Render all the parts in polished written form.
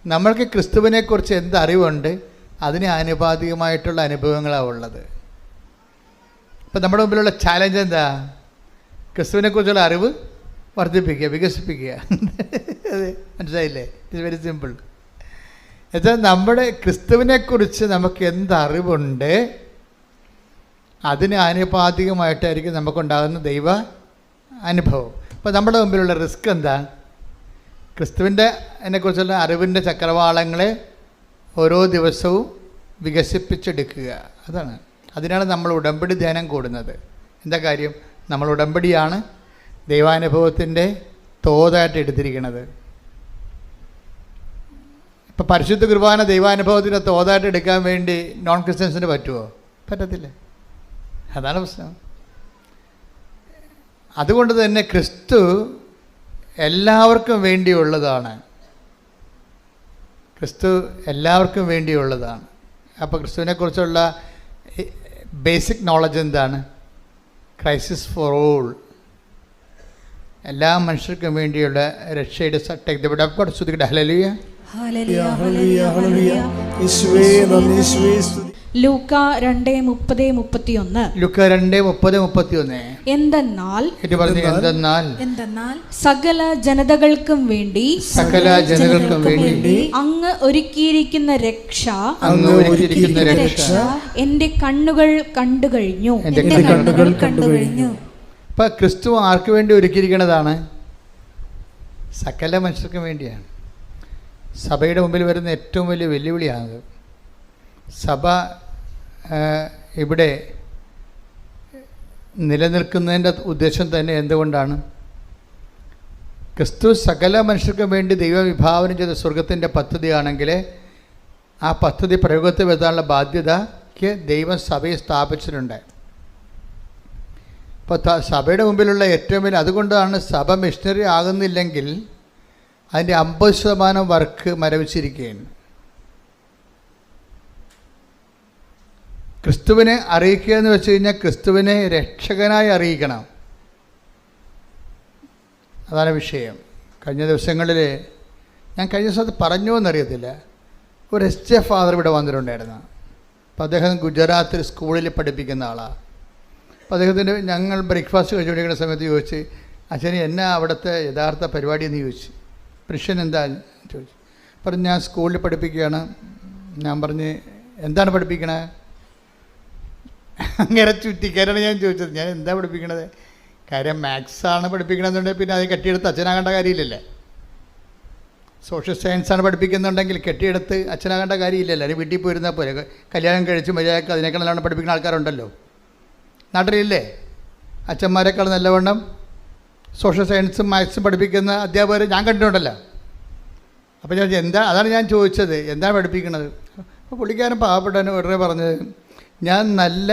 നമ്മൾക്ക് ക്രിസ്തുവിനെക്കുറിച്ച് എന്ത് അറിവുണ്ട്, അതിന് ആനുപാതികമായിട്ടുള്ള അനുഭവങ്ങളാണ് ഉള്ളത്. ഇപ്പം നമ്മുടെ മുമ്പിലുള്ള ചാലഞ്ച് എന്താ? ക്രിസ്തുവിനെക്കുറിച്ചുള്ള അറിവ് വർദ്ധിപ്പിക്കുക, വികസിപ്പിക്കുക. അതെ, മനസ്സിലായില്ലേ? It's very simple. എന്നുവെച്ചാൽ നമ്മുടെ ക്രിസ്തുവിനെക്കുറിച്ച് നമുക്ക് എന്ത് അറിവുണ്ട്, അതിന് ആനുപാതികമായിട്ടായിരിക്കും നമുക്കുണ്ടാകുന്ന ദൈവ അനുഭവം. അപ്പോൾ നമ്മുടെ മുമ്പിലുള്ള റിസ്ക് എന്താ? ക്രിസ്തുവിൻ്റെ അതിനെക്കുറിച്ചുള്ള അറിവിൻ്റെ ചക്രവാളങ്ങളെ ഓരോ ദിവസവും വികസിപ്പിച്ചെടുക്കുക. അതാണ്. അതിനാണ് നമ്മൾ ഉടമ്പടി ധ്യാനം കൂടുന്നത്. എന്താ കാര്യം? നമ്മൾ ഉടമ്പടിയാണ് ദൈവാനുഭവത്തിൻ്റെ തോതായിട്ട് എടുത്തിരിക്കുന്നത്. ഇപ്പം പരിശുദ്ധ കുർബാന ദൈവാനുഭവത്തിൻ്റെ തോതായിട്ട് എടുക്കാൻ വേണ്ടി നോൺ ക്രിസ്ത്യൻസിന് പറ്റുമോ? പറ്റത്തില്ല. അതാണ് പ്രശ്നം. അതുകൊണ്ട് തന്നെ ക്രിസ്തു എല്ലാവർക്കും വേണ്ടിയുള്ളതാണ്. ക്രിസ്തു എല്ലാവർക്കും വേണ്ടിയുള്ളതാണ്. അപ്പോൾ ക്രിസ്തുവിനെക്കുറിച്ചുള്ള ബേസിക് നോളജ് എന്താണ്? ക്രൈസിസ് ഫോർ ഓൾ, എല്ലാ മനുഷ്യർക്കും വേണ്ടിയുള്ള രക്ഷയുടെ ശ്രദ്ധിക്കട്ടെ. ഹല്ലേലൂയ, ഹല്ലേലൂയ, ഹല്ലേലൂയ. യേശുവേ നന്ദി, യേശുവേ സ്തുതി. ലൂക്ക 2:30-31. ലൂക്ക 2:30-31. എന്തെന്നാൽ സകല ജനതകൾക്കും വേണ്ടി അങ്ങ് ഒരുക്കിയിരിക്കുന്ന രക്ഷ എന്റെ കണ്ണുകൾ കണ്ടു കഴിഞ്ഞു. ഇപ്പൊ ക്രിസ്തു ആർക്ക് വേണ്ടി ഒരുക്കിയിരിക്കുന്നതാണ്? സകല മനുഷ്യർക്കും വേണ്ടിയാണ്. സഭയുടെ മുമ്പിൽ വരുന്ന ഏറ്റവും വലിയ വെല്ലുവിളിയാണത്. സഭ ഇവിടെ നിലനിൽക്കുന്നതിൻ്റെ ഉദ്ദേശം തന്നെ എന്തുകൊണ്ടാണ്? ക്രിസ്തു സകല മനുഷ്യർക്കും വേണ്ടി ദൈവം വിഭാവനം ചെയ്ത സ്വർഗത്തിൻ്റെ പദ്ധതിയാണെങ്കിൽ ആ പദ്ധതി പ്രയോഗത്തിൽ വരുത്താനുള്ള ബാധ്യതയ്ക്ക് ദൈവം സഭയെ സ്ഥാപിച്ചിട്ടുണ്ട്. അപ്പോൾ സഭയുടെ മുമ്പിലുള്ള ഏറ്റവും വലിയ, അതുകൊണ്ടാണ് സഭ മിഷണറി ആകുന്നില്ലെങ്കിൽ അതിൻ്റെ 50% വർക്ക് മരവിച്ചിരിക്കുകയാണ്. ക്രിസ്തുവിനെ അറിയിക്കുക എന്ന് വെച്ച് കഴിഞ്ഞാൽ ക്രിസ്തുവിനെ രക്ഷകനായി അറിയിക്കണം. അതാണ് വിഷയം. കഴിഞ്ഞ ദിവസങ്ങളിൽ ഞാൻ കഴിഞ്ഞ ദിവസത്ത് പറഞ്ഞോ എന്നറിയത്തില്ല, ഒരു SJ ഫാദർ ഇവിടെ വന്നിട്ടുണ്ടായിരുന്നു. അപ്പോൾ അദ്ദേഹം ഗുജറാത്തിൽ സ്കൂളിൽ പഠിപ്പിക്കുന്ന ആളാണ്. അപ്പോൾ അദ്ദേഹത്തിൻ്റെ ഞങ്ങൾ ബ്രേക്ക്ഫാസ്റ്റ് കഴിച്ചുകൊണ്ടിരിക്കുന്ന സമയത്ത് ചോദിച്ച്, അച്ഛന് എന്നാ അവിടുത്തെ യഥാർത്ഥ പരിപാടി എന്ന് ചോദിച്ചു. മിഷൻ എന്താ ചോദിച്ചു. പറഞ്ഞു, ഞാൻ സ്കൂളിൽ പഠിപ്പിക്കുകയാണ്. ഞാൻ പറഞ്ഞ്, എന്താണ് പഠിപ്പിക്കണേ? അങ്ങനെ ചുറ്റിക്കാരാണ് ഞാൻ ചോദിച്ചത്, ഞാൻ എന്താ പഠിപ്പിക്കണത്? കാര്യം മാത്സാണ് പഠിപ്പിക്കണമെന്നുണ്ടെങ്കിൽ പിന്നെ അത് കെട്ടിയെടുത്ത് അച്ഛനാകേണ്ട കാര്യമില്ലല്ലേ. സോഷ്യൽ സയൻസാണ് പഠിപ്പിക്കുന്നുണ്ടെങ്കിൽ കെട്ടിയെടുത്ത് അച്ഛനാകേണ്ട കാര്യമില്ലല്ലോ. അല്ലെങ്കിൽ വീട്ടിൽ പോയിരുന്നാൽ പോലെ കല്യാണം കഴിച്ച് മര്യാദക്ക് അതിനേക്കാൾ നല്ലവണ്ണം പഠിപ്പിക്കുന്ന ആൾക്കാരുണ്ടല്ലോ നാട്ടിലില്ലേ. അച്ഛന്മാരെക്കാൾ നല്ലവണ്ണം സോഷ്യൽ സയൻസും മാത്സും പഠിപ്പിക്കുന്ന അധ്യാപകർ ഞാൻ കണ്ടിട്ടുണ്ടല്ലോ. അപ്പോൾ ഞാൻ അതാണ് ഞാൻ ചോദിച്ചത്, എന്താണ് പഠിപ്പിക്കണത്? അപ്പോൾ പുള്ളിക്കാരൻ പാവപ്പെട്ടവന് ഉടനെ പറഞ്ഞത്, ഞാൻ നല്ല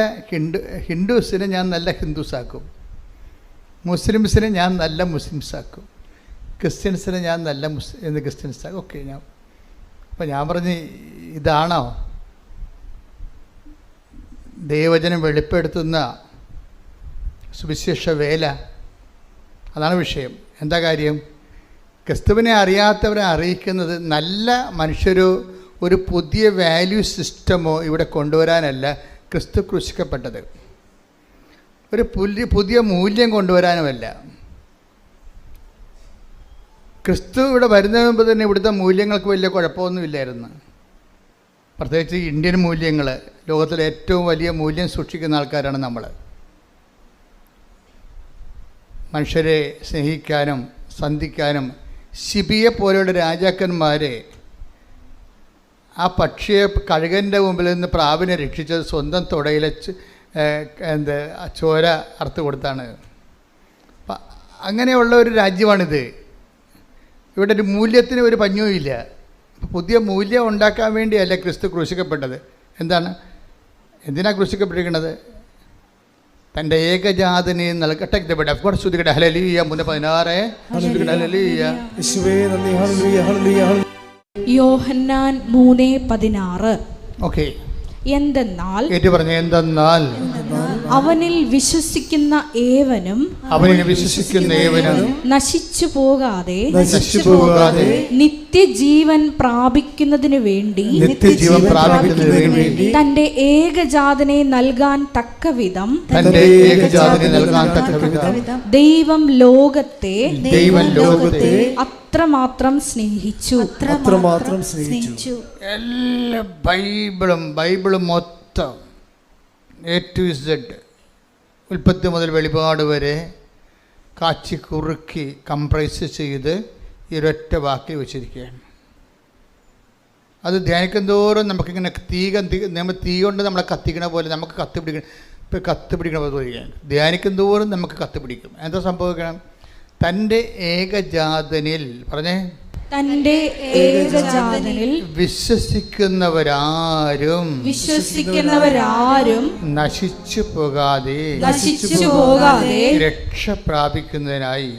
ഹിന്ദുസിനെ ഞാൻ നല്ല ഹിന്ദുസാക്കും, മുസ്ലിംസിനെ ഞാൻ നല്ല മുസ്ലിംസാക്കും, ക്രിസ്ത്യൻസിനെ ഞാൻ നല്ല ക്രിസ്ത്യൻസാക്കും. ഓക്കെ. അപ്പോൾ ഞാൻ പറഞ്ഞ്, ഇതാണോ ദൈവവചനം വെളിപ്പെടുത്തുന്ന സുവിശേഷ വേല? അതാണ് വിഷയം. എന്താ കാര്യം? ക്രിസ്തുവിനെ അറിയാത്തവരെ അറിയിക്കുന്നത് നല്ല മനുഷ്യരോ ഒരു പുതിയ വാല്യൂ സിസ്റ്റമോ ഇവിടെ കൊണ്ടുവരാനല്ല ക്രിസ്തു ക്രൂശിക്കപ്പെട്ടത്. ഒരു പുതിയ മൂല്യം കൊണ്ടുവരാനുമല്ല. ക്രിസ്തു ഇവിടെ വരുന്നതിന് മുമ്പ് തന്നെ ഇവിടുത്തെ മൂല്യങ്ങൾക്ക് വലിയ കുഴപ്പമൊന്നുമില്ലായിരുന്നു. പ്രത്യേകിച്ച് ഇന്ത്യൻ മൂല്യങ്ങൾ, ലോകത്തിലെ ഏറ്റവും വലിയ മൂല്യം സൂക്ഷിക്കുന്ന ആൾക്കാരാണ് നമ്മൾ. മനുഷ്യരെ സ്നേഹിക്കാനും സന്ധിക്കാനും ശിബിയെ പോലെയുള്ള രാജാക്കന്മാരെ ആ പക്ഷിയെ കഴുകൻ്റെ മുമ്പിൽ നിന്ന് പ്രാവിനെ രക്ഷിച്ചത് സ്വന്തം തുടയിലെ ചോര അറുത്ത് കൊടുത്താണ്. അപ്പം അങ്ങനെയുള്ള ഒരു രാജ്യമാണിത്. ഇവിടെ ഒരു മൂല്യത്തിന് ഒരു പഞ്ഞുമില്ല. പുതിയ മൂല്യം ഉണ്ടാക്കാൻ വേണ്ടിയല്ല ക്രിസ്തു ക്രൂശിക്കപ്പെട്ടത്. എന്തിനാണ് ക്രൂശിക്കപ്പെട്ടിരിക്കുന്നത്? തൻ്റെ ഏകജാതനെ നൽകട്ടെ. ശ്രുതികട്ടെ. ഹല്ലേലൂയ. 3:16. യോഹന്നാൻ 3:16. ഓക്കെ. എന്തെന്നാൽ അവനിൽ വിശ്വസിക്കുന്ന ഏവനും നശിച്ചു പോകാതെ നിത്യജീവൻ പ്രാപിക്കുന്നതിനു വേണ്ടി തന്റെ ഏകജാതനെ നൽകാൻ തക്കവിധം ദൈവം ലോകത്തെ അത്രമാത്രം സ്നേഹിച്ചു. എല്ലാ ബൈബിളും മൊത്തം A to Z, ഉൽപ്പത്തി മുതൽ വെളിപാട് വരെ കാച്ചി കുറുക്കി കംപ്രൈസ് ചെയ്ത് ഈ ഒരൊറ്റ വാക്കിൽ വെച്ചിരിക്കുകയാണ്. അത് ധ്യാനിക്കും തോറും നമുക്കിങ്ങനെ നമ്മൾ തീ കൊണ്ട് നമ്മളെ കത്തിക്കണ പോലെ നമുക്ക് കത്തിപ്പിടിക്കണ പോലെ തോന്നിക്കുകയാണ്. ധ്യാനിക്കും തോറും നമുക്ക് കത്തിപ്പിടിക്കും. എന്താ സംഭവിക്കണം? തൻ്റെ ഏകജാതനിൽ പറഞ്ഞേ, തന്റെ ഏകജാതനിൽ വിശ്വസിക്കുന്നവരാരും നശിച്ചു പോകാതെ രക്ഷ പ്രാപിക്കുന്നതിനായി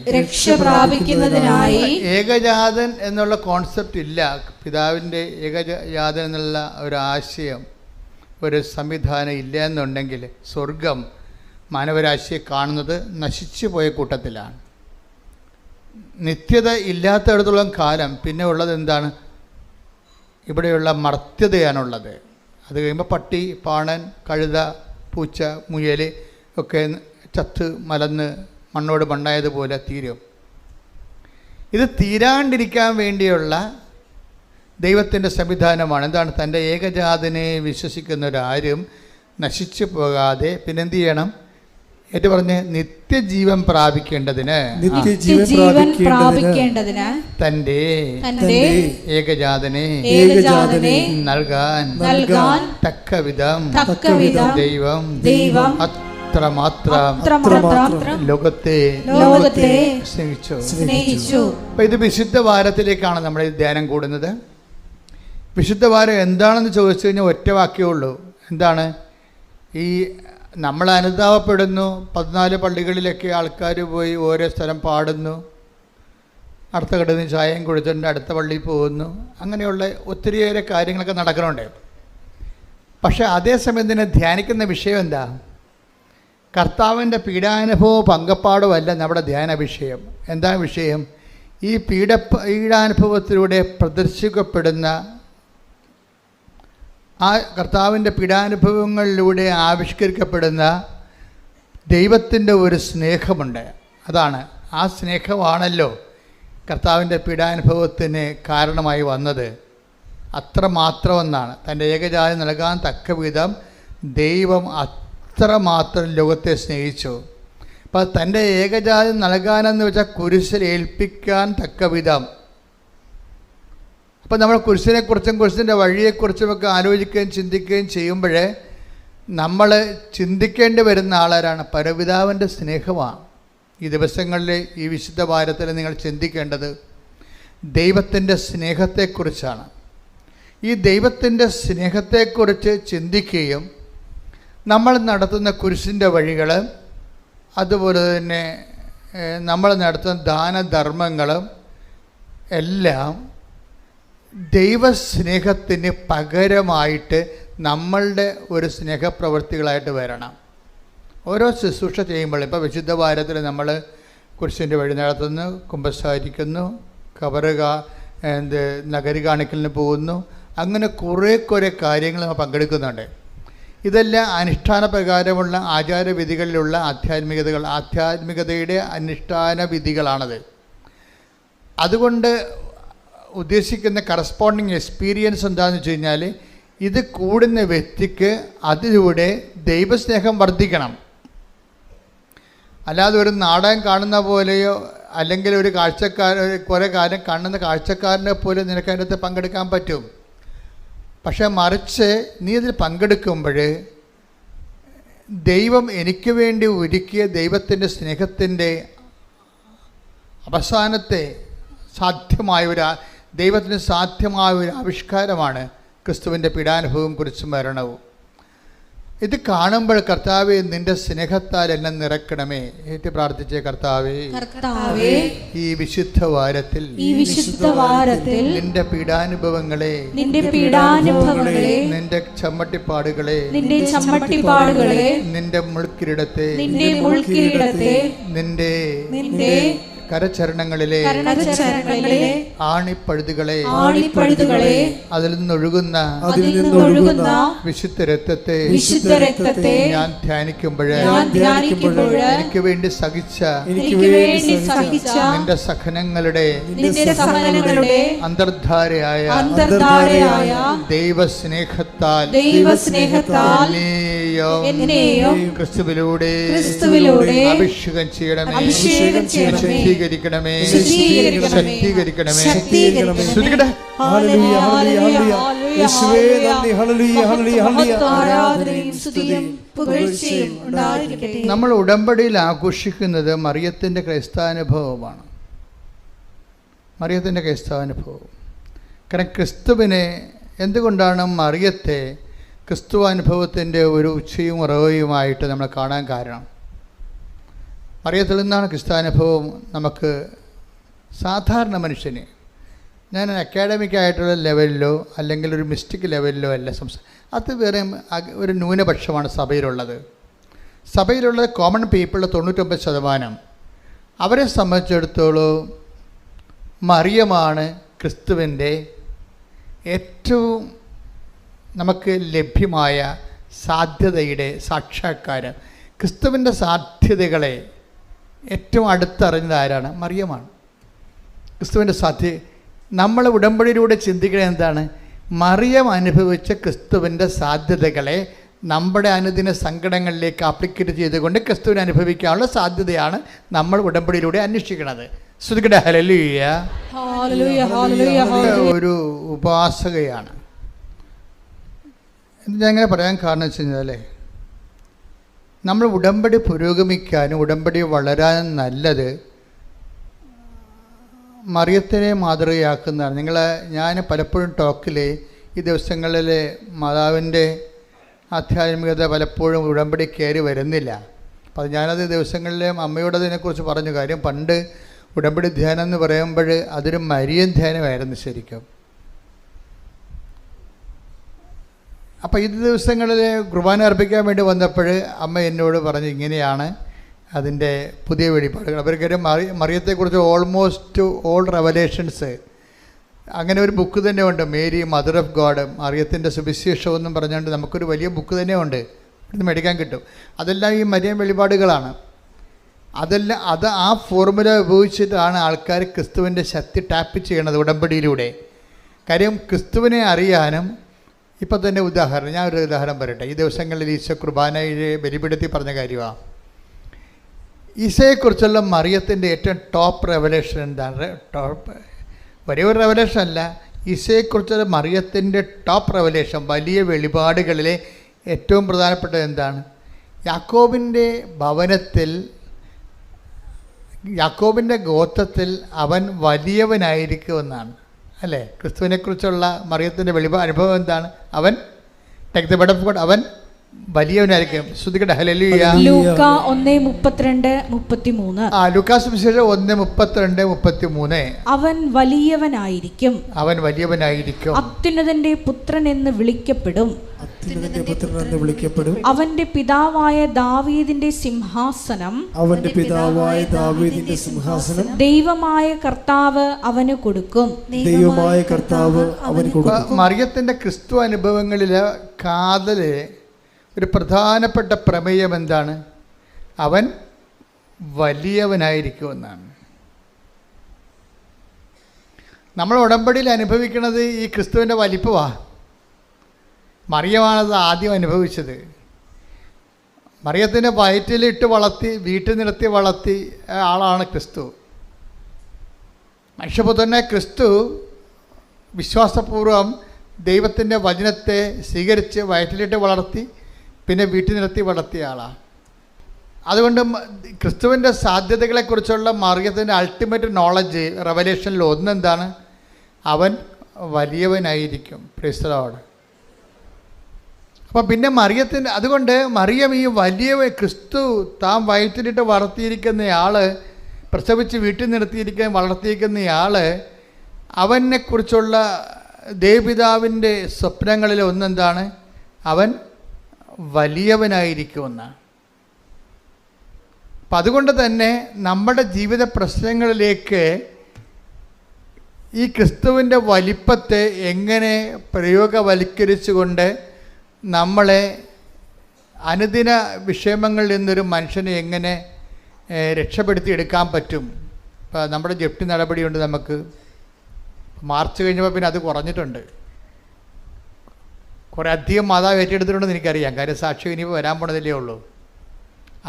ഏകജാതൻ എന്നുള്ള കോൺസെപ്റ്റ് ഇല്ല. പിതാവിൻ്റെ ഏകജാതൻ എന്നുള്ള ഒരു ആശയം, ഒരു സംവിധാനം ഇല്ല എന്നുണ്ടെങ്കിൽ സ്വർഗം മാനവരാശിയെ കാണുന്നത് നശിച്ചു പോയ കൂട്ടത്തിലാണ്. നിത്യത ഇല്ലാത്തയിടത്തോളം കാലം പിന്നെ ഉള്ളത് എന്താണ്? ഇവിടെയുള്ള മർത്യതയാണുള്ളത്. അത് കഴിയുമ്പോൾ പട്ടി, പാണൻ, കഴുത, പൂച്ച, മുയൽ ഒക്കെ ചത്ത് മലന്ന് മണ്ണോട് മണ്ണായതുപോലെ തീരും. ഇത് തീരാണ്ടിരിക്കാൻ വേണ്ടിയുള്ള ദൈവത്തിൻ്റെ സംവിധാനമാണ്. എന്താണ്? തൻ്റെ ഏകജാതനെ വിശ്വസിക്കുന്നവരാരും നശിച്ചു പോകാതെ പിന്നെന്ത് ചെയ്യണം? ഏറ്റു പറഞ്ഞ് നിത്യജീവൻ പ്രാപിക്കേണ്ടതിന് തൻ്റെ ഏകജാതനെ നൽകാൻ തക്കവിധം ദൈവം അത്രമാത്രം ലോകത്തെ സ്നേഹിച്ചു. അപ്പൊ ഇത് വിശുദ്ധ വാരത്തിലേക്കാണ് നമ്മൾ ഈ ധ്യാനം കൂടുന്നത്. വിശുദ്ധ വാരം എന്താണെന്ന് ചോദിച്ചു കഴിഞ്ഞാൽ ഒറ്റ വാക്യമേ ഉള്ളൂ. എന്താണ്? ഈ നമ്മൾ അനുതാപപ്പെടുന്നു. 14 പള്ളികളിലൊക്കെ ആൾക്കാർ പോയി ഓരോ സ്ഥലം പാടുന്നു, അടുത്ത കടന്ന് ചായയും കൊടുത്തിട്ടുണ്ട്, അടുത്ത പള്ളിയിൽ പോകുന്നു. അങ്ങനെയുള്ള ഒത്തിരിയേറെ കാര്യങ്ങളൊക്കെ നടക്കുന്നുണ്ട്. പക്ഷേ അതേസമയം തന്നെ ധ്യാനിക്കുന്ന വിഷയം എന്താ? കർത്താവിൻ്റെ പീഡാനുഭവവും പങ്കപ്പാടുമല്ല നമ്മുടെ ധ്യാന വിഷയം. എന്താ വിഷയം? ഈ പീഡാനുഭവത്തിലൂടെ പ്രദർശിക്കപ്പെടുന്ന ആ കർത്താവിൻ്റെ പീഡാനുഭവങ്ങളിലൂടെ ആവിഷ്കരിക്കപ്പെടുന്ന ദൈവത്തിൻ്റെ ഒരു സ്നേഹമുണ്ട്. അതാണ്, ആ സ്നേഹമാണല്ലോ കർത്താവിൻ്റെ പീഡാനുഭവത്തിന് കാരണമായി വന്നത്. അത്രമാത്രമെന്നാണ്. തൻ്റെ ഏകജാതനെ നൽകാൻ തക്കവിധം ദൈവം അത്രമാത്രം ലോകത്തെ സ്നേഹിച്ചു. അപ്പോൾ തൻ്റെ ഏകജാതം നൽകാനെന്ന് വെച്ചാൽ കുരിശിൽ ഏൽപ്പിക്കാൻ തക്കവിധം. അപ്പം നമ്മൾ കുരിശിനെക്കുറിച്ചും കുരിശിൻ്റെ വഴിയെക്കുറിച്ചുമൊക്കെ ആലോചിക്കുകയും ചിന്തിക്കുകയും ചെയ്യുമ്പോൾ നമ്മൾ ചിന്തിക്കേണ്ടി വരുന്ന ആളാരാണ്? പരപിതാവിൻ്റെ സ്നേഹമാണ്. ഈ ദിവസങ്ങളിൽ ഈ വിശുദ്ധ വാരത്തിൽ നിങ്ങൾ ചിന്തിക്കേണ്ടത് ദൈവത്തിൻ്റെ സ്നേഹത്തെക്കുറിച്ചാണ്. ഈ ദൈവത്തിൻ്റെ സ്നേഹത്തെക്കുറിച്ച് ചിന്തിക്കുകയും നമ്മൾ നടത്തുന്ന കുരിശിൻ്റെ വഴികൾ, അതുപോലെ തന്നെ നമ്മൾ നടത്തുന്ന ദാനധർമ്മങ്ങളും എല്ലാം ദൈവസ്നേഹത്തിന് പകരമായിട്ട് നമ്മളുടെ ഒരു സ്നേഹപ്രവൃത്തികളായിട്ട് വരണം. ഓരോ ശുശ്രൂഷ ചെയ്യുമ്പോൾ, ഇപ്പോൾ വിശുദ്ധ വാരത്തിൽ നമ്മൾ കുരിശിൻ്റെ വഴി നടത്തുന്നു, കുമ്പസാരിക്കുന്നു, നഗരി കാണിക്കലിന് പോകുന്നു, അങ്ങനെ കുറേ കാര്യങ്ങൾ നമ്മൾ പങ്കെടുക്കുന്നുണ്ട്. ഇതെല്ലാം അനുഷ്ഠാന പ്രകാരമുള്ള ആചാരവിധികളിലുള്ള ആധ്യാത്മികതയുടെ അനുഷ്ഠാന വിധികളാണത്. അതുകൊണ്ട് ഉദ്ദേശിക്കുന്ന കറസ്പോണ്ടിങ് എക്സ്പീരിയൻസ് എന്താണെന്ന് വെച്ച് കഴിഞ്ഞാൽ, ഇത് കൂടുന്ന വ്യക്തിക്ക് അതിലൂടെ ദൈവസ്നേഹം വർദ്ധിക്കണം. അല്ലാതെ ഒരു നാടകം കാണുന്ന പോലെയോ അല്ലെങ്കിൽ ഒരു കുറേ കാര്യം കാണുന്ന കാഴ്ചക്കാരനെ പോലെ നിനക്ക് അതിനകത്ത് പങ്കെടുക്കാൻ പറ്റും. പക്ഷെ മറിച്ച് നീ ഇതിൽ പങ്കെടുക്കുമ്പോൾ ദൈവം എനിക്ക് വേണ്ടി ഒരുക്കിയ ദൈവത്തിൻ്റെ സ്നേഹത്തിൻ്റെ അവസാനത്തെ ദൈവത്തിന് സാധ്യമായ ഒരു ആവിഷ്കാരമാണ് ക്രിസ്തുവിൻ്റെ പീഡാനുഭവവും കുരിശും മരണവും. ഇത് കാണുമ്പോൾ കർത്താവേ നിന്റെ സ്നേഹത്താൽ എന്നെ നിറക്കണമേ. ഏറ്റ് പ്രാർത്ഥിച്ച കർത്താവേ, കർത്താവേ, ഈ വിശുദ്ധ വാരത്തിൽ നിന്റെ പീഡാനുഭവങ്ങളെ, നിന്റെ ചമ്മട്ടിപ്പാടുകളെ, നിന്റെ മുൾക്കിരീടത്തെ, നിന്റെ കരചരണങ്ങളിലെ ആണിപ്പഴുതുകളെ, അതിൽ നിന്നൊഴുകുന്ന വിശുദ്ധ രക്തത്തെ ഞാൻ ധ്യാനിക്കുമ്പോൾ എനിക്ക് വേണ്ടി സഹിച്ച നിന്റെ സഹനങ്ങളുടെ അന്തർധാരയായ ദൈവസ്നേഹത്താൽ എന്നെയും ക്രിസ്തുവിലൂടെ അഭിഷേകം ചെയ്യണമേ, ശക്തീകരിക്കണമേ. നമ്മൾ ഉടമ്പടിയിൽ ആഘോഷിക്കുന്നത് മറിയത്തിൻ്റെ ക്രൈസ്താനുഭവമാണ്. മറിയത്തിൻ്റെ ക്രൈസ്താനുഭവം. കാരണം ക്രിസ്തുവിനെ എന്തുകൊണ്ടാണ് മറിയത്തെ ക്രിസ്തു അനുഭവത്തിൻ്റെ ഒരു ഉച്ചയും ഉറവയുമായിട്ട് നമ്മൾ കാണാൻ കാരണം? മറിയത്തിൽ നിന്നാണ് ക്രിസ്താനുഭവം നമുക്ക് സാധാരണ മനുഷ്യന്, ഞാൻ അക്കാഡമിക് ആയിട്ടുള്ള ലെവലിലോ അല്ലെങ്കിൽ ഒരു മിസ്റ്റിക് ലെവലിലോ അല്ല അത് വേറെ ഒരു ന്യൂനപക്ഷമാണ് സഭയിലുള്ളത്. സഭയിലുള്ള കോമൺ പീപ്പിളിൽ 99% അവരെ സംബന്ധിച്ചിടത്തോളം മറിയമാണ് ക്രിസ്തുവിൻ്റെ ഏറ്റവും നമുക്ക് ലഭ്യമായ സാധ്യതയുടെ സാക്ഷാത്കാരം. ക്രിസ്തുവിൻ്റെ സാധ്യതകളെ ഏറ്റവും അടുത്തറിഞ്ഞത് ആരാണ്? മറിയമാണ്. ക്രിസ്തുവിൻ്റെ നമ്മൾ ഉടമ്പടിയിലൂടെ ചിന്തിക്കുന്നത് എന്താണ്? മറിയം അനുഭവിച്ച ക്രിസ്തുവിൻ്റെ സാധ്യതകളെ നമ്മുടെ അനുദിന സങ്കടങ്ങളിലേക്ക് ആപ്ലിക്കേറ്റ് ചെയ്തുകൊണ്ട് ക്രിസ്തുവിനെ അനുഭവിക്കാനുള്ള സാധ്യതയാണ് നമ്മൾ ഉടമ്പടിയിലൂടെ അന്വേഷിക്കുന്നത്. ശ്രുതികട ഹല്ലേലൂയ. ഒരു ഉപാസകയാണ്. ഞാൻ അങ്ങനെ പറയാൻ കാരണം വെച്ച് കഴിഞ്ഞാൽ നമ്മൾ ഉടമ്പടി പുരോഗമിക്കാനും ഉടമ്പടി വളരാനും നല്ലത് മറിയത്തിനെ മാതൃകയാക്കുന്നതാണ്. ഞാൻ പലപ്പോഴും ടോക്കിൽ ഈ ദിവസങ്ങളിൽ മാതാവിൻ്റെ ആധ്യാത്മികത പലപ്പോഴും ഉടമ്പടി കയറി വരുന്നില്ല. അപ്പോൾ ഞാനത് ദിവസങ്ങളിൽ അമ്മയോട് അതിനെക്കുറിച്ച് പറഞ്ഞു. കാര്യം പണ്ട് ഉടമ്പടി ധ്യാനം എന്ന് പറയുമ്പോൾ അതൊരു മരിയൻ ധ്യാനമായിരുന്നു ശരിക്കും. അപ്പോൾ ഈ ദിവസങ്ങളിൽ കുർബാന അർപ്പിക്കാൻ വേണ്ടി വന്നപ്പോൾ അമ്മ എന്നോട് പറഞ്ഞു ഇങ്ങനെയാണ് അതിൻ്റെ പുതിയ വെളിപ്പാടുകൾ. അവർക്കൊരു മറിയത്തെക്കുറിച്ച് ഓൾമോസ്റ്റ് ഓൾ റെവലേഷൻസ് അങ്ങനെ ഒരു ബുക്ക് തന്നെ ഉണ്ട്. മേരി മദർ ഓഫ് ഗോഡ്, മറിയത്തിൻ്റെ സുവിശേഷം എന്നും പറഞ്ഞുകൊണ്ട് നമുക്കൊരു വലിയ ബുക്ക് തന്നെ ഉണ്ട്, ഇവിടുന്ന് മേടിക്കാൻ കിട്ടും. അതെല്ലാം ഈ മരിയൻ വെളിപാടുകളാണ്. അത് ആ ഫോർമുല ഉപയോഗിച്ചിട്ടാണ് ആൾക്കാർ ക്രിസ്തുവിൻ്റെ ശക്തി ടാപ്പ് ചെയ്യണത് ഉടമ്പടിയിലൂടെ. കാര്യം ക്രിസ്തുവിനെ അറിയാനും ഇപ്പം തന്നെ ഉദാഹരണം, ഞാൻ ഒരു ഉദാഹരണം പറയട്ടെ. ഈ ദിവസങ്ങളിൽ ഈശോ കുർബാനയെ ബലിപീഠത്തി പറഞ്ഞ കാര്യമാണ്. ഈശോയെക്കുറിച്ചുള്ള മറിയത്തിൻ്റെ ഏറ്റവും ടോപ്പ് റെവലേഷൻ എന്താണ്? ഒരേ ഒരു റെവലേഷൻ അല്ല, ഈശോയെക്കുറിച്ചുള്ള മറിയത്തിൻ്റെ ടോപ്പ് റെവലേഷൻ, വലിയ വെളിപാടുകളിലെ ഏറ്റവും പ്രധാനപ്പെട്ടത് എന്താണ്? യാക്കോബിൻ്റെ ഭവനത്തിൽ, യാക്കോബിൻ്റെ ഗോത്രത്തിൽ അവൻ വലിയവനായിരിക്കുമെന്നാണ് അല്ലേ? ക്രിസ്തുവിനെക്കുറിച്ചുള്ള മറിയത്തിൻ്റെ അനുഭവം എന്താണ്? അവൻ take the bed of God, അവൻ വലിയവനായിരിക്കും. ശ്രുതികട ഹല്ലേലൂയ. ലൂക്ക 1:32-33. ലൂക്കാ സുവിശേഷം 1:32-33. അവൻ വലിയവനായിരിക്കും, അത്യുന്നതന്റെ പുത്രൻ എന്ന് വിളിക്കപ്പെടും. അവന്റെ പിതാവായ ദാവീദിന്റെ സിംഹാസനം ദൈവമായ കർത്താവ് അവന് കൊടുക്കും. മറിയത്തിന്റെ ക്രിസ്തു അനുഭവങ്ങളിലെ കാതല് ഒരു പ്രധാനപ്പെട്ട പ്രമേയം എന്താണ്? അവൻ വലിയവനായിരിക്കുമെന്നാണ്. നമ്മൾ ഉടമ്പടിയിൽ അനുഭവിക്കുന്നത് ഈ ക്രിസ്തുവിൻ്റെ വലിപ്പമാണ്. മറിയമാണത് ആദ്യം അനുഭവിച്ചത്. മറിയത്തിൻ്റെ വയറ്റിലിട്ട് വളർത്തി വീട്ടിൽ നിർത്തി വളർത്തി ആളാണ് ക്രിസ്തു. മനുഷ്യപുത്രനെ ക്രിസ്തു വിശ്വാസപൂർവം ദൈവത്തിൻ്റെ വചനത്തെ സ്വീകരിച്ച് വയറ്റിലിട്ട് വളർത്തി പിന്നെ വീട്ടിൽ നിർത്തി വളർത്തിയ ആളാണ്. അതുകൊണ്ട് ക്രിസ്തുവിൻ്റെ സാധ്യതകളെക്കുറിച്ചുള്ള മറിയത്തിൻ്റെ അൾട്ടിമേറ്റ് നോളജ് റെവലേഷനിൽ ഒന്നെന്താണ്? അവൻ വലിയവനായിരിക്കും. Praise the Lord. അപ്പം പിന്നെ മറിയത്തിൻ്റെ അതുകൊണ്ട് മറിയം ഈ വലിയ ക്രിസ്തു താൻ വയറ്റിലിട്ട് വളർത്തിയിരിക്കുന്നയാൾ, പ്രസവിച്ച് വീട്ടിൽ വളർത്തിയിരിക്കുന്നയാൾ, അവനെക്കുറിച്ചുള്ള ദേവപിതാവിൻ്റെ സ്വപ്നങ്ങളിൽ ഒന്നെന്താണ്? അവൻ വലിയവനായിരിക്കുമെന്നാണ്. അപ്പം അതുകൊണ്ട് തന്നെ നമ്മുടെ ജീവിത പ്രശ്നങ്ങളിലേക്ക് ഈ ക്രിസ്തുവിൻ്റെ വലിപ്പത്തെ എങ്ങനെ പ്രയോഗവൽക്കരിച്ചുകൊണ്ട് നമ്മളെ അനുദിന വിഷമങ്ങളിൽ നിന്നൊരു മനുഷ്യനെ എങ്ങനെ രക്ഷപ്പെടുത്തിയെടുക്കാൻ പറ്റും? ഇപ്പോൾ നമ്മുടെ ജപ്തി നടപടിയുണ്ട്. നമുക്ക് മാർച്ച് കഴിഞ്ഞപ്പോൾ പിന്നെ അത് കുറഞ്ഞിട്ടുണ്ട്. കുറേ അധികം മാതാവ് ഏറ്റെടുത്തിട്ടുണ്ടെന്ന് എനിക്കറിയാം. കാര്യം സാക്ഷ്യം ഇനിയിപ്പോൾ വരാൻ പോണതല്ലേ ഉള്ളൂ.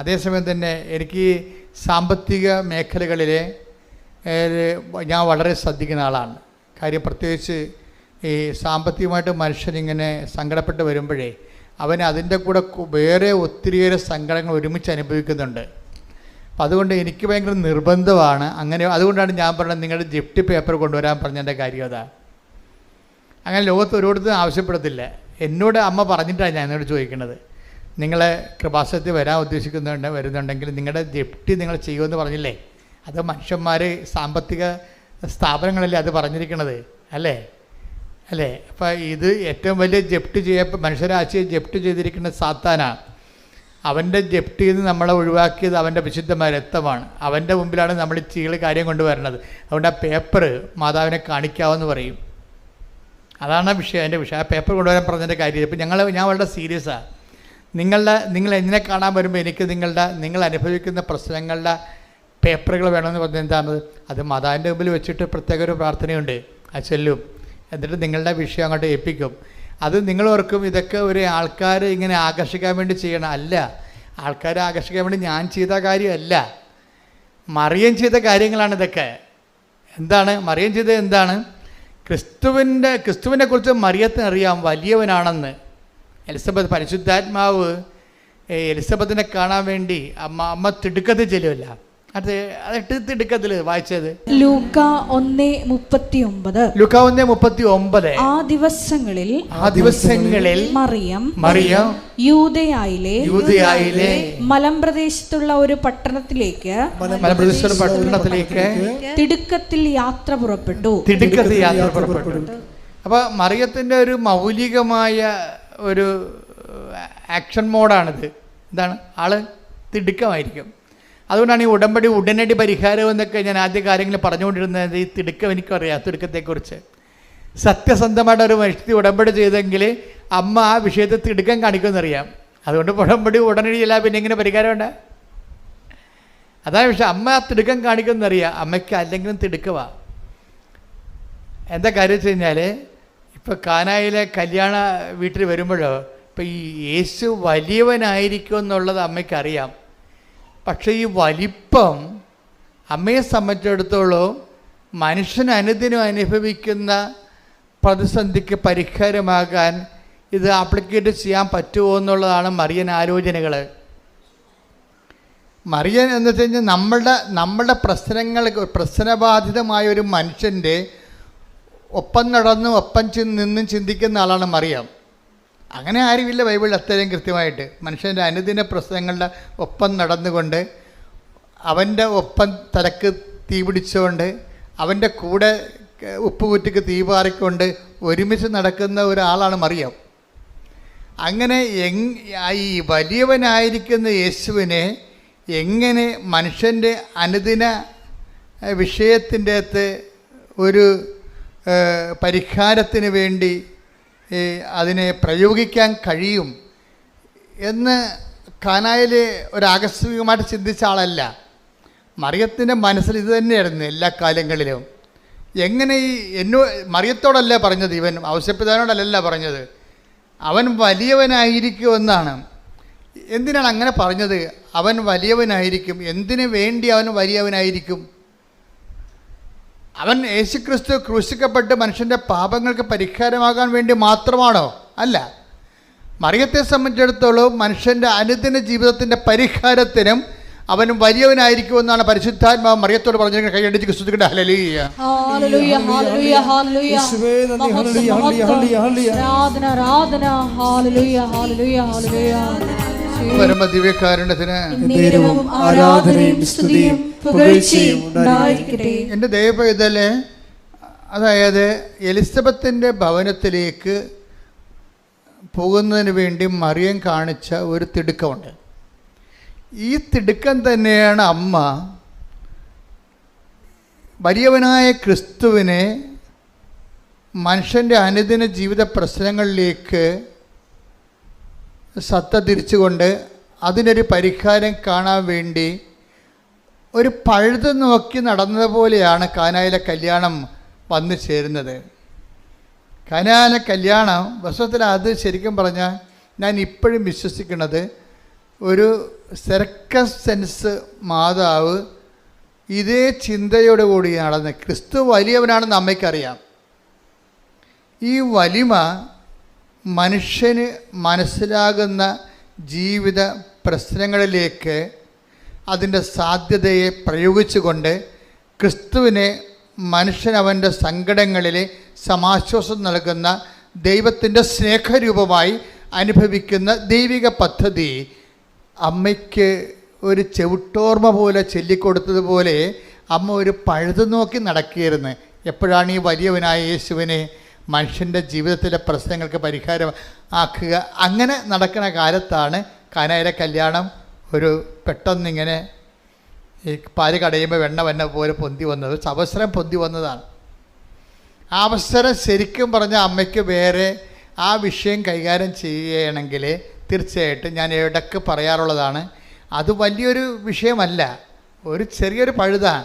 അതേസമയം തന്നെ എനിക്ക് സാമ്പത്തിക മേഖലകളിലെ ഞാൻ വളരെ ശ്രദ്ധിക്കുന്ന ആളാണ്. കാര്യം പ്രത്യേകിച്ച് ഈ സാമ്പത്തികമായിട്ട് മനുഷ്യനിങ്ങനെ സങ്കടപ്പെട്ട് വരുമ്പോഴേ അവന് അതിൻ്റെ കൂടെ വേറെ ഒത്തിരിയേറെ സങ്കടങ്ങൾ ഒരുമിച്ച് അനുഭവിക്കുന്നുണ്ട്. അപ്പം അതുകൊണ്ട് എനിക്ക് ഭയങ്കര നിർബന്ധമാണ് അങ്ങനെ. അതുകൊണ്ടാണ് ഞാൻ പറഞ്ഞത് നിങ്ങളുടെ ജപ്തി പേപ്പർ കൊണ്ടുവരാൻ പറഞ്ഞതിൻ്റെ കാര്യം അതാ. അങ്ങനെ ലോകത്ത് ഒരിടത്തും ആവശ്യപ്പെടത്തില്ല. എന്നോട് അമ്മ പറഞ്ഞിട്ടാണ് ഞാൻ എന്നോട് ചോദിക്കുന്നത്, നിങ്ങൾ കൃപാസനത്തിൽ വരാൻ വരുന്നുണ്ടെങ്കിൽ നിങ്ങളുടെ ജപ്തി നിങ്ങൾ ചെയ്യുമെന്ന് പറഞ്ഞില്ലേ? അത് മനുഷ്യന്മാർ സാമ്പത്തിക സ്ഥാപനങ്ങളല്ലേ അത് പറഞ്ഞിരിക്കണത്, അല്ലേ? അപ്പോൾ ഇത് ഏറ്റവും വലിയ ജപ്തി മനുഷ്യരാശിയെ ജപ്തി ചെയ്തിരിക്കുന്ന സാത്താനാണ്. അവൻ്റെ ജപ്തിയിൽ നിന്ന് നമ്മളെ ഒഴിവാക്കിയത് അവൻ്റെ വിശുദ്ധമായ രക്തമാണ്. അവൻ്റെ മുമ്പിലാണ് നമ്മൾ ചീള് കാര്യം കൊണ്ടുവരണത്. അതുകൊണ്ട് ആ പേപ്പർ മാതാവിനെ കാണിക്കാമെന്ന് പറയും. അതാണ് വിഷയം, എൻ്റെ വിഷയം. ആ പേപ്പർ കൊണ്ടുവരാൻ പറഞ്ഞതിൻ്റെ കാര്യം. ഇപ്പം ഞാൻ വളരെ സീരിയസാണ്. നിങ്ങൾ എന്നെ കാണാൻ വരുമ്പോൾ എനിക്ക് നിങ്ങൾ അനുഭവിക്കുന്ന പ്രശ്നങ്ങളുടെ പേപ്പറുകൾ വേണമെന്ന് പറഞ്ഞാൽ എന്താണ്? അത് മാതാവിൻ്റെ മുമ്പിൽ വെച്ചിട്ട് പ്രത്യേക ഒരു പ്രാർത്ഥനയുണ്ട്, അത് ചൊല്ലും. എന്നിട്ട് നിങ്ങളുടെ വിഷയം അങ്ങോട്ട് ഏൽപ്പിക്കും. അത് നിങ്ങൾ ഓർക്കും ഇതൊക്കെ ഒരു ആൾക്കാരെ ഇങ്ങനെ ആകർഷിക്കാൻ വേണ്ടി ചെയ്യണം. അല്ല, ആൾക്കാരെ ആകർഷിക്കാൻ വേണ്ടി ഞാൻ ചെയ്ത കാര്യമല്ല, മറിയം ചെയ്ത കാര്യങ്ങളാണ് ഇതൊക്കെ. എന്താണ് മറിയം ചെയ്തത്? എന്താണ്? ക്രിസ്തുവിനെ കുറിച്ച് മറിയത്തിന് അറിയാം വലിയവനാണെന്ന്. എലിസബത്ത് പരിശുദ്ധാത്മാവ് എലിസബത്തിനെ കാണാൻ വേണ്ടി അമ്മ തിടുക്കത്തിൽ ചെല്ലുമല്ല. അത് തിടുക്കത്തിൽ വായിച്ചത് ലൂക്ക 1:39. ലൂക്ക 1:39. ആ ദിവസങ്ങളിൽ മറിയം യൂദയായിലെ മലമ്പ്രദേശത്തുള്ള ഒരു പട്ടണത്തിലേക്ക് തിടുക്കത്തിൽ യാത്ര പുറപ്പെട്ടു. അപ്പോൾ മറിയത്തിൻ്റെ ഒരു മൗലികമായ ഒരു ആക്ഷൻ മോഡാണിത്. എന്താണ്? ആള് തിടുക്കമായിരിക്കും. അതുകൊണ്ടാണ് ഈ ഉടമ്പടി ഉടനടി പരിഹാരം എന്നൊക്കെ ഞാൻ ആദ്യ കാര്യങ്ങൾ പറഞ്ഞുകൊണ്ടിരുന്നത്. ഈ തിടുക്കം എനിക്കറിയാം, തിടുക്കത്തെക്കുറിച്ച്. സത്യസന്ധമായിട്ട് ഒരു വ്യക്തി ഉടമ്പടി ചെയ്തെങ്കിൽ അമ്മ ആ വിഷയത്തെ തിടുക്കം കാണിക്കുമെന്നറിയാം. അതുകൊണ്ട് ഉടമ്പടി ഉടനടിയല്ല, പിന്നെ എങ്ങനെ പരിഹാരമുണ്ട്? അതാണ് വിഷയം. അമ്മ ആ തിടുക്കം കാണിക്കുമെന്നറിയാം. അമ്മയ്ക്ക് അല്ലെങ്കിലും തിടുക്കമാണ്. എന്താ കാര്യം വെച്ച് കഴിഞ്ഞാൽ, ഇപ്പോൾ കാനായിലെ കല്യാണ വീട്ടിൽ വരുമ്പോഴോ ഇപ്പോൾ ഈ യേശു വലിയവനായിരിക്കും എന്നുള്ളത് അമ്മയ്ക്കറിയാം. പക്ഷേ ഈ വലിപ്പം അമ്മയെ സംബന്ധിച്ചിടത്തോളം മനുഷ്യൻ അനുദിനം അനുഭവിക്കുന്ന പ്രതിസന്ധിക്ക് പരിഹാരമാകാൻ ഇത് ആപ്ലിക്കേറ്റ് ചെയ്യാൻ പറ്റുമോ എന്നുള്ളതാണ് മറിയൻ ആലോചനകൾ. മറിയൻ എന്ന് വെച്ച് കഴിഞ്ഞാൽ നമ്മളുടെ പ്രശ്നബാധിതമായ ഒരു മനുഷ്യൻ്റെ ഒപ്പം നടന്നും ഒപ്പം നിന്നും ചിന്തിക്കുന്ന ആളാണ് മറിയം. അങ്ങനെ ആരുമില്ല ബൈബിളിൽ അത്രയും കൃത്യമായിട്ട്. മനുഷ്യൻ്റെ അനുദിന പ്രശ്നങ്ങളുടെ ഒപ്പം നടന്നുകൊണ്ട് അവൻ്റെ ഒപ്പം തലക്ക് തീ പിടിച്ചുകൊണ്ട് അവൻ്റെ കൂടെ ഉപ്പുകുറ്റിക്ക് തീ പാറിക്കൊണ്ട് ഒരുമിച്ച് നടക്കുന്ന ഒരാളാണ് മറിയം. അങ്ങനെ ഈ വലിയവനായിരിക്കുന്ന യേശുവിനെ എങ്ങനെ മനുഷ്യൻ്റെ അനുദിന വിഷയത്തിൻ്റെ അകത്ത് ഒരു പരിഹാരത്തിന് വേണ്ടി അതിനെ പ്രയോഗിക്കാൻ കഴിയും എന്ന് കാനായിൽ ഒരാകസ്മികമായിട്ട് ചിന്തിച്ച ആളല്ല. മറിയത്തിൻ്റെ മനസ്സിൽ ഇത് തന്നെയായിരുന്നു എല്ലാ കാലങ്ങളിലും. എങ്ങനെ മറിയത്തോടല്ല പറഞ്ഞത്, ഇവൻ ഔസേപ്പിതാവിനോടല്ല പറഞ്ഞത്, അവൻ വലിയവനായിരിക്കുമെന്നാണ്. എന്തിനാണ് അങ്ങനെ പറഞ്ഞത്? അവൻ വലിയവനായിരിക്കും. എന്തിനു വേണ്ടി അവൻ വലിയവനായിരിക്കും? അവൻ യേശുക്രിസ്തു ക്രൂശിക്കപ്പെട്ട് മനുഷ്യൻ്റെ പാപങ്ങൾക്ക് പരിഹാരമാകാൻ വേണ്ടി മാത്രമാണോ? അല്ല. മറിയത്തെ സംബന്ധിച്ചിടത്തോളം മനുഷ്യൻ്റെ അനുദിന ജീവിതത്തിൻ്റെ പരിഹാരത്തിനും അവനും വലിയവനായിരിക്കുമെന്നാണ് പരിശുദ്ധാത്മാവ് മറിയത്തോട് പറഞ്ഞിരിക്കുന്നത്. കൈയടിച്ച് ക്രിസ്തുവിന്റെ ഹല്ലേലൂയ. ഹല്ലേലൂയ ഹല്ലേലൂയ ഹല്ലേലൂയ. യേശുവേ നന്ദി. ഹല്ലേലൂയ ഹല്ലേലൂയ ഹല്ലേലൂയ. ആരാധന ആരാധന. ഹല്ലേലൂയ ഹല്ലേലൂയ ഹല്ലേലൂയ. പരമ ദിവ്യകാരുണ്യത്തിന് നേരവും ആരാധനയും സ്തുതിയും പുകഴ്ചയും ഉണ്ടായിരിക്കട്ടെ. എൻ്റെ ദൈവപൈതലെ, അതായത് എലിസബത്തിൻ്റെ ഭവനത്തിലേക്ക് പോകുന്നതിന് വേണ്ടി മറിയം കാണിച്ച ഒരു തിടുക്കമുണ്ട്. ഈ തിടുക്കം തന്നെയാണ് അമ്മ വലിയവനായ ക്രിസ്തുവിനെ മനുഷ്യൻ്റെ അനുദിന ജീവിത പ്രശ്നങ്ങളിലേക്ക് സത്ത തിരിച്ചുകൊണ്ട് അതിനൊരു പരിഹാരം കാണാൻ വേണ്ടി ഒരു പഴുത് നോക്കി നടന്നതുപോലെയാണ് കാനായിലെ കല്യാണം വന്നു ചേരുന്നത്. കാനായിലെ കല്യാണം വസ്തുതത്തിൽ അത് ശരിക്കും പറഞ്ഞാൽ ഞാൻ ഇപ്പോഴും വിശ്വസിക്കുന്നത് ഒരു സർക്കസ് സെൻസ് മാതാവ് ഇതേ ചിന്തയോടു കൂടി നടന്ന് ക്രിസ്തു വലിയവനാണെന്ന് അമ്മയ്ക്കറിയാം. ഈ വലിമ മനുഷ്യന് മനസ്സിലാകുന്ന ജീവിത പ്രശ്നങ്ങളിലേക്ക് അതിൻ്റെ സാധ്യതയെ പ്രയോഗിച്ചുകൊണ്ട് ക്രിസ്തുവിനെ മനുഷ്യൻ അവൻ്റെ സങ്കടങ്ങളിൽ സമാശ്വാസം നൽകുന്ന ദൈവത്തിൻ്റെ സ്നേഹരൂപമായി അനുഭവിക്കുന്ന ദൈവിക പദ്ധതി അമ്മയ്ക്ക് ഒരു ചെവിട്ടോർമ്മ പോലെ ചൊല്ലിക്കൊടുത്തതുപോലെ അമ്മ ഒരു പഴുതു നോക്കി നടക്കുകയായിരുന്നു. എപ്പോഴാണ് ഈ വലിയവനായ യേശുവിനെ മനുഷ്യൻ്റെ ജീവിതത്തിലെ പ്രശ്നങ്ങൾക്ക് പരിഹാരം ആക്കുക. അങ്ങനെ നടക്കുന്ന കാലത്താണ് കാനായിലെ കല്യാണം ഒരു പെട്ടെന്നിങ്ങനെ ഈ പാല് കടയുമ്പോൾ വെണ്ണ വന്ന പോലെ പൊന്തി വന്നത്, അവസരം പൊന്തി വന്നതാണ്. ആ അവസരം ശരിക്കും പറഞ്ഞ അമ്മയ്ക്ക് വേറെ ആ വിഷയം കൈകാര്യം ചെയ്യുകയാണെങ്കിൽ തീർച്ചയായിട്ടും ഞാൻ ഇടയ്ക്ക് പറയാറുള്ളതാണ്, അത് വലിയൊരു വിഷയമല്ല, ഒരു ചെറിയൊരു പഴുതാണ്.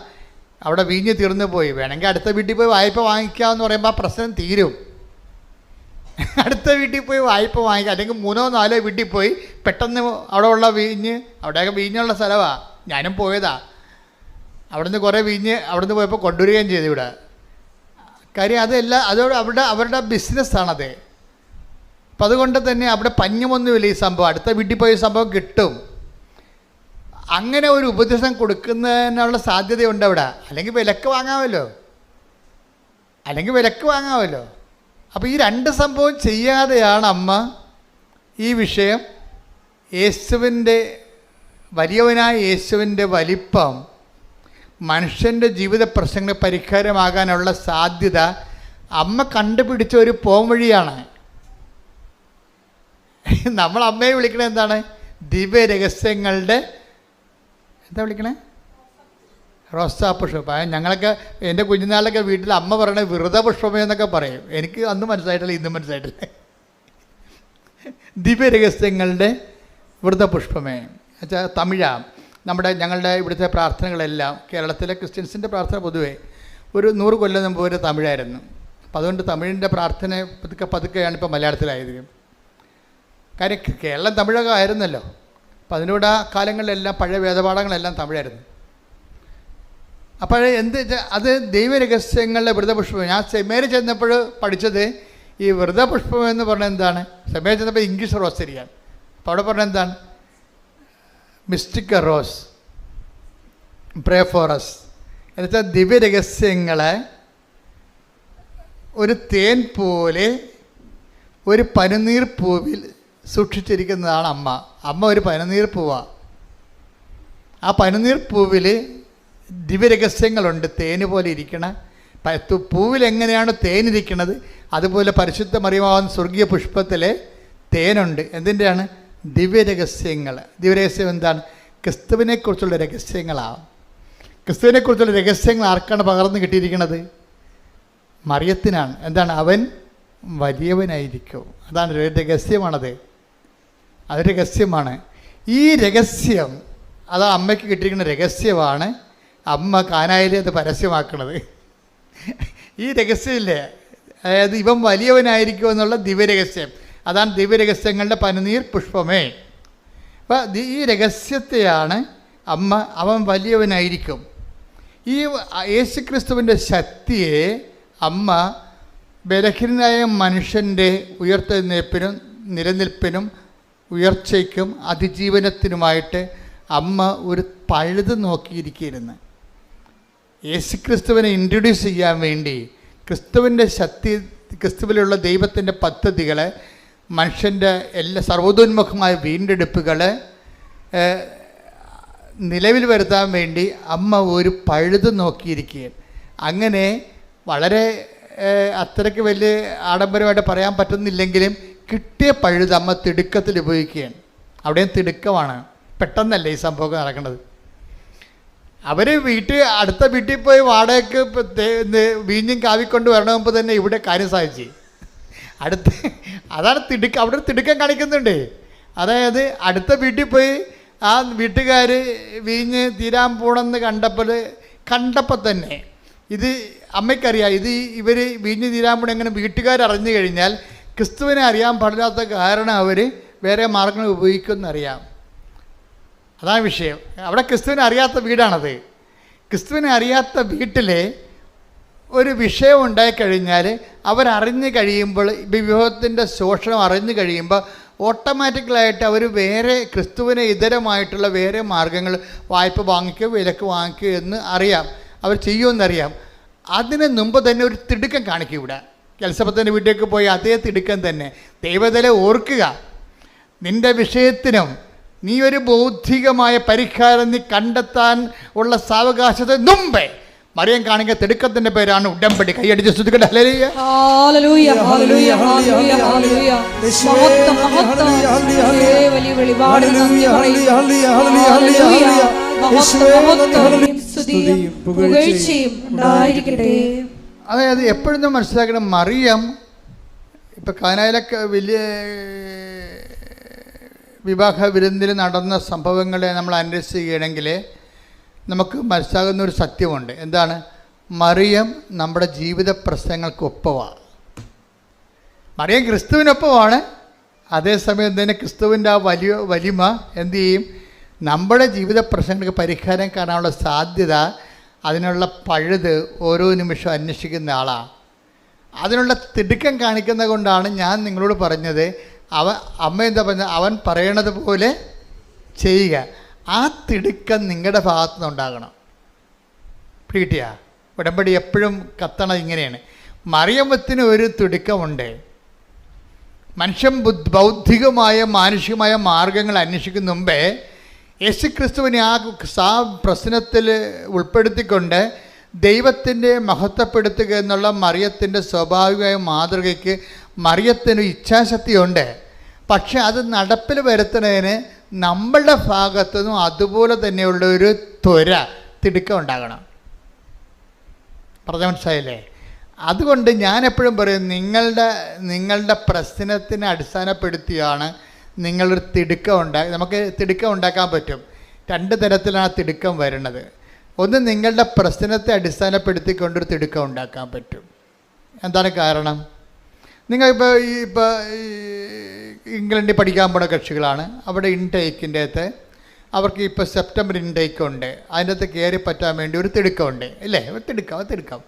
അവിടെ വീഞ്ഞ് തീർന്നു പോയി, വേണമെങ്കിൽ അടുത്ത വീട്ടിൽ പോയി വായ്പ വാങ്ങിക്കാമെന്ന് പറയുമ്പോൾ ആ പ്രശ്നം തീരും. അടുത്ത വീട്ടിൽ പോയി വായ്പ വാങ്ങിക്കുക, അല്ലെങ്കിൽ 3-4 വീട്ടിൽ പോയി പെട്ടെന്ന് അവിടെ ഉള്ള വീഞ്ഞ്, അവിടെയൊക്കെ വീഞ്ഞുള്ള സ്ഥലമാണ്, ഞാനും പോയതാ. അവിടുന്ന് കുറേ വീഞ്ഞ് അവിടുന്ന് പോയപ്പോൾ കൊണ്ടുവരികയും ചെയ്തു ഇവിടെ. കാര്യം അതല്ല, അതോട് അവരുടെ ബിസിനസ്സാണത്. അപ്പം അതുകൊണ്ട് തന്നെ അവിടെ പഞ്ഞമൊന്നുമില്ല ഈ സംഭവം, അടുത്ത വീട്ടിൽ പോയി സംഭവം കിട്ടും. അങ്ങനെ ഒരു ഉപദേശം കൊടുക്കുന്നതിനുള്ള സാധ്യതയുണ്ട് അവിടെ. അല്ലെങ്കിൽ വിലക്ക് വാങ്ങാമല്ലോ. അപ്പോൾ ഈ 2 സംഭവം ചെയ്യാതെയാണ് അമ്മ ഈ വിഷയം യേശുവിൻ്റെ വലിയവനായ യേശുവിൻ്റെ വലിപ്പം മനുഷ്യൻ്റെ ജീവിത പ്രശ്നങ്ങൾ പരിഹാരമാകാനുള്ള സാധ്യത അമ്മ കണ്ടുപിടിച്ച ഒരു പോംവഴിയാണ്. നമ്മൾ അമ്മയെ വിളിക്കണത് എന്താണ്? ദിവ്യരഹസ്യങ്ങളുടെ എന്താ വിളിക്കണേ? റോസാപുഷ്പം. ഞങ്ങളൊക്കെ എൻ്റെ കുഞ്ഞുനാളിലൊക്കെ വീട്ടിൽ അമ്മ പറയണ വ്രതപുഷ്പമേ എന്നൊക്കെ പറയും. എനിക്ക് അന്നും മനസ്സിലായിട്ടില്ല, ഇന്നും മനസ്സിലായിട്ടില്ല. ദിവ്യരഹസ്യങ്ങളുടെ വ്രതപുഷ്പമേ വെച്ചാൽ തമിഴാണ്. ഞങ്ങളുടെ ഇവിടുത്തെ പ്രാർത്ഥനകളെല്ലാം, കേരളത്തിലെ ക്രിസ്ത്യൻസിൻ്റെ പ്രാർത്ഥന പൊതുവേ ഒരു 100 കൊല്ലം മുമ്പ് ഒരു തമിഴായിരുന്നു. അപ്പം അതുകൊണ്ട് തമിഴിൻ്റെ പ്രാർത്ഥന പതുക്കെയാണ് ഇപ്പോൾ മലയാളത്തിലായത്. കാര്യം കേരളം തമിഴൊക്കെ ആയിരുന്നല്ലോ. അപ്പം അതിനോട് ആ കാലങ്ങളിലെല്ലാം പഴയ വേദപാഠങ്ങളെല്ലാം തമിഴായിരുന്നു. അപ്പോൾ അത് ദൈവരഹസ്യങ്ങളുടെ വ്രതപുഷ്പം. ഞാൻ സെമിനാരിൽ ചെന്നപ്പോൾ പഠിച്ചത് ഈ വ്രതപുഷ്പം എന്ന് പറഞ്ഞാൽ എന്താണ്? സെമിനാരിൽ ചെന്നപ്പോൾ ഇംഗ്ലീഷ് റോസ് ശരിയാണ്. അപ്പോൾ അവിടെ പറഞ്ഞാൽ എന്താണ്? Mystic rose, pray for us എന്നുവെച്ചാൽ ദിവ്യരഹസ്യങ്ങളെ ഒരു തേൻ പോലെ ഒരു പനിനീർ പൂവിൽ സൂക്ഷിച്ചിരിക്കുന്നതാണ് അമ്മ. അമ്മ ഒരു പനിനീർ പൂവാണ്. ആ പനിനീർ പൂവിൽ ദിവ്യരഹസ്യങ്ങളുണ്ട്. തേന് പോലെ ഇരിക്കണ പൂവിൽ എങ്ങനെയാണ് തേനിരിക്കുന്നത് അതുപോലെ പരിശുദ്ധ മറിയമാവുന്ന സ്വർഗീയ പുഷ്പത്തിലെ തേനുണ്ട്. എന്തിൻ്റെയാണ്? ദിവ്യരഹസ്യങ്ങൾ. ദിവ്യരഹസ്യം എന്താണ്? ക്രിസ്തുവിനെക്കുറിച്ചുള്ള രഹസ്യങ്ങളാണ്. ക്രിസ്തുവിനെക്കുറിച്ചുള്ള രഹസ്യങ്ങൾ ആർക്കാണ് പകർന്നു കിട്ടിയിരിക്കുന്നത്? മറിയത്തിനാണ്. എന്താണ്? അവൻ വലിയവനായിരിക്കും. അതാണ് രഹസ്യമാണത്. അത് രഹസ്യമാണ്. ഈ രഹസ്യം അത് അമ്മയ്ക്ക് കിട്ടിയിരിക്കുന്ന രഹസ്യമാണ് അമ്മ കാനായിലെ അത് പരസ്യമാക്കുന്നത്. ഈ രഹസ്യമില്ലേ, അതായത് ഇവൻ വലിയവനായിരിക്കും എന്നുള്ള ദിവ്യരഹസ്യം, അതാണ് ദിവ്യരഹസ്യങ്ങളുടെ പനിനീർ പുഷ്പമേ. അപ്പം ഈ രഹസ്യത്തെയാണ് അമ്മ അവൻ വലിയവനായിരിക്കും. ഈ യേശുക്രിസ്തുവിൻ്റെ ശക്തിയെ അമ്മ ബലഹീനനായ മനുഷ്യൻ്റെ ഉയർത്തെഴുന്നേൽപ്പിനും നിലനിൽപ്പിനും ഉയർച്ചയ്ക്കും അതിജീവനത്തിനുമായിട്ട് അമ്മ ഒരു പഴുത് നോക്കിയിരിക്കുകയായിരുന്നു. യേശുക്രിസ്തുവിനെ ഇൻട്രൊഡ്യൂസ് ചെയ്യാൻ വേണ്ടി ക്രിസ്തുവിൻ്റെ ശക്തി, ക്രിസ്തുവിലുള്ള ദൈവത്തിൻ്റെ പദ്ധതികൾ, മനുഷ്യൻ്റെ എല്ലാ സർവ്വതോന്മുഖമായ വീണ്ടെടുപ്പുകൾ നിലവിൽ വരുത്താൻ വേണ്ടി അമ്മ ഒരു പഴുത് നോക്കിയിരിക്കുകയാണ്. അങ്ങനെ വളരെ അത്രയ്ക്ക് വലിയ ആഡംബരമായിട്ട് പറയാൻ പറ്റുന്നില്ലെങ്കിലും കിട്ടിയ പഴുത് അമ്മ തിടുക്കത്തിൽ ഉപയോഗിക്കുകയാണ്. അവിടെയും തിടുക്കമാണ്, പെട്ടെന്നല്ലേ ഈ സംഭവമൊക്കെ നടക്കുന്നത്. അവർ അടുത്ത വീട്ടിൽ പോയി വാടകയ്ക്ക് വീഞ്ഞും കാവിക്കൊണ്ട് വരണമെങ്കിൽ തന്നെ ഇവിടെ കാര്യം സാധിച്ചു. അതാണ് തിടുക്കം, അവിടെ തിടുക്കം കാണിക്കുന്നുണ്ട്. അതായത് അടുത്ത വീട്ടിൽ പോയി ആ വീട്ടുകാർ വീഞ്ഞ് തീരാൻ പോണെന്ന് കണ്ടപ്പോൾ തന്നെ ഇത് അമ്മയ്ക്കറിയാം, ഇവർ വീഞ്ഞ് തീരാൻ പോണ എങ്ങനെ വീട്ടുകാരറിഞ്ഞു കഴിഞ്ഞാൽ ക്രിസ്തുവിനെ അറിയാൻ പാടില്ലാത്ത കാരണം അവർ വേറെ മാർഗങ്ങൾ ഉപയോഗിക്കുമെന്നറിയാം. അതാണ് വിഷയം. അവിടെ ക്രിസ്തുവിനെ അറിയാത്ത വീടാണത്. ക്രിസ്തുവിനെ അറിയാത്ത വീട്ടിൽ ഒരു വിഷയം ഉണ്ടായിക്കഴിഞ്ഞാൽ അവരറിഞ്ഞു കഴിയുമ്പോൾ, വിവാഹത്തിൻ്റെ ശോഷണം അറിഞ്ഞു കഴിയുമ്പോൾ ഓട്ടോമാറ്റിക്കലായിട്ട് അവർ വേറെ ക്രിസ്തുവിനെ ഇതരമായിട്ടുള്ള വേറെ മാർഗങ്ങൾ, വായ്പ വാങ്ങിക്കുക, വിലക്ക് വാങ്ങിക്കുക എന്ന് അറിയാം, അവർ ചെയ്യുമെന്നറിയാം. അതിന് മുമ്പ് തന്നെ ഒരു തിടുക്കം കാണിക്കും. ഇവിടെ എലിസബത്തിൻ്റെ വീട്ടിലേക്ക് പോയി അതേ തിടുക്കം തന്നെ. ദൈവത്തിലെ ഓർക്കുക, നിൻ്റെ വിഷയത്തിനും നീ ഒരു ബൗദ്ധികമായ പരിഹാരം നീ കണ്ടെത്താൻ ഉള്ള സാവകാശത്തിന് മുമ്പേ മറിയം കാണിക്കുന്ന തിടുക്കത്തിന്റെ പേരാണ് ഉടമ്പടി. കൈയടിച്ച് സ്തുതിക്കട്ടെ. ഹല്ലേലൂയ, ഹല്ലേലൂയ, ഹല്ലേലൂയ, ഹല്ലേലൂയ, ഹല്ലേലൂയ. മഹത്വം, മഹത്വം. വലിയ വെളിപാട് നന്ദി പറയുന്നു. ഹല്ലേലൂയ, മഹത്വം, മഹത്വം, സ്തുതിയും പുകഴ്ചയും ഉണ്ടായിരിക്കട്ടെ. അതായത് എപ്പോഴും നമ്മൾ മനസ്സിലാക്കണം, മറിയം ഇപ്പം കാനായിലൊക്കെ വലിയ വിവാഹ വിരുന്നിൽ നടന്ന സംഭവങ്ങളെ നമ്മൾ അന്വേഷിക്കുകയാണെങ്കിൽ നമുക്ക് മനസ്സിലാകുന്ന ഒരു സത്യമുണ്ട്. എന്താണ്? മറിയം നമ്മുടെ ജീവിത പ്രശ്നങ്ങൾക്കൊപ്പമാണ്. മറിയം ക്രിസ്തുവിനൊപ്പമാണ്. അതേസമയം തന്നെ ക്രിസ്തുവിൻ്റെ ആ വലിമ എന്തു ചെയ്യും? നമ്മുടെ ജീവിത പ്രശ്നങ്ങൾക്ക് പരിഹാരം കാണാനുള്ള സാധ്യത, അതിനുള്ള പഴുത് ഓരോ നിമിഷവും അന്വേഷിക്കുന്ന ആളാണ്. അതിനുള്ള തിടുക്കം കാണിക്കുന്നത് കൊണ്ടാണ് ഞാൻ നിങ്ങളോട് പറഞ്ഞത്, അമ്മ എന്താ പറഞ്ഞത്, അവൻ പറയണത് പോലെ ചെയ്യുക. ആ തിടുക്കം നിങ്ങളുടെ ഭാഗത്തു നിന്നുണ്ടാകണം. പിടികിട്ടിയാ? ഉടമ്പടി എപ്പോഴും കത്തണം ഇങ്ങനെയാണ്. മറിയമ്മത്തിന് ഒരു തിടുക്കമുണ്ട്. മനുഷ്യൻ ബൗദ്ധികമായ മാനുഷികമായ മാർഗങ്ങൾ അന്വേഷിക്കുന്ന മുമ്പേ യേശുക്രിസ്തുവിനെ ആ പ്രശ്നത്തിൽ ഉൾപ്പെടുത്തിക്കൊണ്ട് ദൈവത്തിൻ്റെ മഹത്വപ്പെടുത്തുക എന്നുള്ള മറിയത്തിൻ്റെ സ്വാഭാവികമായ മാതൃകയ്ക്ക് മറിയത്തിന് ഇച്ഛാശക്തിയുണ്ട്. പക്ഷെ അത് നടപ്പിൽ വരുത്തുന്നതിന് നമ്മളുടെ ഭാഗത്തു നിന്നും അതുപോലെ തന്നെയുള്ള ഒരു തിടുക്കം ഉണ്ടാകണം. പറഞ്ഞ മനസ്സിലായില്ലേ? അതുകൊണ്ട് ഞാൻ എപ്പോഴും പറയും, നിങ്ങളുടെ പ്രശ്നത്തിനെ അടിസ്ഥാനപ്പെടുത്തിയാണ് നിങ്ങളൊരു തിടുക്കം നമുക്ക് തിടുക്കം ഉണ്ടാക്കാൻ പറ്റും. രണ്ട് തരത്തിലാണ് തിടുക്കം വരുന്നത്. ഒന്ന്, നിങ്ങളുടെ പ്രശ്നത്തെ അടിസ്ഥാനപ്പെടുത്തിക്കൊണ്ടൊരു തിടുക്കം ഉണ്ടാക്കാൻ പറ്റും. എന്താണ് കാരണം? നിങ്ങൾ ഇപ്പോൾ ഇംഗ്ലണ്ടിൽ പഠിക്കാൻ പോണ കക്ഷികളാണ്. അവിടെ ഇൻടേക്കിൻ്റെ അകത്ത് അവർക്ക് ഇപ്പോൾ സെപ്റ്റംബർ ഇൻടേക്ക് ഉണ്ട്. അതിൻ്റെ അകത്ത് കയറി പറ്റാൻ വേണ്ടി ഒരു തിടുക്കമുണ്ട്, ഇല്ലേ? ഒരു തിടുക്കം.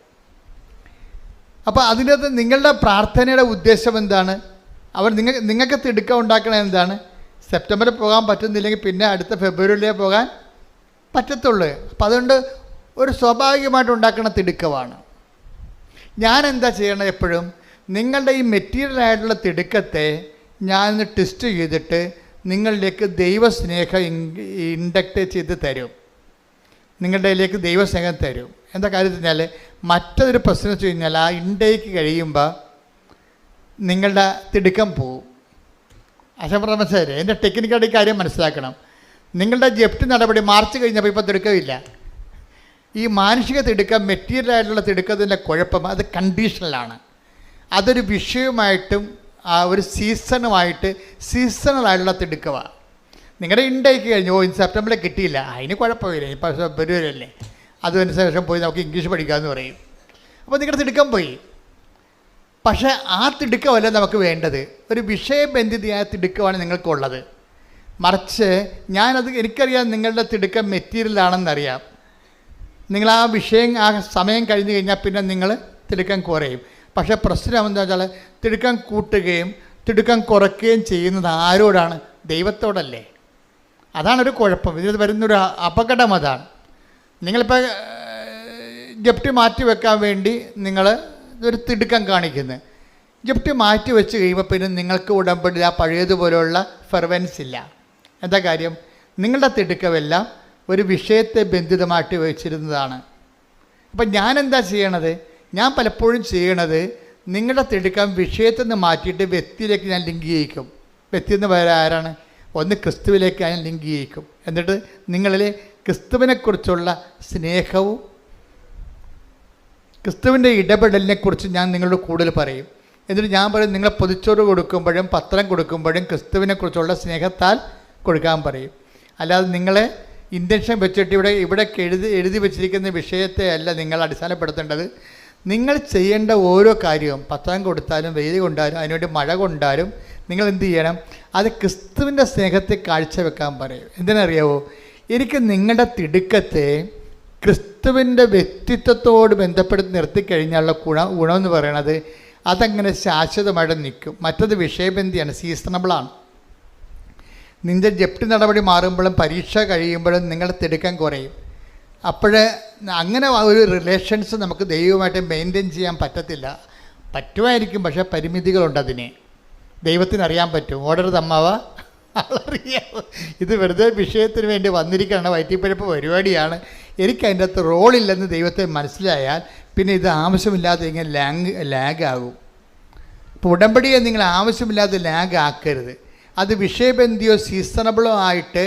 അപ്പോൾ അതിൻ്റെ അകത്ത് നിങ്ങളുടെ പ്രാർത്ഥനയുടെ ഉദ്ദേശം എന്താണ്? നിങ്ങൾക്ക് തിടുക്കം ഉണ്ടാക്കണത് എന്താണ്? സെപ്റ്റംബറിൽ പോകാൻ പറ്റുന്നില്ലെങ്കിൽ പിന്നെ അടുത്ത ഫെബ്രുവരിയിലേ പോകാൻ പറ്റത്തുള്ളൂ. അപ്പം അതുകൊണ്ട് ഒരു സ്വാഭാവികമായിട്ട് ഉണ്ടാക്കുന്ന തിടുക്കമാണ്. ഞാൻ എന്താ ചെയ്യണത്? എപ്പോഴും നിങ്ങളുടെ ഈ മെറ്റീരിയലായിട്ടുള്ള തിടുക്കത്തെ ഞാനൊന്ന് ടെസ്റ്റ് ചെയ്തിട്ട് നിങ്ങളിലേക്ക് ദൈവസ്നേഹം ഇൻഡക്റ്റ് ചെയ്ത് തരും. നിങ്ങളുടെ ഇതിലേക്ക് ദൈവസ്നേഹം തരും. എന്താ കാര്യം വെച്ചാൽ, മറ്റൊരു പ്രശ്നം വെച്ച് കഴിഞ്ഞാൽ ആ ഇൻടേക്ക് കഴിയുമ്പോൾ നിങ്ങളുടെ തിടുക്കം പോവും. അശംപ്രദ മനസ്സിലായില്ലേ? എൻ്റെ ടെക്നിക്കായിട്ട് കാര്യം മനസ്സിലാക്കണം. നിങ്ങളുടെ ജപ്തി നടപടി മാർച്ച് കഴിഞ്ഞപ്പോൾ ഇപ്പോൾ തിടുക്കമില്ല. ഈ മാനുഷിക തിടുക്കം, മെറ്റീരിയലായിട്ടുള്ള തിടുക്കത്തിൻ്റെ കുഴപ്പം അത് കണ്ടീഷണലാണ്. അതൊരു വിഷയമായിട്ടും ഒരു സീസണലായിട്ടുള്ള തിടുക്കമാണ്. നിങ്ങളുടെ ഇൻടേക്ക് കഴിഞ്ഞു, സെപ്റ്റംബറിൽ കിട്ടിയില്ല, അതിന് കുഴപ്പമില്ല, ഇപ്പോൾ ഫെബ്രുവരി അല്ലേ, അതിന് ശേഷം പോയി നമുക്ക് ഇംഗ്ലീഷ് പഠിക്കാമെന്ന് പറയും. അപ്പോൾ നിങ്ങളുടെ തിടുക്കം പോയി. പക്ഷേ ആ തിടുക്കമല്ല നമുക്ക് വേണ്ടത്. ഒരു വിഷയബന്ധിതമായ തിടുക്കമാണ് നിങ്ങൾക്കുള്ളത്. മറിച്ച് എനിക്കറിയാം നിങ്ങളുടെ തിടുക്കം മെറ്റീരിയലാണെന്നറിയാം. നിങ്ങൾ ആ വിഷയം, ആ സമയം കഴിഞ്ഞ് കഴിഞ്ഞാൽ പിന്നെ നിങ്ങൾ തിടുക്കം കുറയും. പക്ഷേ പ്രശ്നം എന്താ വെച്ചാൽ, തിടുക്കം കൂട്ടുകയും തിടുക്കം കുറയ്ക്കുകയും ചെയ്യുന്നത് ആരോടാണ്? ദൈവത്തോടല്ലേ? അതാണൊരു കുഴപ്പം. ഇതിൽ വരുന്നൊരു അപകടം അതാണ്. നിങ്ങളിപ്പോൾ ജപ്തി മാറ്റി വെക്കാൻ വേണ്ടി നിങ്ങൾ ഒരു തിടുക്കം കാണിക്കുന്നത്. ജപ്തി മാറ്റി വെച്ച് കഴിയുമ്പോൾ പിന്നെ നിങ്ങൾക്ക് ഉടമ്പടി ആ പഴയതുപോലെയുള്ള ഫെർവൻസ് ഇല്ല. എന്താ കാര്യം? നിങ്ങളുടെ തിടുക്കമെല്ലാം ഒരു വിഷയത്തെ ബന്ധിതമായിട്ട് വെച്ചിരുന്നതാണ്. അപ്പം ഞാനെന്താ ചെയ്യണത്? ഞാൻ പലപ്പോഴും ചെയ്യണത് നിങ്ങളുടെ തിടുക്കം വിഷയത്തിൽ നിന്ന് മാറ്റിയിട്ട് വ്യക്തിയിലേക്ക് ഞാൻ ലിങ്ക് ചെയ്യിക്കും. വ്യക്തി എന്ന് വേറെ ആരാണ്? ഒന്ന് ക്രിസ്തുവിലേക്ക് ഞാൻ ലിങ്ക് ചെയ്യിക്കും. എന്നിട്ട് നിങ്ങളിൽ ക്രിസ്തുവിനെക്കുറിച്ചുള്ള സ്നേഹവും ക്രിസ്തുവിൻ്റെ ഇടപെടലിനെക്കുറിച്ച് ഞാൻ നിങ്ങളോട് കൂടുതൽ പറയും. എന്നിട്ട് ഞാൻ പറയും, നിങ്ങൾ പൊതിച്ചോറ് കൊടുക്കുമ്പോഴും പത്രം കൊടുക്കുമ്പോഴും ക്രിസ്തുവിനെക്കുറിച്ചുള്ള സ്നേഹത്താൽ കൊടുക്കാൻ പറയും. അല്ലാതെ നിങ്ങളെ ഇൻറ്റൻഷൻ വെച്ചിട്ട് ഇവിടെ എഴുതി വെച്ചിരിക്കുന്ന വിഷയത്തെ അല്ല നിങ്ങൾ അടിസ്ഥാനപ്പെടുത്തേണ്ടത്. നിങ്ങൾ ചെയ്യേണ്ട ഓരോ കാര്യവും, പത്രം കൊടുത്താലും വെയിൽ കൊണ്ടാലും അതിനുവേണ്ടി മഴ കൊണ്ടാലും നിങ്ങൾ എന്ത് ചെയ്യണം? അത് ക്രിസ്തുവിൻ്റെ സ്നേഹത്തെ കാഴ്ചവെക്കാൻ പറയും. എന്തിനറിയാവോ? എനിക്ക് നിങ്ങളുടെ തിടുക്കത്തെ ക്രിസ്തുവിൻ്റെ വ്യക്തിത്വത്തോട് ബന്ധപ്പെടുത്തി നിർത്തിക്കഴിഞ്ഞാലുള്ള ഗുണമെന്ന് പറയണത് അതങ്ങനെ ശാശ്വതമായിട്ട് നിൽക്കും. മറ്റത് വിഷയബന്ധിയാണ്, സീസണബിളാണ്. നിൻ്റെ ജപ്തി നടപടി മാറുമ്പോഴും പരീക്ഷ കഴിയുമ്പോഴും നിങ്ങളുടെ തിടുക്കം കുറയും. അപ്പോഴേ അങ്ങനെ ഒരു റിലേഷൻസ് നമുക്ക് ദൈവമായിട്ട് മെയിൻറ്റെയിൻ ചെയ്യാൻ പറ്റത്തില്ല. പറ്റുമായിരിക്കും, പക്ഷേ പരിമിതികളുണ്ട്. അതിനെ ദൈവത്തിനറിയാൻ പറ്റും. ഓർഡർ തമ്മാവ ആളറിയാമോ? ഇത് വെറുതെ വിഷയത്തിന് വേണ്ടി വന്നിരിക്കുകയാണ്, വയറ്റിപ്പഴപ്പ് പരിപാടിയാണ്, എനിക്ക് അതിൻ്റെ അകത്ത് റോളില്ലെന്ന് ദൈവത്തെ മനസ്സിലായാൽ പിന്നെ ഇത് ആവശ്യമില്ലാതെ ഇങ്ങനെ ലാഗാകും. അപ്പോൾ ഉടമ്പടിയെ നിങ്ങൾ ആവശ്യമില്ലാതെ ലാഗാക്കരുത്. അത് വിഷയബന്ധിയോ സീസണബിളോ ആയിട്ട്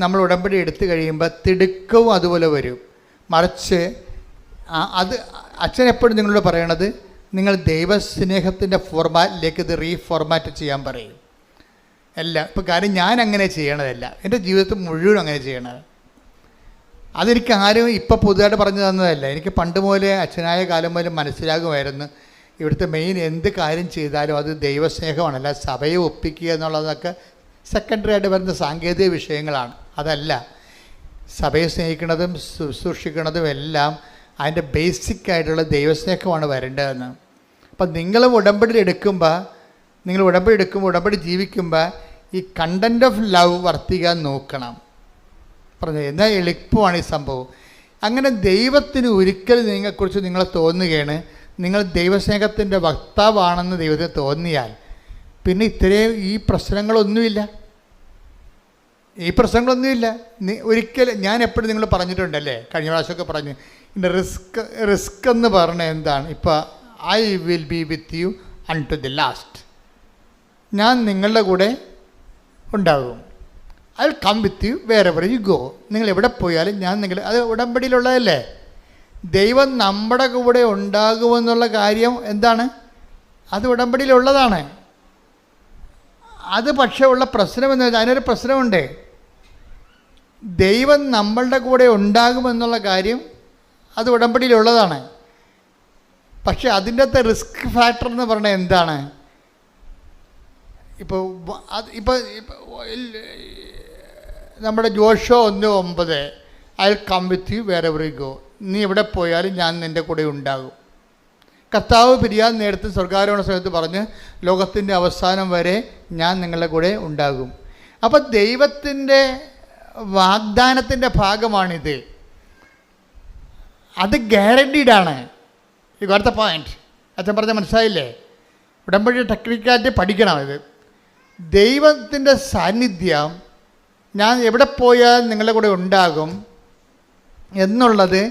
നമ്മൾ ഉടമ്പടി എടുത്തു കഴിയുമ്പോൾ തിടുക്കവും അതുപോലെ വരും. മറിച്ച് അത് അച്ഛൻ എപ്പോഴും നിങ്ങളോട് പറയണത്, നിങ്ങൾ ദൈവസ്നേഹത്തിൻ്റെ ഫോർമാറ്റിലേക്ക് ഇത് റീഫോർമാറ്റ് ചെയ്യാൻ പറയും. എല്ലാം ഇപ്പോൾ കാര്യം ഞാൻ അങ്ങനെ ചെയ്യണതല്ല, എൻ്റെ ജീവിതത്തിൽ മുഴുവൻ അങ്ങനെ ചെയ്യണത്. അതെനിക്ക് ആരും ഇപ്പം പുതുതായിട്ട് പറഞ്ഞു തന്നതല്ല. എനിക്ക് പണ്ട് മുതലേ അച്ഛനായ കാലം മുതൽ മനസ്സിലാകുമായിരുന്നു, ഇവിടുത്തെ മെയിൻ എന്ത് കാര്യം ചെയ്താലും അത് ദൈവസ്നേഹമാണ്. അല്ല സഭയെ ഒപ്പിക്കുക എന്നുള്ളതൊക്കെ സെക്കൻഡറി ആയിട്ട് വരുന്ന സാങ്കേതിക വിഷയങ്ങളാണ്. അതല്ല, സഭയെ സ്നേഹിക്കുന്നതും ശുശ്രൂഷിക്കുന്നതും എല്ലാം അതിൻ്റെ ബേസിക്കായിട്ടുള്ള ദൈവസ്നേഹമാണ് വരേണ്ടതെന്ന്. അപ്പം നിങ്ങളും ഉടമ്പടി എടുക്കുമ്പോൾ ഉടമ്പടി ജീവിക്കുമ്പോൾ ഈ കണ്ടൻറ്റ് ഓഫ് ലവ് വർത്തിക്കാൻ നോക്കണം. പറഞ്ഞു എന്നാൽ എളുപ്പമാണ് ഈ സംഭവം. അങ്ങനെ ദൈവത്തിന് ഒരിക്കലും നിങ്ങളെക്കുറിച്ച് നിങ്ങൾ തോന്നുകയാണ്, നിങ്ങൾ ദൈവസ്നേഹത്തിൻ്റെ വക്താവാണെന്ന് ദൈവത്തിന് തോന്നിയാൽ പിന്നെ ഇത്രയും ഈ പ്രശ്നങ്ങളൊന്നുമില്ല. ഒരിക്കലും ഞാൻ എപ്പോഴും നിങ്ങൾ പറഞ്ഞിട്ടുണ്ടല്ലേ, കഴിഞ്ഞ പ്രാവശ്യമൊക്കെ പറഞ്ഞു, ഇതിൻ്റെ റിസ്ക് എന്ന് പറഞ്ഞാൽ എന്താണ്? ഇപ്പോൾ I will be with you unto the last. ഞാൻ നിങ്ങളുടെ കൂടെ ഉണ്ടാകും. I will come with you wherever you go. നിങ്ങൾ എവിടെ പോയാലും ഞാൻ അത് ഉടമ്പടിയിലുള്ളതല്ലേ. ദൈവം നമ്മുടെ കൂടെ ഉണ്ടാകുമെന്നുള്ള കാര്യം എന്താണ്? അത് ഉടമ്പടിയിലുള്ളതാണ്. അത് പക്ഷേ ഉള്ള പ്രശ്നമെന്ന് വെച്ചാൽ അതിനൊരു പ്രശ്നമുണ്ട്. ദൈവം നമ്മളുടെ കൂടെ ഉണ്ടാകുമെന്നുള്ള കാര്യം അത് ഉടമ്പടിയിലുള്ളതാണ്. പക്ഷെ അതിൻ്റെ അകത്തെ റിസ്ക് ഫാക്ടർ എന്ന് പറഞ്ഞാൽ എന്താണ്? ഇപ്പോൾ നമ്മുടെ Joshua 1:9 I will come with you wherever you go. നീ എവിടെ പോയാലും ഞാൻ നിൻ്റെ കൂടെ ഉണ്ടാകും. കർത്താവ് പിരിയാൻ നേരത്ത് സ്വർഗ്ഗാരോഹണ സമയത്ത് പറഞ്ഞ് ലോകത്തിൻ്റെ അവസാനം വരെ ഞാൻ നിങ്ങളുടെ കൂടെ ഉണ്ടാകും. അപ്പോൾ ദൈവത്തിൻ്റെ വാഗ്ദാനത്തിൻ്റെ ഭാഗമാണിത്. അത് ഗ്യാരണ്ടീഡാണ്. You got the point. അച്ഛൻ പറഞ്ഞ മനസ്സിലായില്ലേ? ഉടമ്പടി ടെക്നിക്കായിട്ട് പഠിക്കണം. ഇത് ദൈവത്തിൻ്റെ സാന്നിധ്യം, ഞാൻ എവിടെ പോയാൽ നിങ്ങളുടെ കൂടെ ഉണ്ടാകും എന്നുള്ളത്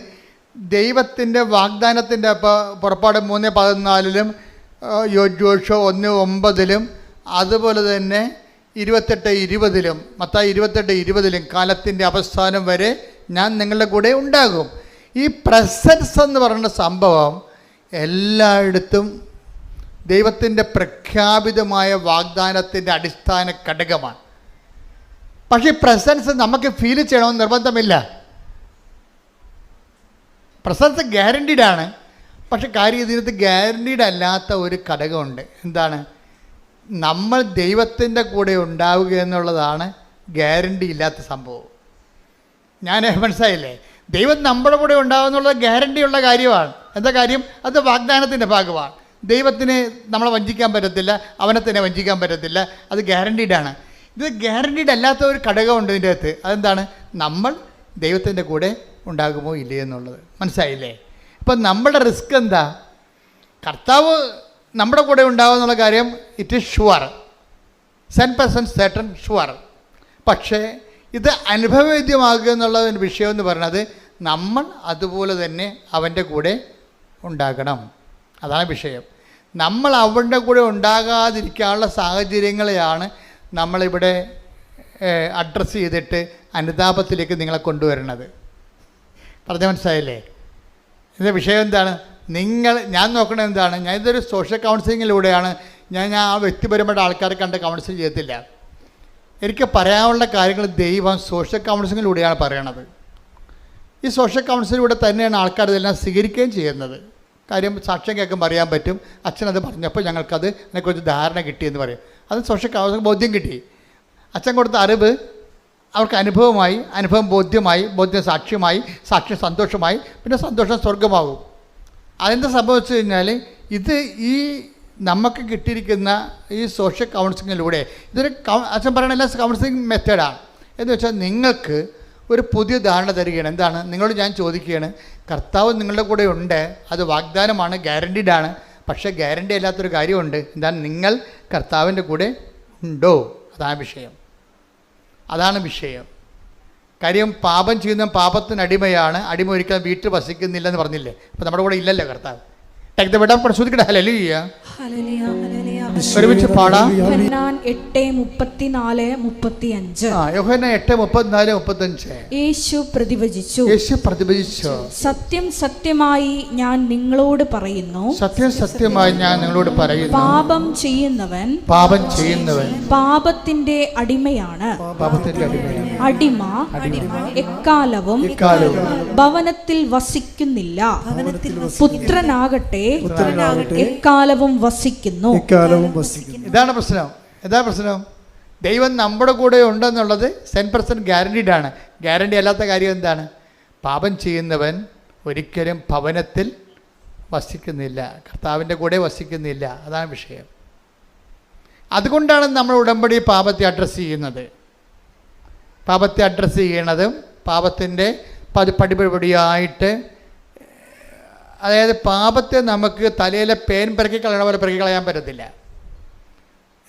ദൈവത്തിൻ്റെ വാഗ്ദാനത്തിൻ്റെ പുറപ്പാട് 3:14 ജോഷുവ 1:9 അതുപോലെ തന്നെ 28:20 മത്തായി 28:20 കാലത്തിൻ്റെ അവസാനം വരെ ഞാൻ നിങ്ങളുടെ കൂടെ ഉണ്ടാകും. ഈ പ്രസൻസ് എന്ന് പറയുന്ന സംഭവം എല്ലായിടത്തും ദൈവത്തിൻ്റെ പ്രഖ്യാപിതമായ വാഗ്ദാനത്തിൻ്റെ അടിസ്ഥാന ഘടകമാണ്. പക്ഷേ പ്രസൻസ് നമുക്ക് ഫീൽ ചെയ്യണമെന്ന് നിർബന്ധമില്ല. പ്രസൻസ് ഗ്യാരണ്ടീഡാണ്. പക്ഷെ കാര്യം ഇതിനകത്ത് ഗ്യാരണ്ടീഡ് അല്ലാത്ത ഒരു ഘടകമുണ്ട്. എന്താണ്? നമ്മൾ ദൈവത്തിൻ്റെ കൂടെ ഉണ്ടാവുക എന്നുള്ളതാണ് ഗ്യാരണ്ടി ഇല്ലാത്ത സംഭവം. ഞാൻ മനസ്സിലായില്ലേ? ദൈവം നമ്മുടെ കൂടെ ഉണ്ടാവുമെന്നുള്ളത് ഗ്യാരണ്ടി ഉള്ള കാര്യമാണ്. എന്താ കാര്യം? അത് വാഗ്ദാനത്തിൻ്റെ ഭാഗമാണ്. ദൈവത്തിന് നമ്മളെ വഞ്ചിക്കാൻ പറ്റത്തില്ല, അവനെ തന്നെ വഞ്ചിക്കാൻ പറ്റത്തില്ല. അത് ഗ്യാരണ്ടീഡാണ്. ഇത് ഗ്യാരണ്ടീഡ് അല്ലാത്ത ഒരു ഘടകമുണ്ട് ഇതിൻ്റെ അകത്ത്. അതെന്താണ്? നമ്മൾ ദൈവത്തിൻ്റെ കൂടെ ഉണ്ടാകുമോ ഇല്ലേ എന്നുള്ളത്. മനസ്സിലായില്ലേ? അപ്പം നമ്മുടെ റിസ്ക് എന്താ? കർത്താവ് നമ്മുടെ കൂടെ ഉണ്ടാവും എന്നുള്ള കാര്യം it is sure, 100% certain sure. പക്ഷേ ഇത് അനുഭവവേദ്യമാകുക എന്നുള്ള വിഷയം എന്ന് പറയുന്നത് നമ്മൾ അതുപോലെ തന്നെ അവൻ്റെ കൂടെ ഉണ്ടാകണം. അതാണ് വിഷയം. നമ്മൾ അവൻ്റെ കൂടെ ഉണ്ടാകാതിരിക്കാനുള്ള സാഹചര്യങ്ങളെയാണ് നമ്മളിവിടെ അഡ്രസ്സ് ചെയ്തിട്ട് അനുതാപത്തിലേക്ക് നിങ്ങളെ കൊണ്ടുവരുന്നത്. പറഞ്ഞ മനസ്സിലായില്ലേ? ഇതിൻ്റെ വിഷയം എന്താണ്? ഞാൻ നോക്കണത് എന്താണ്? ഞാൻ ഇതൊരു സോഷ്യൽ കൗൺസിലിങ്ങിലൂടെയാണ്. ഞാൻ ആ വ്യക്തിപരമായിട്ട് ആൾക്കാരെ കണ്ട് കൗൺസിൽ ചെയ്യത്തില്ല. എനിക്ക് പറയാനുള്ള കാര്യങ്ങൾ ദൈവം സോഷ്യൽ കൗൺസിലിങ്ങിലൂടെയാണ് പറയണത്. ഈ സോഷ്യൽ കൗൺസിലിലൂടെ തന്നെയാണ് ആൾക്കാർ ഇതെല്ലാം സ്വീകരിക്കുകയും ചെയ്യുന്നത്. കാര്യം സാക്ഷ്യം കേൾക്കുമ്പോൾ അറിയാൻ പറ്റും, അച്ഛനത് പറഞ്ഞപ്പോൾ ഞങ്ങൾക്കത് അതിനെക്കുറിച്ച് ധാരണ കിട്ടിയെന്ന് പറയും. അത് സോഷ്യൽ കൗൺസിലിംഗ് ബോധ്യം കിട്ടി. അച്ഛൻ കൊടുത്ത അറിവ് അവർക്ക് അനുഭവമായി, അനുഭവം ബോധ്യമായി, ബോധ്യം സാക്ഷ്യമായി, സാക്ഷ്യം സന്തോഷമായി, പിന്നെ സന്തോഷം സ്വർഗമാകും. അതെന്താ സംഭവിച്ചു കഴിഞ്ഞാൽ ഇത് ഈ നമുക്ക് കിട്ടിയിരിക്കുന്ന ഈ സോഷ്യൽ കൗൺസിലിങ്ങിലൂടെ ഇതൊരു അച്ഛൻ പറയുന്ന എല്ലാ കൗൺസിലിംഗ് മെത്തേഡാണ്. എന്ന് വെച്ചാൽ നിങ്ങൾക്ക് ഒരു പുതിയ ധാരണ തരികയാണ്. എന്താണ്? നിങ്ങളോട് ഞാൻ ചോദിക്കുകയാണ്, കർത്താവ് നിങ്ങളുടെ കൂടെ ഉണ്ട്, അത് വാഗ്ദാനമാണ്, ഗ്യാരണ്ടീഡാണ്. പക്ഷേ ഗ്യാരണ്ടി അല്ലാത്തൊരു കാര്യമുണ്ട്. എന്താണ്? നിങ്ങൾ കർത്താവിൻ്റെ കൂടെ ഉണ്ടോ? അതാണ് വിഷയം. അതാണ് വിഷയം. കാര്യം പാപം ചെയ്യുന്ന പാപത്തിന് അടിമയാണ്. അടിമ ഒരിക്കലും വീട്ടിൽ വസിക്കുന്നില്ലെന്ന് പറഞ്ഞില്ലേ? അപ്പോൾ നമ്മുടെ കൂടെ ഇല്ലല്ലോ കർത്താവ്. ടേക്ക് ദ വിടാൻ പരിശോധിക്കട്ടെ. ഹല്ലേലൂയ. ഒരുമിച്ച് പാടാം. യോഹന്നാൻ 8:34-35. യോഹന്നാൻ 8:34-35. യേശു പ്രതിവചിച്ചു, സത്യം സത്യമായി ഞാൻ നിങ്ങളോട് പറയുന്നു, സത്യം സത്യമായി ഞാൻ നിങ്ങളോട് പറയുന്നു, പാപം ചെയ്യുന്നവൻ പാപത്തിന്റെ അടിമയാണ്. അടിമ എക്കാലവും ഭവനത്തിൽ വസിക്കുന്നില്ല, പുത്രനാകട്ടെ എക്കാലവും വസിക്കുന്നു. ഇതാണ് പ്രശ്നം. ദൈവം നമ്മുടെ കൂടെ ഉണ്ടെന്നുള്ളത് 100% ഗ്യാരണ്ടീഡാണ്. ഗ്യാരണ്ടി അല്ലാത്ത കാര്യം എന്താണ്? പാപം ചെയ്യുന്നവൻ ഒരിക്കലും ഭവനത്തിൽ വസിക്കുന്നില്ല, കർത്താവിൻ്റെ കൂടെ വസിക്കുന്നില്ല. അതാണ് വിഷയം. അതുകൊണ്ടാണ് നമ്മൾ ഉടമ്പടി പാപത്തെ അഡ്രസ്സ് ചെയ്യുന്നത്. പാപത്തെ അഡ്രസ്സ് ചെയ്യണതും പാപത്തിൻ്റെ പടിപടിയായിട്ട്, അതായത് പാപത്തെ നമുക്ക് തലയിലെ പേൻ പെറുക്കി കളയണ പോലെ പെറുക്കി കളയാൻ പറ്റത്തില്ല.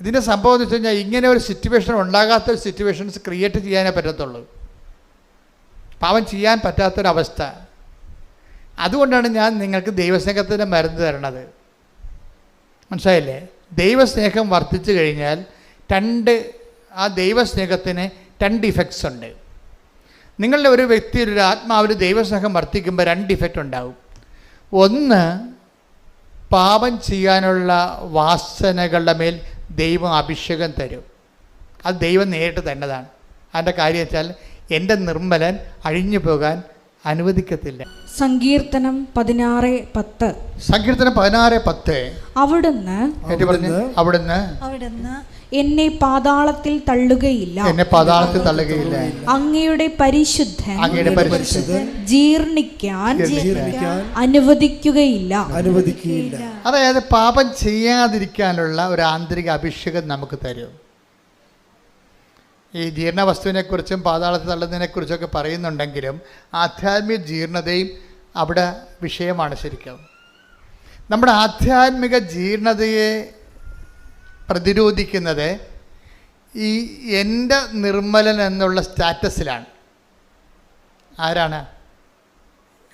ഇതിൻ്റെ സംഭവം എന്ന് വെച്ച് കഴിഞ്ഞാൽ ഇങ്ങനെ ഒരു സിറ്റുവേഷൻ ഉണ്ടാകാത്ത ഒരു സിറ്റുവേഷൻസ് ക്രിയേറ്റ് ചെയ്യാനേ പറ്റത്തുള്ളൂ. പാപം ചെയ്യാൻ പറ്റാത്തൊരവസ്ഥ. അതുകൊണ്ടാണ് ഞാൻ നിങ്ങൾക്ക് ദൈവസ്നേഹത്തിൻ്റെ മരുന്ന് തരണത്. മനസ്സിലായില്ലേ? ദൈവസ്നേഹം വർദ്ധിച്ചു കഴിഞ്ഞാൽ ആ ദൈവസ്നേഹത്തിന് 2 ഇഫക്ട്സ് ഉണ്ട്. നിങ്ങളുടെ ഒരു വ്യക്തി, ഒരു ആത്മാവിൽ ദൈവസ്നേഹം വർദ്ധിക്കുമ്പോൾ 2 ഇഫക്റ്റ് ഉണ്ടാവും. ഒന്ന്, പാപം ചെയ്യാനുള്ള വാസനകളുടെ മേൽ ദൈവം അഭിഷേകം തരും. അത് ദൈവം നേരിട്ട് തന്നതാണ്. അതിൻ്റെ കാര്യം വെച്ചാൽ എൻ്റെ നിർമ്മലൻ അഴിഞ്ഞു പോകാൻ അനുവദിക്കത്തില്ല. സങ്കീർത്തനം 16:10. സങ്കീർത്തനം 16:10. അവിടുന്ന് എന്നെ പാതാളത്തിൽ തള്ളുകയില്ല, അങ്ങയുടെ പരിശുദ്ധൻ ജീർണിക്കാൻ അനുവദിക്കുകയില്ല. അതായത് പാപം ചെയ്യാതിരിക്കാനുള്ള ഒരു ആന്തരിക അഭിഷേകം നമുക്ക് തരും. ഈ ജീർണവസ്തുവിനെക്കുറിച്ചും പാതാളത്തിൽ തള്ളുന്നതിനെക്കുറിച്ചൊക്കെ പറയുന്നുണ്ടെങ്കിലും ആധ്യാത്മിക ജീർണതയും അവിടെ വിഷയമാണ്. ശരിക്കും നമ്മുടെ ആധ്യാത്മിക ജീർണതയെ പ്രതിരോധിക്കുന്നത് ഈ എൻ്റെ നിർമ്മലൻ എന്നുള്ള സ്റ്റാറ്റസിലാണ്. ആരാണ്?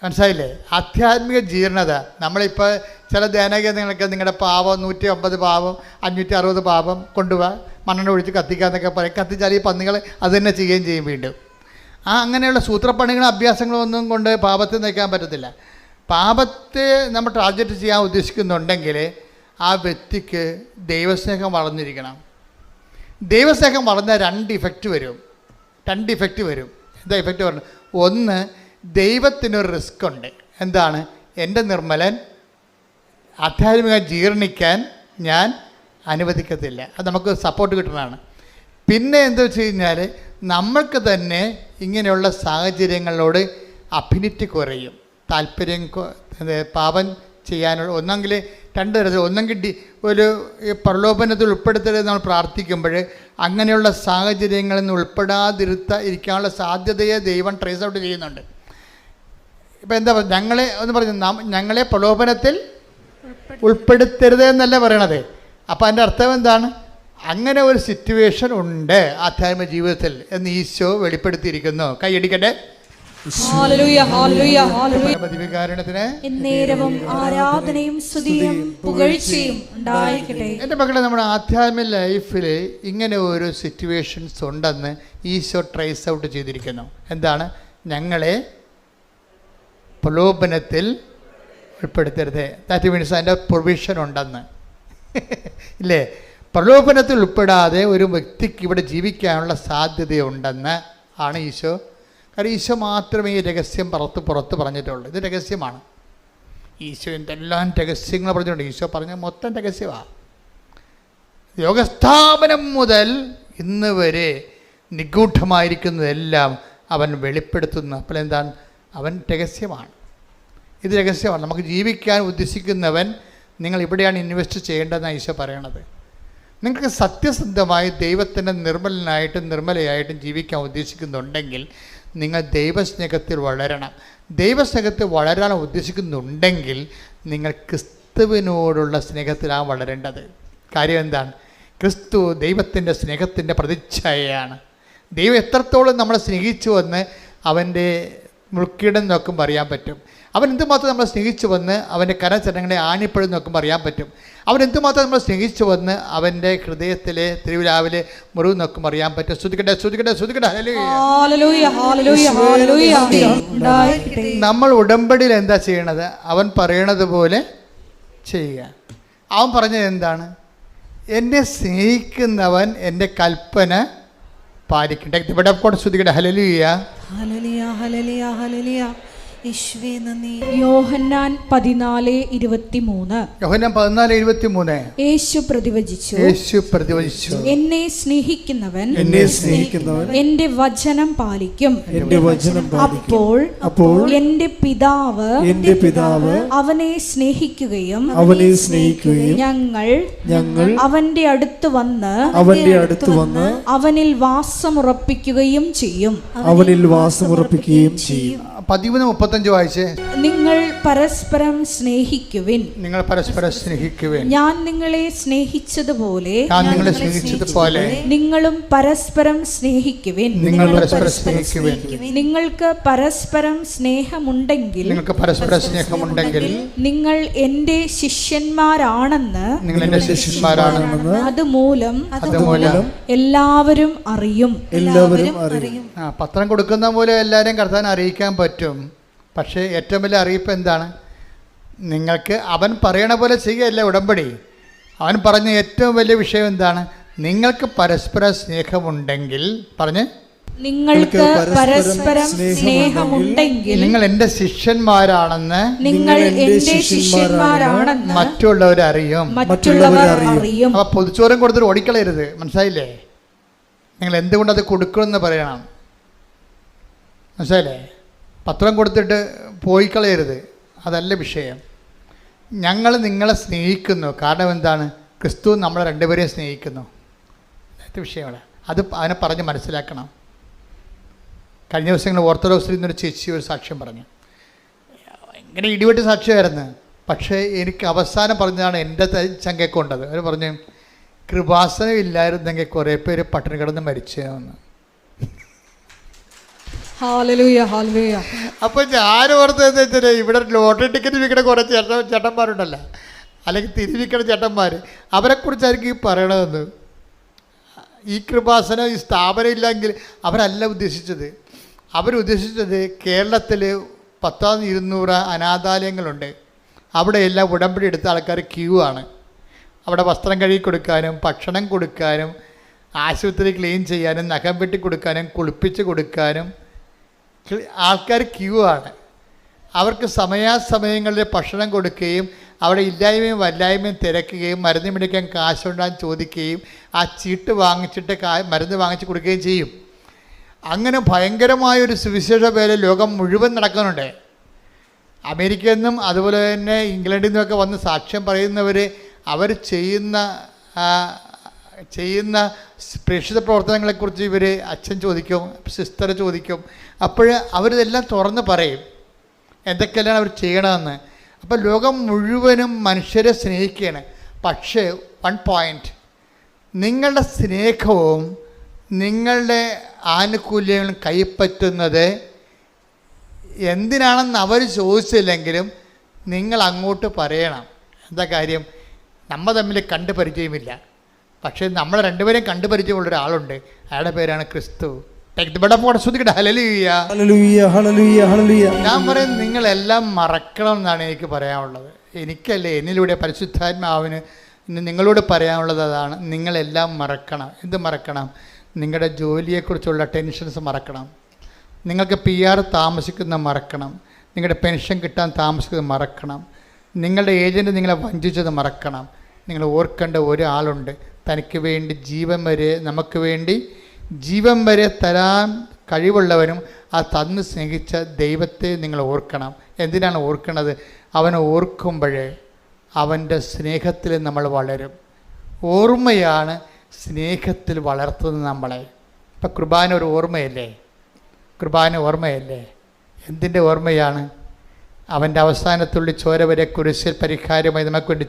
മനസ്സിലായില്ലേ? ആധ്യാത്മിക ജീർണത. നമ്മളിപ്പോൾ ചില ധ്യാനകേന്ദ്രങ്ങളൊക്കെ നിങ്ങളുടെ പാപം 150 പാപം 560 പാപം കൊണ്ടുപോവാ, മണ്ണെണ്ണ ഒഴിച്ച് കത്തിക്കാന്നൊക്കെ പറയും. കത്തിച്ചാൽ ഈ പന്നികൾ അത് തന്നെ ചെയ്യുകയും ചെയ്യും വീണ്ടും. അങ്ങനെയുള്ള സൂത്രപ്പണികളും അഭ്യാസങ്ങളും ഒന്നും കൊണ്ട് പാപത്തെ നയിക്കാൻ പറ്റത്തില്ല. പാപത്തെ നമ്മൾ ടാർഗറ്റ് ചെയ്യാൻ ഉദ്ദേശിക്കുന്നുണ്ടെങ്കിൽ ആ വ്യക്തിക്ക് ദൈവസ്നേഹം വളർന്നിരിക്കണം. ദൈവസ്നേഹം വളർന്നാൽ 2 ഇഫക്റ്റ് വരും. എന്താ ഇഫക്റ്റ് പറയുന്നത്? ഒന്ന്, ദൈവത്തിനൊരു റിസ്ക് ഉണ്ട്. എന്താണ്? എൻ്റെ നിർമ്മലൻ ആധ്യാത്മിക ജീർണിക്കാൻ ഞാൻ അനുവദിക്കത്തില്ല. അത് നമുക്ക് സപ്പോർട്ട് കിട്ടുന്നതാണ്. പിന്നെ എന്താ വെച്ച് കഴിഞ്ഞാൽ നമ്മൾക്ക് തന്നെ ഇങ്ങനെയുള്ള സാഹചര്യങ്ങളോട് അഫിനിറ്റി കുറയും, താല്പര്യം. പാപം ചെയ്യാനുള്ള ഒന്നെങ്കിൽ 2 തരത്തിൽ, ഒന്നെങ്കിൽ ഒരു പ്രലോഭനത്തിൽ ഉൾപ്പെടുത്തരുത് നമ്മൾ പ്രാർത്ഥിക്കുമ്പോൾ അങ്ങനെയുള്ള സാഹചര്യങ്ങളിൽ നിന്ന് ഇരിക്കാനുള്ള സാധ്യതയെ ദൈവം ട്രേസ് ഔട്ട് ചെയ്യുന്നുണ്ട്. ഇപ്പം എന്താ പറയുക, ഞങ്ങളെ പ്രലോഭനത്തിൽ ഉൾപ്പെടുത്തരുത് എന്നല്ല പറയണത്. അപ്പം അതിൻ്റെ അർത്ഥം എന്താണ്? അങ്ങനെ ഒരു സിറ്റുവേഷൻ ഉണ്ട് ആധ്യാത്മിക ജീവിതത്തിൽ എന്ന് ഈശോ വെളിപ്പെടുത്തിയിരിക്കുന്നു. കൈയടിക്കട്ടെ. ആരാധനയും സ്തുതിയും പുകഴ്ചയും ഉണ്ടായിരിക്കട്ടെ. എൻ്റെ മക്കളെ, നമ്മുടെ ആധ്യാത്മിക ലൈഫിൽ ഇങ്ങനെ ഒരു സിറ്റുവേഷൻസ് ഉണ്ടെന്ന് ഈശോ ട്രേസ് ഔട്ട് ചെയ്തിരിക്കുന്നു. എന്താണ്? ഞങ്ങളെ പ്രലോഭനത്തിൽ ഉൾപ്പെടുത്തരുത്. ദാറ്റ് മീൻസ് അതിൻ്റെ പ്രൊവിഷൻ ഉണ്ടെന്ന് ഇല്ലേ? പ്രലോഭനത്തിൽ ഉൾപ്പെടാതെ ഒരു വ്യക്തിക്ക് ഇവിടെ ജീവിക്കാനുള്ള സാധ്യതയുണ്ടെന്ന് ആണ് ഈശോ. കാരണം ഈശോ മാത്രമേ ഈ രഹസ്യം പുറത്ത് പറഞ്ഞിട്ടുള്ളൂ. ഇത് രഹസ്യമാണ്. ഈശോ എന്തെല്ലാം രഹസ്യങ്ങൾ പറഞ്ഞിട്ടുണ്ട്. ഈശോ പറഞ്ഞ മൊത്തം രഹസ്യമാണ്. ലോകസ്ഥാപനം മുതൽ ഇന്ന് വരെ നിഗൂഢമായിരിക്കുന്നതെല്ലാം അവൻ വെളിപ്പെടുത്തുന്നു. അപ്പോൾ എന്താണ്? അവൻ രഹസ്യമാണ്. ഇത് രഹസ്യമാണ്. നമുക്ക് ജീവിക്കാൻ ഉദ്ദേശിക്കുന്നവൻ നിങ്ങൾ ഇവിടെയാണ് ഇൻവെസ്റ്റ് ചെയ്യേണ്ടതെന്നാണ് ഈശോ പറയണത്. നിങ്ങൾക്ക് സത്യസന്ധമായി ദൈവത്തിൻ്റെ നിർമ്മലയായിട്ടും ജീവിക്കാൻ ഉദ്ദേശിക്കുന്നുണ്ടെങ്കിൽ നിങ്ങൾ ദൈവസ്നേഹത്തിൽ വളരണം. ദൈവസ്നേഹത്തിൽ വളരാൻ ഉദ്ദേശിക്കുന്നുണ്ടെങ്കിൽ നിങ്ങൾ ക്രിസ്തുവിനോടുള്ള സ്നേഹത്തിലാണ് വളരേണ്ടത്. കാര്യം എന്താണ്? ക്രിസ്തു ദൈവത്തിൻ്റെ സ്നേഹത്തിൻ്റെ പ്രതിച്ഛായയാണ്. ദൈവം എത്രത്തോളം നമ്മളെ സ്നേഹിച്ചുവെന്ന് അവൻ്റെ മുൾക്കിടം നോക്കുമ്പോൾ അറിയാൻ പറ്റും. അവൻ എന്തുമാത്രം നമ്മളെ സ്നേഹിച്ചു വന്ന് അവൻ്റെ കരചരണങ്ങളെ ആണിപ്പഴും നോക്കുമ്പോൾ അറിയാൻ പറ്റും. അവൻ എന്തുമാത്രം നമ്മളെ സ്നേഹിച്ചു വന്ന് അവൻ്റെ ഹൃദയത്തിലെ തിരുവിലാവിലെ മുറിവ് നോക്കുമ്പോൾ അറിയാൻ പറ്റും. ശ്രുതിക്കട്ടെ. നമ്മൾ ഉടമ്പടിയിൽ എന്താ ചെയ്യണത്? അവൻ പറയണത് പോലെ ചെയ്യുക. അവൻ പറഞ്ഞത് എന്താണ്? എന്നെ സ്നേഹിക്കുന്നവൻ എൻ്റെ കൽപ്പന പാലിക്കട്ടെ. ഇവിടെ കൂടെ ശ്രുതിക്കട്ടെ. ഹല്ലേലൂയ. യോഹന്നാൻ 14:23 യേശു പ്രതിവചിച്ചു, എന്നെ സ്നേഹിക്കുന്നവൻ എന്റെ വചനം പാലിക്കും. അപ്പോൾ എന്റെ പിതാവ് അവനെ സ്നേഹിക്കുകയും ഞങ്ങൾ അവന്റെ അടുത്ത് വന്ന് അവനിൽ വാസമുറപ്പിക്കുകയും ചെയ്യും. 13:35 വായിച്ചേ. നിങ്ങൾ പരസ്പരം സ്നേഹിക്കുവിൻ. ഞാൻ നിങ്ങളെ സ്നേഹിച്ചതുപോലെ നിങ്ങളും പരസ്പരം സ്നേഹിക്കുവിൻ. നിങ്ങൾക്ക് പരസ്പരം സ്നേഹമുണ്ടെങ്കിൽ നിങ്ങൾ എന്റെ ശിഷ്യന്മാരാണെന്ന് അതുമൂലം എല്ലാവരും അറിയും. പത്രം കൊടുക്കുന്ന പോലെ എല്ലാവരെയും കർത്താവിനെ അറിയിക്കാൻ പറ്റും. പക്ഷേ ഏറ്റവും വലിയ അറിയിപ്പ് എന്താണ്? നിങ്ങൾക്ക് അവൻ പറയണ പോലെ ചെയ്യുകയല്ല ഉടമ്പടി. അവൻ പറഞ്ഞ ഏറ്റവും വലിയ വിഷയം എന്താണ്? നിങ്ങൾക്ക് പരസ്പര സ്നേഹമുണ്ടെങ്കിൽ നിങ്ങൾക്ക് പരസ്പരം സ്നേഹമുണ്ടെങ്കിൽ നിങ്ങൾ എൻ്റെ ശിഷ്യന്മാരാണെന്ന് മറ്റുള്ളവർ അറിയും. അപ്പോൾ പൊതുച്ചോറും കൊടുത്തിട്ട് ഓടിക്കളയരുത്. മനസ്സിലായില്ലേ? നിങ്ങൾ എന്തുകൊണ്ടത് കൊടുക്കണമെന്ന് പറയണം. മനസ്സിലായില്ലേ? പത്രം കൊടുത്തിട്ട് പോയി കളയരുത്. അതല്ല വിഷയം. ഞങ്ങൾ നിങ്ങളെ സ്നേഹിക്കുന്നു. കാരണം എന്താണ്? ക്രിസ്തു നമ്മളെ രണ്ടുപേരെയും സ്നേഹിക്കുന്നു. അത് വിഷയമാണ്. അതിനെ പറഞ്ഞ് മനസ്സിലാക്കണം. കഴിഞ്ഞ ദിവസങ്ങൾ ഓർത്തഡോക്സിൽ നിന്നൊരു ചേച്ചി ഒരു സാക്ഷ്യം പറഞ്ഞു. ഭയങ്കര ഇടിവെട്ട് സാക്ഷ്യമായിരുന്നു. പക്ഷേ എനിക്ക് അവസാനം പറഞ്ഞതാണ് എൻ്റെ ചങ്കക്കൊണ്ടത്. അവർ പറഞ്ഞു, കൃപാസനം ഇല്ലായിരുന്നെങ്കിൽ കുറേ പേര് പട്ടിണി കിടന്ന് മരിച്ചതെന്ന്. അപ്പോൾ ഞാൻ ഓർത്തതെന്ന് വെച്ചാൽ ഇവിടെ ലോട്ടറി ടിക്കറ്റ് വിൽക്കണ കുറേ ചേട്ടന്മാരുണ്ടല്ലോ, അല്ലെങ്കിൽ തിരിവിക്കണ ചേട്ടന്മാർ, അവരെക്കുറിച്ചായിരിക്കും ഈ പറയണതെന്ന്. ഈ കൃപാസനം ഈ സ്ഥാപനം ഇല്ലെങ്കിൽ അവരല്ല ഉദ്ദേശിച്ചത്. അവരുദ്ദേശിച്ചത് കേരളത്തിൽ 10,200 അനാഥാലയങ്ങളുണ്ട്. അവിടെയെല്ലാം ഉടമ്പടി എടുത്ത ആൾക്കാർ ക്യൂ ആണ്. അവിടെ വസ്ത്രം കഴുകി കൊടുക്കാനും ഭക്ഷണം കൊടുക്കാനും ആശുപത്രി ക്ലീൻ ചെയ്യാനും നഖം വെട്ടി കൊടുക്കാനും കുളിപ്പിച്ച് കൊടുക്കാനും ആൾക്കാർ ക്യൂ ആണ്. അവർക്ക് സമയാസമയങ്ങളിൽ ഭക്ഷണം കൊടുക്കുകയും അവിടെ ഇല്ലായ്മയും വല്ലായ്മയും തിരക്കുകയും മരുന്ന് മേടിക്കാൻ കാശുണ്ടാകാൻ ചോദിക്കുകയും ആ ചീട്ട് വാങ്ങിച്ചിട്ട് മരുന്ന് വാങ്ങിച്ച് കൊടുക്കുകയും ചെയ്യും. അങ്ങനെ ഭയങ്കരമായൊരു സുവിശേഷ പേര് ലോകം മുഴുവൻ നടക്കുന്നുണ്ട്. അമേരിക്കയിൽ നിന്നും അതുപോലെ തന്നെ ഇംഗ്ലണ്ടിൽ നിന്നൊക്കെ വന്ന് സാക്ഷ്യം പറയുന്നവർ അവർ ചെയ്യുന്ന ചെയ്യുന്ന പ്രേക്ഷിത പ്രവർത്തനങ്ങളെക്കുറിച്ച് ഇവർ അച്ഛൻ ചോദിക്കും, സിസ്റ്റർ ചോദിക്കും. അപ്പോൾ അവരിതെല്ലാം തുറന്ന് പറയും എന്തൊക്കെയാണ് അവർ ചെയ്യണമെന്ന്. അപ്പോൾ ലോകം മുഴുവനും മനുഷ്യരെ സ്നേഹിക്കുകയാണ്. പക്ഷേ വൺ പോയിൻ്റ്, നിങ്ങളുടെ സ്നേഹവും നിങ്ങളുടെ ആനുകൂല്യങ്ങളും കൈപ്പറ്റുന്നത് എന്തിനാണെന്ന് അവർ ചോദിച്ചില്ലെങ്കിലും നിങ്ങൾ അങ്ങോട്ട് പറയണം. എന്താ കാര്യം? നമ്മൾ തമ്മിൽ കണ്ടു പരിചയമില്ല, പക്ഷേ നമ്മൾ രണ്ടുപേരെയും കണ്ടു പരിചയമുള്ള ഒരാളുണ്ട്. അയാളുടെ പേരാണ് ക്രിസ്തു. ഞാൻ പറയും നിങ്ങളെല്ലാം മറക്കണം എന്നാണ് എനിക്ക് പറയാനുള്ളത്. എനിക്കല്ലേ, എന്നിലൂടെ പരിശുദ്ധാത്മാവിന് നിങ്ങളോട് പറയാനുള്ളത് അതാണ്. നിങ്ങളെല്ലാം മറക്കണം. എന്ത് മറക്കണം? നിങ്ങളുടെ ജോലിയെക്കുറിച്ചുള്ള ടെൻഷൻസ് മറക്കണം. നിങ്ങൾക്ക് PR താമസിക്കുന്ന മറക്കണം. നിങ്ങളുടെ പെൻഷൻ കിട്ടാൻ താമസിക്കുന്നത് മറക്കണം. നിങ്ങളുടെ ഏജൻറ്റ് നിങ്ങളെ വഞ്ചിച്ചത് മറക്കണം. നിങ്ങൾ ഓർക്കേണ്ട ഒരാളുണ്ട്, തനിക്ക് വേണ്ടി ജീവൻ വരെ, നമുക്ക് വേണ്ടി ജീവൻ വരെ തരാൻ കഴിവുള്ളവനും ആ തന്ന് സ്നേഹിച്ച ദൈവത്തെ നിങ്ങൾ ഓർക്കണം. എന്തിനാണ് ഓർക്കണത്? അവനെ ഓർക്കുമ്പോഴേ അവൻ്റെ സ്നേഹത്തിൽ നമ്മൾ വളരും. ഓർമ്മയാണ് സ്നേഹത്തിൽ വളർത്തുന്നത് നമ്മളെ. ഇപ്പം കുർബാന ഒരു ഓർമ്മയല്ലേ? കുർബാന ഓർമ്മയല്ലേ? എന്തിൻ്റെ ഓർമ്മയാണ്? അവൻ്റെ അവസാനത്തുള്ളി ചോര വരെ കുരിശിൽ പരിഹാരമായി നമുക്ക് വേണ്ടി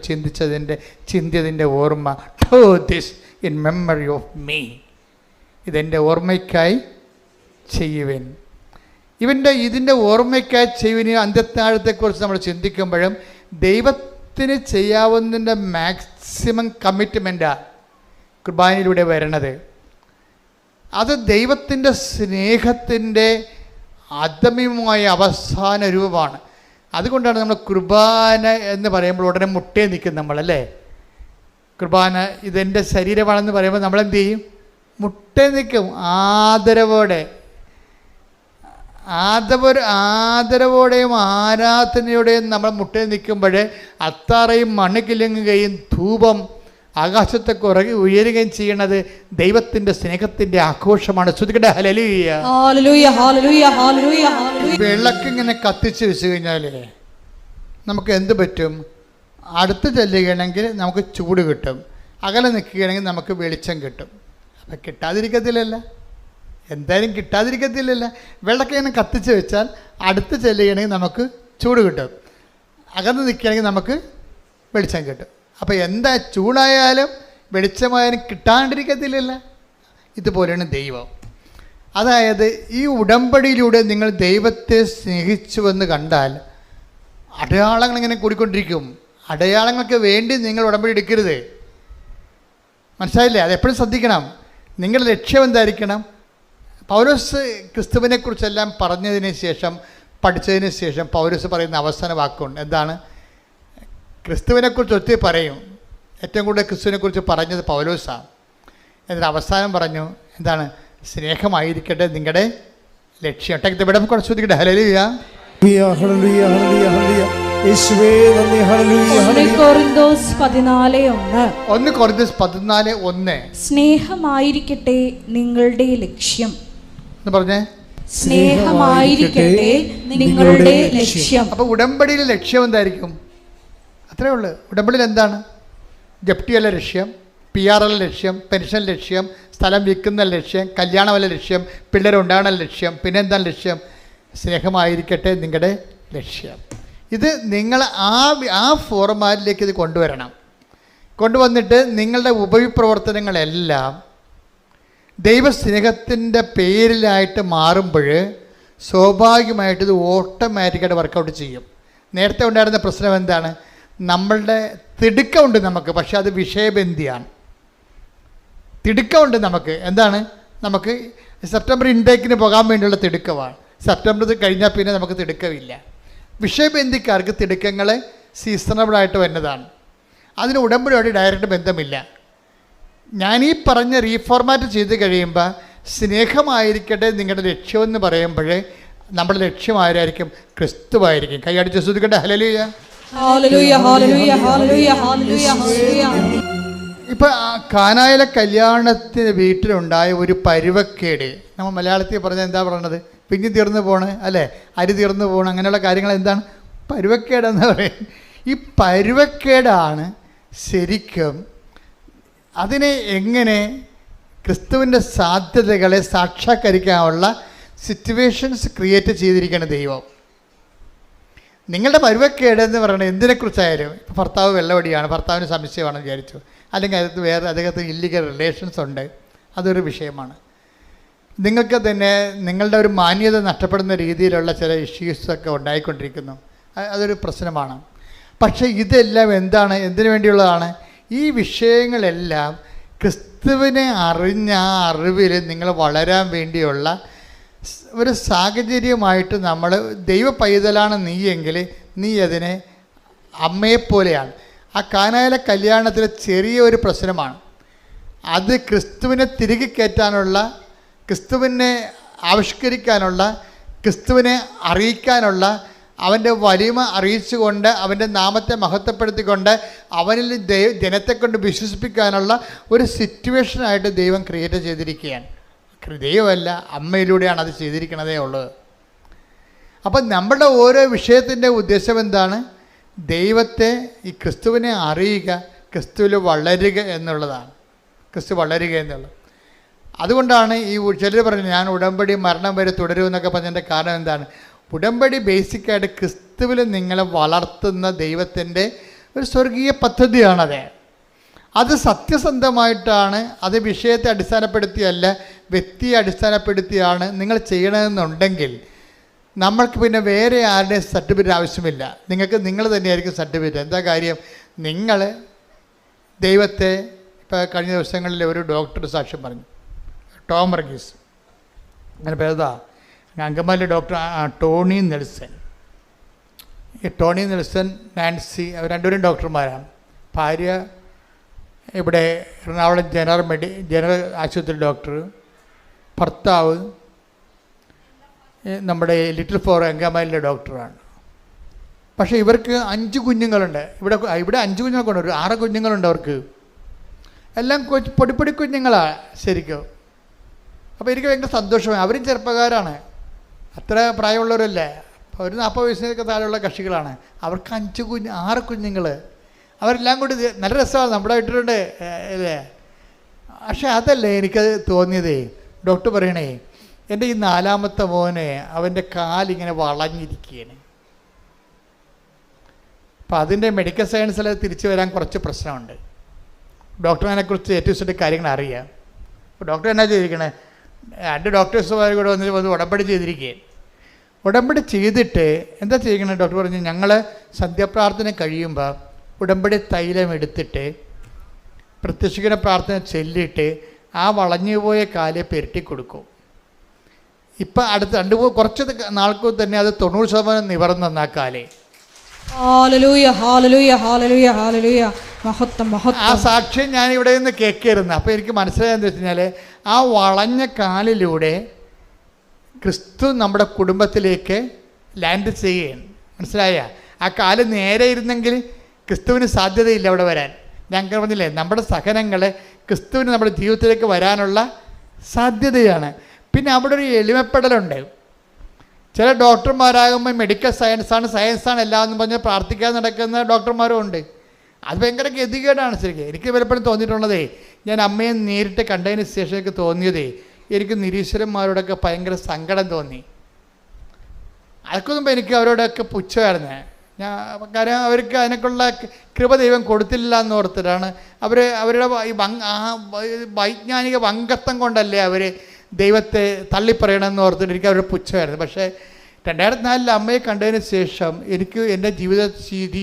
ചിന്തിയതിൻ്റെ ഓർമ്മ. Do this in memory of me. ഇതെൻ്റെ ഓർമ്മയ്ക്കായി ചെയ്യുവിൻ. ഇതിൻ്റെ ഓർമ്മയ്ക്കായി ചെയ്യുവിന് അന്ത്യത്താഴത്തെക്കുറിച്ച് നമ്മൾ ചിന്തിക്കുമ്പോഴും ദൈവത്തിന് ചെയ്യാവുന്നതിൻ്റെ മാക്സിമം കമ്മിറ്റ്മെൻറ്റാണ് കുർബാനയിലൂടെ വരണത്. അത് ദൈവത്തിൻ്റെ സ്നേഹത്തിൻ്റെ അദമ്യമായ അവസാന രൂപമാണ്. അതുകൊണ്ടാണ് നമ്മൾ കുർബാന എന്ന് പറയുമ്പോൾ ഉടനെ മുട്ടേ നിൽക്കും നമ്മളല്ലേ. കുർബാന ഇതെൻ്റെ ശരീരമാണെന്ന് പറയുമ്പോൾ നമ്മളെന്ത് ചെയ്യും? മുട്ടേ നിൽക്കും. ആദരവോടെയും ആരാധനയോടെയും നമ്മൾ മുട്ടേ നിൽക്കുമ്പോൾ അത്താറയും മണ്ണ് കിലുങ്ങുകയും ധൂപം ആകാശത്തെ ഉയരുകയും ചെയ്യണത് ദൈവത്തിൻ്റെ സ്നേഹത്തിൻ്റെ ആഘോഷമാണ്. ശ്രുതിക്കട്ടെ ഹല്ലേലൂയ. വിളക്കിങ്ങനെ കത്തിച്ച് വെച്ച് കഴിഞ്ഞാൽ നമുക്ക് എന്ത് പറ്റും? അടുത്ത് ചെല്ലുകയാണെങ്കിൽ നമുക്ക് ചൂട് കിട്ടും, അകലെ നിൽക്കുകയാണെങ്കിൽ നമുക്ക് വെളിച്ചം കിട്ടും. അപ്പം കിട്ടാതിരിക്കത്തില്ലല്ല, എന്തായാലും കിട്ടാതിരിക്കത്തില്ലല്ല. വിളക്കിങ്ങനെ കത്തിച്ച് വെച്ചാൽ അടുത്ത് ചെല്ലുകയാണെങ്കിൽ നമുക്ക് ചൂട് കിട്ടും, അകന്ന് നിൽക്കുകയാണെങ്കിൽ നമുക്ക് വെളിച്ചം കിട്ടും. അപ്പോൾ എന്താ, ചൂടായാലും വെളിച്ചമായാലും കിട്ടാണ്ടിരിക്കത്തില്ലല്ല. ഇതുപോലെയാണ് ദൈവം. അതായത് ഈ ഉടമ്പടിയിലൂടെ നിങ്ങൾ ദൈവത്തെ സ്നേഹിച്ചുവെന്ന് കണ്ടാൽ അടയാളങ്ങൾ ഇങ്ങനെ കൂടിക്കൊണ്ടിരിക്കും. അടയാളങ്ങൾക്ക് വേണ്ടി നിങ്ങൾ ഉടമ്പടി എടുക്കരുത്. മനസ്സിലായില്ലേ? അതെപ്പോഴും ശ്രദ്ധിക്കണം. നിങ്ങളുടെ ലക്ഷ്യം എന്തായിരിക്കണം? പൗലോസ് ക്രിസ്തുവിനെക്കുറിച്ചെല്ലാം പറഞ്ഞതിന് ശേഷം, പഠിച്ചതിന് ശേഷം പൗലോസ് പറയുന്ന അവസാന വാക്കുണ്ട്. എന്താണ്? ക്രിസ്തുവിനെക്കുറിച്ച് ഒത്തിരി പറയും. ഏറ്റവും കൂടുതൽ ക്രിസ്തുവിനെക്കുറിച്ച് പറഞ്ഞത് പൗലോസാണ്. എന്നിട്ട് അവസാനം പറഞ്ഞു എന്താണ്? സ്നേഹമായിരിക്കട്ടെ നിങ്ങളുടെ ലക്ഷ്യം. ഇവിടെ ശ്രദ്ധിക്കട്ടെ. ഹല്ലേലൂയ. 1 കൊരിന്തോസ് 14:1 സ്നേഹമായിരിക്കട്ടെ നിങ്ങളുടെ ലക്ഷ്യം എന്ന് പറഞ്ഞേ. സ്നേഹമായിരിക്കട്ടെ നിങ്ങളുടെ ലക്ഷ്യം. അപ്പോൾ ഉടമ്പടിയിലെ ലക്ഷ്യം എന്തായിരിക്കും? അത്രേ ഉള്ളൂ. ഉടമ്പടിയിൽ എന്താണ്? ജപ്തിയല്ല ലക്ഷ്യം, PR ലക്ഷ്യം, പെൻഷൻ ലക്ഷ്യം, സ്ഥലം വിൽക്കുന്ന ലക്ഷ്യം, കല്യാണമല്ല ലക്ഷ്യം, പിള്ളേരുണ്ടാകണ ലക്ഷ്യം. പിന്നെ എന്താണ് ലക്ഷ്യം? സ്നേഹമായിരിക്കട്ടെ നിങ്ങളുടെ ലക്ഷ്യം. ഇത് നിങ്ങൾ ആ ഫോർമാറ്റിലേക്ക് ഇത് കൊണ്ടുവരണം. കൊണ്ടുവന്നിട്ട് നിങ്ങളുടെ ഉപവിപ്രവർത്തനങ്ങളെല്ലാം ദൈവസ്നേഹത്തിൻ്റെ പേരിലായിട്ട് മാറുമ്പോൾ സ്വാഭാവികമായിട്ട് ഇത് ഓട്ടോമാറ്റിക്കായിട്ട് വർക്കൗട്ട് ചെയ്യും. നേരത്തെ ഉണ്ടായിരുന്ന പ്രശ്നം എന്താണ്? നമ്മളുടെ തിടുക്കമുണ്ട് നമുക്ക്, പക്ഷേ അത് വിഷയബന്ധിയാണ്. തിടുക്കമുണ്ട് നമുക്ക്. എന്താണ്? നമുക്ക് സെപ്റ്റംബർ ഇൻടേക്കിന് പോകാൻ വേണ്ടിയുള്ള തിടുക്കമാണ്. സെപ്റ്റംബർ കഴിഞ്ഞാൽ പിന്നെ നമുക്ക് തിടുക്കമില്ല. വിഷയബന്ധിക്കാർക്ക് തിടുക്കങ്ങൾ സീസണബിളായിട്ട് വരുന്നതാണ്. അതിന് ഉടമ്പടിയോട് ഡയറക്റ്റ് ബന്ധമില്ല. ഞാനീ പറഞ്ഞ റീഫോർമാറ്റ് ചെയ്ത് കഴിയുമ്പോൾ സ്നേഹമായിരിക്കട്ടെ നിങ്ങളുടെ ലക്ഷ്യമെന്ന് പറയുമ്പോൾ നമ്മുടെ ലക്ഷ്യം ആരായിരിക്കും? ക്രിസ്തുവായിരിക്കും. കൈയടിച്ച് ശ്രദ്ധിക്കട്ടെ. ഹല്ലേലൂയ. ഇപ്പം കാനായിലെ കല്യാണത്തിന് വീട്ടിലുണ്ടായ ഒരു പരുവക്കേട്, നമ്മൾ മലയാളത്തിൽ പറഞ്ഞാൽ എന്താ പറയണത്? പിഞ്ഞ് തീർന്നു പോണ് അല്ലേ, അരി തീർന്നു പോകണം, അങ്ങനെയുള്ള കാര്യങ്ങൾ എന്താണ്? പരുവക്കേടെന്ന് പറയും. ഈ പരുവക്കേടാണ് ശരിക്കും അതിനെ എങ്ങനെ ക്രിസ്തുവിൻ്റെ സാധ്യതകളെ സാക്ഷാത്കരിക്കാനുള്ള സിറ്റുവേഷൻസ് ക്രിയേറ്റ് ചെയ്തിരിക്കുകയാണ് ദൈവം. നിങ്ങളുടെ പരുവക്കേട് എന്ന് പറയുന്നത് എന്തിനെക്കുറിച്ചായാലും, ഇപ്പോൾ ഭർത്താവ് വെള്ളവടിയാണ്, ഭർത്താവിന് സംശയമാണെന്ന് വിചാരിച്ചു, അല്ലെങ്കിൽ അത് വേറെ അദ്ദേഹത്തിന് ഇല്ലീഗൽ റിലേഷൻസ് ഉണ്ട്, അതൊരു വിഷയമാണ്. നിങ്ങൾക്ക് തന്നെ നിങ്ങളുടെ ഒരു മാന്യത നഷ്ടപ്പെടുന്ന രീതിയിലുള്ള ചില ഇഷ്യൂസൊക്കെ ഉണ്ടായിക്കൊണ്ടിരിക്കുന്നു, അതൊരു പ്രശ്നമാണ്. പക്ഷേ ഇതെല്ലാം എന്താണ്, എന്തിനു വേണ്ടിയുള്ളതാണ്? ഈ വിഷയങ്ങളെല്ലാം ക്രിസ്തുവിനെ അറിഞ്ഞ ആ അറിവിൽ നിങ്ങൾ വളരാൻ വേണ്ടിയുള്ള ഒരു സാഹചര്യമായിട്ട് നമ്മൾ ദൈവ പൈതലാണ് നീയെങ്കിൽ നീ അതിനെ അമ്മയെപ്പോലെയാണ്. ആ കാനായിലെ കല്യാണത്തിലെ ചെറിയൊരു പ്രശ്നമാണ് അത്. ക്രിസ്തുവിനെ തിരികെ കയറ്റാനുള്ള, ക്രിസ്തുവിനെ ആവിഷ്കരിക്കാനുള്ള, ക്രിസ്തുവിനെ അറിയിക്കാനുള്ള, അവൻ്റെ വലിമ അറിയിച്ചുകൊണ്ട് അവൻ്റെ നാമത്തെ മഹത്വപ്പെടുത്തിക്കൊണ്ട് അവനിൽ ജനത്തെ കൊണ്ട് വിശ്വസിപ്പിക്കാനുള്ള ഒരു സിറ്റുവേഷനായിട്ട് ദൈവം ക്രിയേറ്റ് ചെയ്തിരിക്കുകയാണ്. ദൈവമല്ല, അമ്മയിലൂടെയാണ് അത് ചെയ്തിരിക്കുന്നതേ ഉള്ളത്. അപ്പം നമ്മുടെ ഓരോ വിഷയത്തിൻ്റെ ഉദ്ദേശം എന്താണ്? ദൈവത്തെ, ഈ ക്രിസ്തുവിനെ അറിയുക, ക്രിസ്തുവിൽ വളരുക എന്നുള്ളതാണ്. ക്രിസ്തു വളരുക എന്നുള്ളത്. അതുകൊണ്ടാണ് ഈ ചിലർ പറഞ്ഞു ഞാൻ ഉടമ്പടി മരണം വരെ തുടരുമെന്നൊക്കെ പറഞ്ഞതിൻ്റെ കാരണം എന്താണ്? ഉടമ്പടി ബേസിക്കായിട്ട് ക്രിസ്തുവിൽ നിങ്ങളെ വളർത്തുന്ന ദൈവത്തിൻ്റെ ഒരു സ്വർഗീയ പദ്ധതിയാണത്. അത് സത്യസന്ധമായിട്ടാണ്, അത് വിഷയത്തെ അടിസ്ഥാനപ്പെടുത്തിയല്ല, വ്യക്തിയെ അടിസ്ഥാനപ്പെടുത്തിയാണ് നിങ്ങൾ ചെയ്യണമെന്നുണ്ടെങ്കിൽ നമ്മൾക്ക് പിന്നെ വേറെ ആരുടെയും സർട്ടിഫിക്കറ്റ് ആവശ്യമില്ല. നിങ്ങൾ തന്നെയായിരിക്കും സർട്ടിഫിക്കറ്റ്. എന്താ കാര്യം? നിങ്ങൾ ദൈവത്തെ, ഇപ്പോൾ കഴിഞ്ഞ ദിവസങ്ങളിൽ ഒരു ഡോക്ടർ സാക്ഷ്യം പറഞ്ഞു, ടോം വർഗീസ്, അങ്ങനെ പേരുതാ, അങ്കമാലി ഡോക്ടർ ടോണി നെൽസൺ. ഈ ടോണി നെൽസൺ, നാൻസി, അവർ രണ്ടുപേരും ഡോക്ടർമാരാണ്. ഭാര്യ ഇവിടെ എറണാകുളം ജനറൽ ആശുപത്രി ഡോക്ടർ, ഭർത്താവ് നമ്മുടെ ലിറ്റിൽ ഫോർ അങ്കമാലിയിലെ ഡോക്ടറാണ്. പക്ഷേ ഇവർക്ക് 5 കുഞ്ഞുങ്ങളുണ്ട്. ഇവിടെ 5 കുഞ്ഞുങ്ങളുണ്ട്, ഒരു 6 കുഞ്ഞുങ്ങളുണ്ട് അവർക്ക്. എല്ലാം പൊടിപ്പൊടി കുഞ്ഞുങ്ങളാണ് ശരിക്കും. അപ്പോൾ എനിക്ക് ഭയങ്കര സന്തോഷമായി. അവരും ചെറുപ്പക്കാരാണ്, അത്ര പ്രായമുള്ളവരല്ലേ, ഒരു 40 വയസ്സിനൊക്കെ താഴെയുള്ള കക്ഷികളാണ്. അവർക്ക് 6 കുഞ്ഞുങ്ങൾ, അവരെല്ലാം കൂടി നല്ല രസമാണ്, നമ്മുടെ വീട്ടിലുണ്ട് അല്ലേ. പക്ഷെ അതല്ലേ എനിക്കത് തോന്നിയതേ. ഡോക്ടർ പറയണേ, എൻ്റെ ഈ 4ാമത്തെ മോനെ അവൻ്റെ കാലിങ്ങനെ വളഞ്ഞിരിക്കുകയാണ്. അപ്പം അതിൻ്റെ മെഡിക്കൽ സയൻസിൽ തിരിച്ചു വരാൻ കുറച്ച് പ്രശ്നമുണ്ട്. ഡോക്ടർ അതിനെക്കുറിച്ച് ഏറ്റവും കൂടുതൽ കാര്യങ്ങൾ അറിയാം. അപ്പോൾ ഡോക്ടർ എന്നാ ചെയ്തിരിക്കണേ, 2 ഡോക്ടേഴ്സുമാർ കൂടെ വന്ന് ഉടമ്പടി ചെയ്തിരിക്കുകയാണ്. ഉടമ്പടി ചെയ്തിട്ട് എന്താ ചെയ്യിക്കണേ? ഡോക്ടർ പറഞ്ഞു, ഞങ്ങൾ സന്ധ്യാപ്രാർത്ഥന കഴിയുമ്പോൾ ഉടമ്പടി തൈലം എടുത്തിട്ട് പ്രത്യക്ഷീകരണ പ്രാർത്ഥന ചൊല്ലിയിട്ട് ആ വളഞ്ഞുപോയ കാലെ പെരട്ടി കൊടുക്കും. ഇപ്പം അടുത്ത് കുറച്ച് നാൾക്ക് തന്നെ അത് 90% നിവർന്ന ആ കാലേ. ആ സാക്ഷ്യം ഞാൻ ഇവിടെ നിന്ന് കേൾക്കായിരുന്നു. അപ്പോൾ എനിക്ക് മനസ്സിലായെന്ന് വെച്ച് കഴിഞ്ഞാൽ ആ വളഞ്ഞ കാലിലൂടെ ക്രിസ്തു നമ്മുടെ കുടുംബത്തിലേക്ക് ലാൻഡ് ചെയ്യുകയാണ്. മനസ്സിലായ? ആ കാല് നേരെ ഇരുന്നെങ്കിൽ ക്രിസ്തുവിന് സാധ്യതയില്ല അവിടെ വരാൻ. ഞാൻ പറഞ്ഞില്ലേ, നമ്മുടെ സഹനങ്ങൾ ക്രിസ്തുവിന് നമ്മുടെ ജീവിതത്തിലേക്ക് വരാനുള്ള സാധ്യതയാണ്. പിന്നെ അവിടെ ഒരു എളിമപ്പെടലുണ്ട്. ചില ഡോക്ടർമാരാകുമ്പോൾ മെഡിക്കൽ സയൻസാണ് എല്ലാം എന്ന് പറഞ്ഞ് പ്രാർത്ഥിക്കാൻ നടക്കുന്ന ഡോക്ടർമാരും ഉണ്ട്. അത് ഭയങ്കര ഗതികേടാണ് ശരിക്കും. എനിക്ക് പലപ്പോഴും തോന്നിയിട്ടുള്ളതേ, ഞാൻ അമ്മയെ നേരിട്ട് കണ്ടതിന് ശേഷം എനിക്ക് തോന്നിയതേ, എനിക്ക് നിരീശ്വരന്മാരോടൊക്കെ ഭയങ്കര സങ്കടം തോന്നി. അതൊക്കെ മുമ്പ് എനിക്ക് അവരോടൊക്കെ പുച്ഛമായിരുന്നു. കാരണം അവർക്ക് അതിനൊക്കെയുള്ള കൃപ ദൈവം കൊടുത്തില്ല എന്ന് ഓർത്തിട്ടാണ് അവരുടെ വൈജ്ഞാനിക വങ്കത്വം കൊണ്ടല്ലേ അവർ ദൈവത്തെ തള്ളിപ്പറയണമെന്ന് ഓർത്തിട്ട് എനിക്ക് അവരുടെ പുച്ഛമായിരുന്നു. പക്ഷേ 2004 അമ്മയെ കണ്ടതിന് ശേഷം എനിക്ക് എൻ്റെ ജീവിത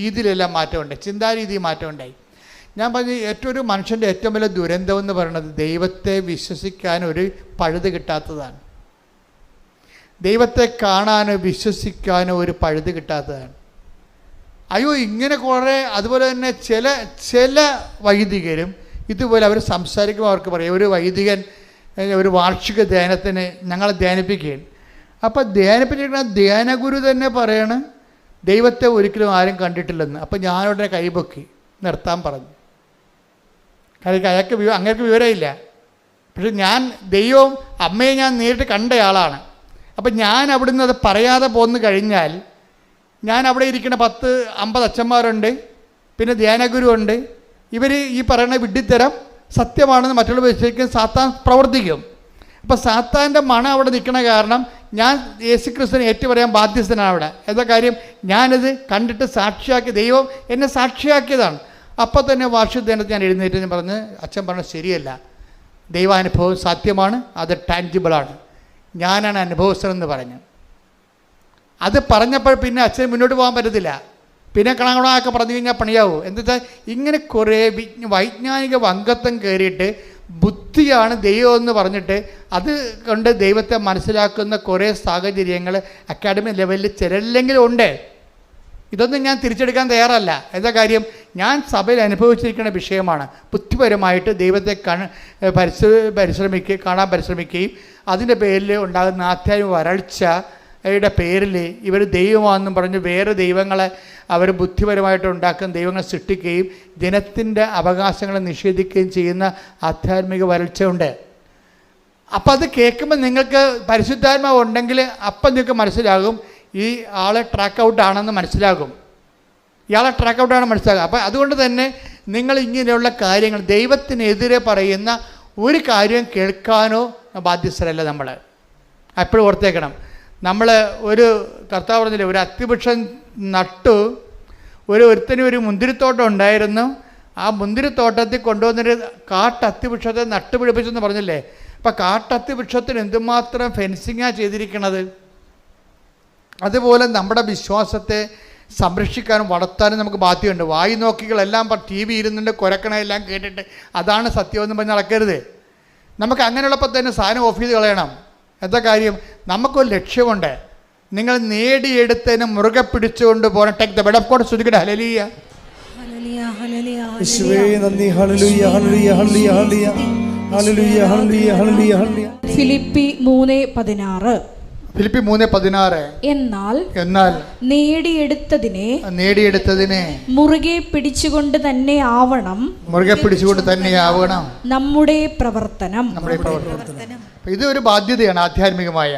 രീതിയിലെല്ലാം മാറ്റമുണ്ടായി, ചിന്താരീതി മാറ്റമുണ്ടായി. ഞാൻ പറഞ്ഞു, ഒരു മനുഷ്യൻ്റെ ഏറ്റവും വലിയ ദുരന്തം എന്ന് പറയുന്നത് ദൈവത്തെ വിശ്വസിക്കാൻ ഒരു പഴുത് കിട്ടാത്തതാണ്. ദൈവത്തെ കാണാനോ വിശ്വസിക്കാനോ ഒരു പഴുത് കിട്ടാത്തതാണ്. അയ്യോ, ഇങ്ങനെ കുറേ. അതുപോലെ തന്നെ ചില വൈദികരും ഇതുപോലെ അവർ സംസാരിക്കുമ്പോൾ അവർക്ക് പറയും, ഒരു വൈദികൻ ഒരു വാർഷിക ധ്യാനത്തിന് ഞങ്ങളെ ധ്യാനിപ്പിക്കുകയാണ്. അപ്പോൾ ധ്യാനിപ്പിച്ചിരിക്കുന്ന ധ്യാനഗുരു തന്നെ പറയണം ദൈവത്തെ ഒരിക്കലും ആരും കണ്ടിട്ടില്ലെന്ന്. അപ്പോൾ ഞാനുടനെ കൈപൊക്കി നിർത്താൻ പറഞ്ഞു. കാരണം അങ്ങേർക്ക് വിവരമില്ല. പക്ഷെ ഞാൻ ദൈവവും അമ്മയെ ഞാൻ നേരിട്ട് കണ്ടയാളാണ്. അപ്പം ഞാൻ അവിടുന്ന് അത് പറയാതെ പോന്നു കഴിഞ്ഞാൽ, ഞാൻ അവിടെ ഇരിക്കുന്ന 10-50 അച്ഛന്മാരുണ്ട്, പിന്നെ ധ്യാനഗുരു ഉണ്ട്. ഇവർ ഈ പറയുന്ന വിഡ്ഢിത്തരം സത്യമാണെന്ന് മറ്റുള്ളവർ വിശ്വസിക്കും, സാത്താൻ പ്രവർത്തിക്കും. അപ്പോൾ സാത്താൻ്റെ മണം അവിടെ നിൽക്കണ കാരണം ഞാൻ യേശുക്രിസ്തുവിനെ ഏറ്റുപറയാൻ ബാധ്യസ്ഥനാണ് അവിടെ. എന്താ കാര്യം? ഞാനിത് കണ്ടിട്ട് സാക്ഷിയാക്കി, ദൈവം എന്നെ സാക്ഷിയാക്കിയതാണ്. അപ്പോൾ തന്നെ വാർഷികദിനത്തിൽ ഞാൻ എഴുന്നേറ്റ് പറഞ്ഞ് അച്ഛൻ പറഞ്ഞത് ശരിയല്ല, ദൈവാനുഭവം സത്യമാണ്, അത് ടാൻജിബിളാണ്, ഞാനാണ് അനുഭവസ്ഥനെന്ന് പറഞ്ഞു. അത് പറഞ്ഞപ്പോൾ പിന്നെ അച്ഛൻ മുന്നോട്ട് പോകാൻ പറ്റത്തില്ല. പിന്നെ കണക്കണമൊക്കെ പറഞ്ഞു കഴിഞ്ഞാൽ പണിയാവും. എന്താ ഇങ്ങനെ കുറേ വൈജ്ഞാനിക വങ്കത്വം കയറിയിട്ട് ബുദ്ധിയാണ് ദൈവം എന്ന് പറഞ്ഞിട്ട് അത് കൊണ്ട് ദൈവത്തെ മനസ്സിലാക്കുന്ന കുറേ സാഹചര്യങ്ങൾ അക്കാഡമി ലെവലിൽ ചിലരില്ലെങ്കിലും ഉണ്ട്. ഇതൊന്നും ഞാൻ തിരിച്ചെടുക്കാൻ തയ്യാറല്ല. എന്താ കാര്യം? ഞാൻ സഭയിൽ അനുഭവിച്ചിരിക്കുന്ന വിഷയമാണ്. ബുദ്ധിപരമായിട്ട് ദൈവത്തെ കാണാൻ പരിശ്രമിക്കുകയും അതിൻ്റെ പേരിൽ ഉണ്ടാകുന്ന ആധ്യാത്മിക വരൾച്ചയുടെ പേരിൽ ഇവർ ദൈവമാണെന്നും പറഞ്ഞ് വേറെ ദൈവങ്ങളെ അവർ ബുദ്ധിപരമായിട്ട് ഉണ്ടാക്കുന്ന ദൈവങ്ങളെ സൃഷ്ടിക്കുകയും ജനത്തിൻ്റെ അവകാശങ്ങളെ നിഷേധിക്കുകയും ചെയ്യുന്ന ആധ്യാത്മിക വരൾച്ചയുണ്ട്. അപ്പം അത് കേൾക്കുമ്പോൾ നിങ്ങൾക്ക് പരിശുദ്ധാത്മാവ് ഉണ്ടെങ്കിൽ അപ്പം നിങ്ങൾക്ക് മനസ്സിലാകും ഈ ആളെ ട്രാക്ക് ഔട്ടാണെന്ന് മനസ്സിലാകും, ഇയാളെ ട്രാക്ക് ഔട്ടാണെന്ന് മനസ്സിലാകും. അപ്പം അതുകൊണ്ട് തന്നെ നിങ്ങൾ ഇങ്ങനെയുള്ള കാര്യങ്ങൾ ദൈവത്തിനെതിരെ പറയുന്ന ഒരു കാര്യം കേൾക്കാനോ ബാധ്യസ്ഥരല്ല നമ്മൾ. എപ്പോഴും ഓർത്തേക്കണം. നമ്മൾ ഒരു കർത്താവ് പറഞ്ഞില്ലേ, ഒരു അത്തിവൃക്ഷം നട്ടു, ഒരുത്തനും ഒരു മുന്തിരിത്തോട്ടം ഉണ്ടായിരുന്നു, ആ മുന്തിരിത്തോട്ടത്തിൽ കൊണ്ടുവന്നൊരു കാട്ടത്തിവൃക്ഷത്തെ നട്ടുപിടിപ്പിച്ചെന്ന് പറഞ്ഞില്ലേ. അപ്പം കാട്ടത്തിവൃക്ഷത്തിന് എന്തുമാത്രം ഫെൻസിങ്ങാണ് ചെയ്തിരിക്കണത്. അതുപോലെ നമ്മുടെ വിശ്വാസത്തെ സംരക്ഷിക്കാനും വളർത്താനും നമുക്ക് ബാധ്യതയുണ്ട്. വായി നോക്കികളെല്ലാം ടി വി ഇരുന്നുണ്ട് കുരക്കണമെല്ലാം കേട്ടിട്ട് അതാണ് സത്യമെന്ന് പറഞ്ഞ് നടക്കരുത്. നമുക്ക് അങ്ങനെയുള്ളപ്പോൾ തന്നെ സാധനം ഓഫ് ചെയ്ത് കളയണം. എന്താ കാര്യം? നമുക്കൊരു ലക്ഷ്യമുണ്ട്. നിങ്ങൾ നേടിയെടുത്തതിന് മുറുകെ പിടിച്ചുകൊണ്ട് പോകണം. Take the bed of God. ശ്രദ്ധിക്കട്ടെ. ഹല്ലേലൂയ, യേശുവേ നന്ദി. ഹല്ലേലൂയ, ഹല്ലേലൂയ, ഹല്ലേലൂയ, ഹല്ലേലൂയ, ഹല്ലേലൂയ, ഹല്ലേലൂയ, ഹല്ലേലൂയ. ഫിലിപ്പി 3:16. ഫിലിപ്പി 3:16. എന്നാൽ നേടിയെടുത്തതിനെ മുറുകെ പിടിച്ചുകൊണ്ട് തന്നെ ആവണം നമ്മുടെ പ്രവർത്തനം. ഇത് ഒരു ബാധ്യതയാണ് ആധ്യാത്മികമായ.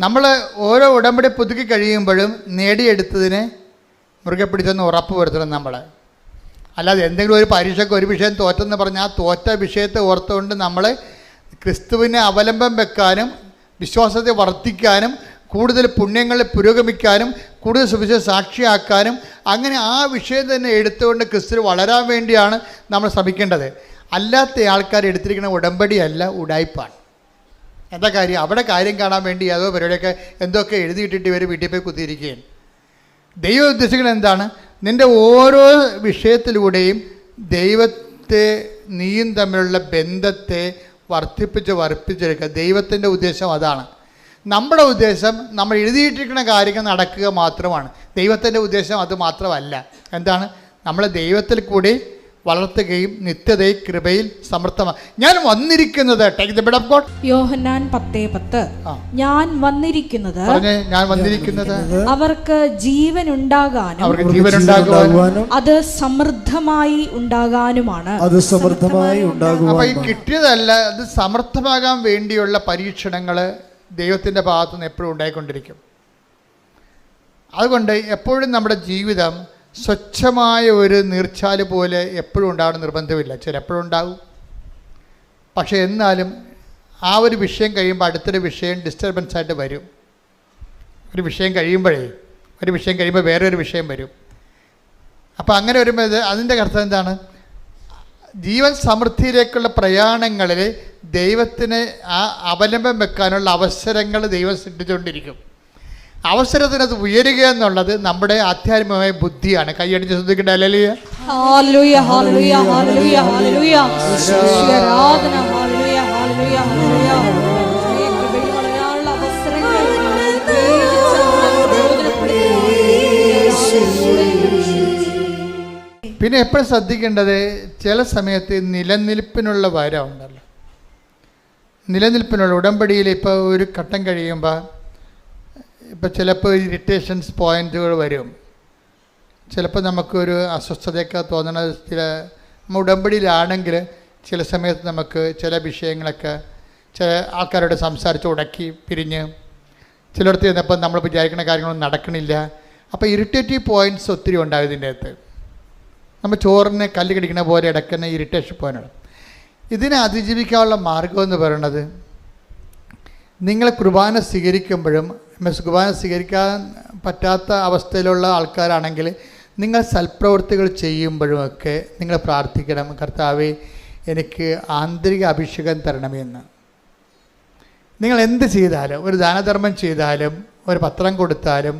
നമ്മൾ ഓരോ ഉടമ്പടി പുതുക്കി കഴിയുമ്പോഴും നേടിയെടുത്തതിനെ മുറുകെ പിടിച്ചെന്ന് ഉറപ്പ് വരുത്തണം നമ്മൾ. അല്ലാതെ എന്തെങ്കിലും ഒരു പരീക്ഷയ്ക്ക് ഒരു വിഷയം തോറ്റെന്ന് പറഞ്ഞാൽ ആ തോറ്റ വിഷയത്തെ ഓർത്തുകൊണ്ട് നമ്മൾ ക്രിസ്തുവിനെ അവലംബം വെക്കാനും വിശ്വാസത്തെ വർദ്ധിക്കാനും കൂടുതൽ പുണ്യങ്ങളിൽ പുരോഗമിക്കാനും കൂടുതൽ സുവിശേഷം സാക്ഷിയാക്കാനും അങ്ങനെ ആ വിഷയം തന്നെ എടുത്തുകൊണ്ട് ക്രിസ്തു വളരാൻ വേണ്ടിയാണ് നമ്മൾ ശ്രമിക്കേണ്ടത്. അല്ലാത്ത ആൾക്കാർ എടുത്തിരിക്കുന്ന ഉടമ്പടിയല്ല, ഉടായ്പാണ്. എന്താ കാര്യം? അവിടെ കാര്യം കാണാൻ വേണ്ടി അതോ പരിപാടിയൊക്കെ എന്തൊക്കെ എഴുതിയിട്ടിട്ട് ഇവർ വീട്ടിൽ പോയി കുത്തിയിരിക്കുകയാണ്. ദൈവം ഉദ്ദേശിക്കുന്നത് എന്താണ്? നിൻ്റെ ഓരോ വിഷയത്തിലൂടെയും ദൈവത്തെ നീയും തമ്മിലുള്ള ബന്ധത്തെ വർദ്ധിപ്പിച്ചെടുക്കുക. ദൈവത്തിൻ്റെ ഉദ്ദേശം അതാണ്. നമ്മുടെ ഉദ്ദേശം നമ്മൾ എഴുതിയിട്ടിരിക്കുന്ന കാര്യങ്ങൾ നടക്കുക മാത്രമാണ്. ദൈവത്തിൻ്റെ ഉദ്ദേശം അത് മാത്രമല്ല. എന്താണ്? നമ്മളെ ദൈവത്തിൽ കൂടി വളർത്തുകയും നിത്യതയിൽ കൃപയിൽ സമൃദ്ധമാണ്. ഞാൻ വന്നിരിക്കുന്നത് യോഹന്നാൻ 10:10. ഞാൻ വന്നിരിക്കുന്നത് അവർക്ക് ജീവൻ ഉണ്ടാകാനും അത് സമൃദ്ധമായി ഉണ്ടാകാനുമാണ്. അപ്പോൾ ഈ കിട്ടിയതല്ല, അത് സമൃദ്ധമാകാൻ വേണ്ടിയുള്ള പരീക്ഷണങ്ങൾ ദൈവത്തിൻ്റെ ഭാഗത്തു നിന്ന് എപ്പോഴും ഉണ്ടായിക്കൊണ്ടിരിക്കും. അതുകൊണ്ട് എപ്പോഴും നമ്മുടെ ജീവിതം സ്വച്ഛമായ ഒരു നീർച്ചാല് പോലെ എപ്പോഴും ഉണ്ടാകണം നിർബന്ധമില്ല. ചിലപ്പോഴും ഉണ്ടാകും. പക്ഷേ എന്നാലും ആ ഒരു വിഷയം കഴിയുമ്പോൾ അടുത്തൊരു വിഷയം ഡിസ്റ്റർബൻസ് ആയിട്ട് വരും. ഒരു വിഷയം കഴിയുമ്പോൾ വേറൊരു വിഷയം വരും. അപ്പോൾ അങ്ങനെ വരുമ്പോൾ അതിൻ്റെ അർത്ഥം എന്താണ്? ജീവൻ സമൃദ്ധിയിലേക്കുള്ള പ്രയാണങ്ങളിൽ ദൈവത്തിന് ആ അവലംബം വെക്കാനുള്ള അവസരങ്ങൾ ദൈവം സൃഷ്ടിച്ചുകൊണ്ടിരിക്കും. അവസരത്തിനത് ഉയരുക എന്നുള്ളത് നമ്മുടെ ആധ്യാത്മികമായ ബുദ്ധിയാണ്. കൈയടിച്ച് ശ്രദ്ധിക്കേണ്ട. ഹല്ലേലൂയ, ഹല്ലേലൂയ, ഹല്ലേലൂയ, ഹല്ലേലൂയ, ഹല്ലേലൂയ. ആരാധന. ഹല്ലേലൂയ, ഹല്ലേലൂയ, ഹല്ലേലൂയ. കൃപയിൽ വളരാനുള്ള അവസരങ്ങൾ പിന്നെ എപ്പോഴും ശ്രദ്ധിക്കേണ്ടത് ചില സമയത്ത് നിലനിൽപ്പിനുള്ള വരം ഉണ്ടല്ലോ. നിലനിൽപ്പിനുള്ള ഉടമ്പടിയിൽ ഇപ്പോൾ ഒരു ഘട്ടം കഴിയുമ്പോൾ ഇപ്പോൾ ചിലപ്പോൾ ഇറിറ്റേഷൻസ് പോയിൻറ്റുകൾ വരും. ചിലപ്പോൾ നമുക്കൊരു അസ്വസ്ഥതയൊക്കെ തോന്നണ നമ്മൾ ഉടമ്പടിയിലാണെങ്കിൽ ചില സമയത്ത് നമുക്ക് ചില വിഷയങ്ങളൊക്കെ ചില ആൾക്കാരോട് സംസാരിച്ച് ഉടക്കി പിരിഞ്ഞ് ചിലയിടത്ത് ചെന്നപ്പോൾ നമ്മൾ വിചാരിക്കുന്ന കാര്യങ്ങളൊന്നും നടക്കണില്ല. അപ്പോൾ ഇറിറ്റേറ്റീവ് പോയിൻറ്റ്സ് ഒത്തിരി ഉണ്ടാകും ഇതിൻ്റെ അകത്ത്. നമ്മൾ ചോറിന് കല്ല് കടിക്കുന്ന പോലെ ഇടയ്ക്കുന്ന ഇറിറ്റേഷൻ പോയിൻ്റാണ്. ഇതിനെ അതിജീവിക്കാനുള്ള മാർഗമെന്ന് പറയുന്നത്, നിങ്ങൾ കുർബാന സ്വീകരിക്കുമ്പോഴും കുർബാന സ്വീകരിക്കാൻ പറ്റാത്ത അവസ്ഥയിലുള്ള ആൾക്കാരാണെങ്കിൽ നിങ്ങൾ സൽപ്രവൃത്തികൾ ചെയ്യുമ്പോഴുമൊക്കെ നിങ്ങൾ പ്രാർത്ഥിക്കണം, കർത്താവേ എനിക്ക് ആന്തരിക അഭിഷേകം തരണമെന്ന്. നിങ്ങൾ എന്ത് ചെയ്താലും, ഒരു ദാനധർമ്മം ചെയ്താലും, ഒരു പത്രം കൊടുത്താലും,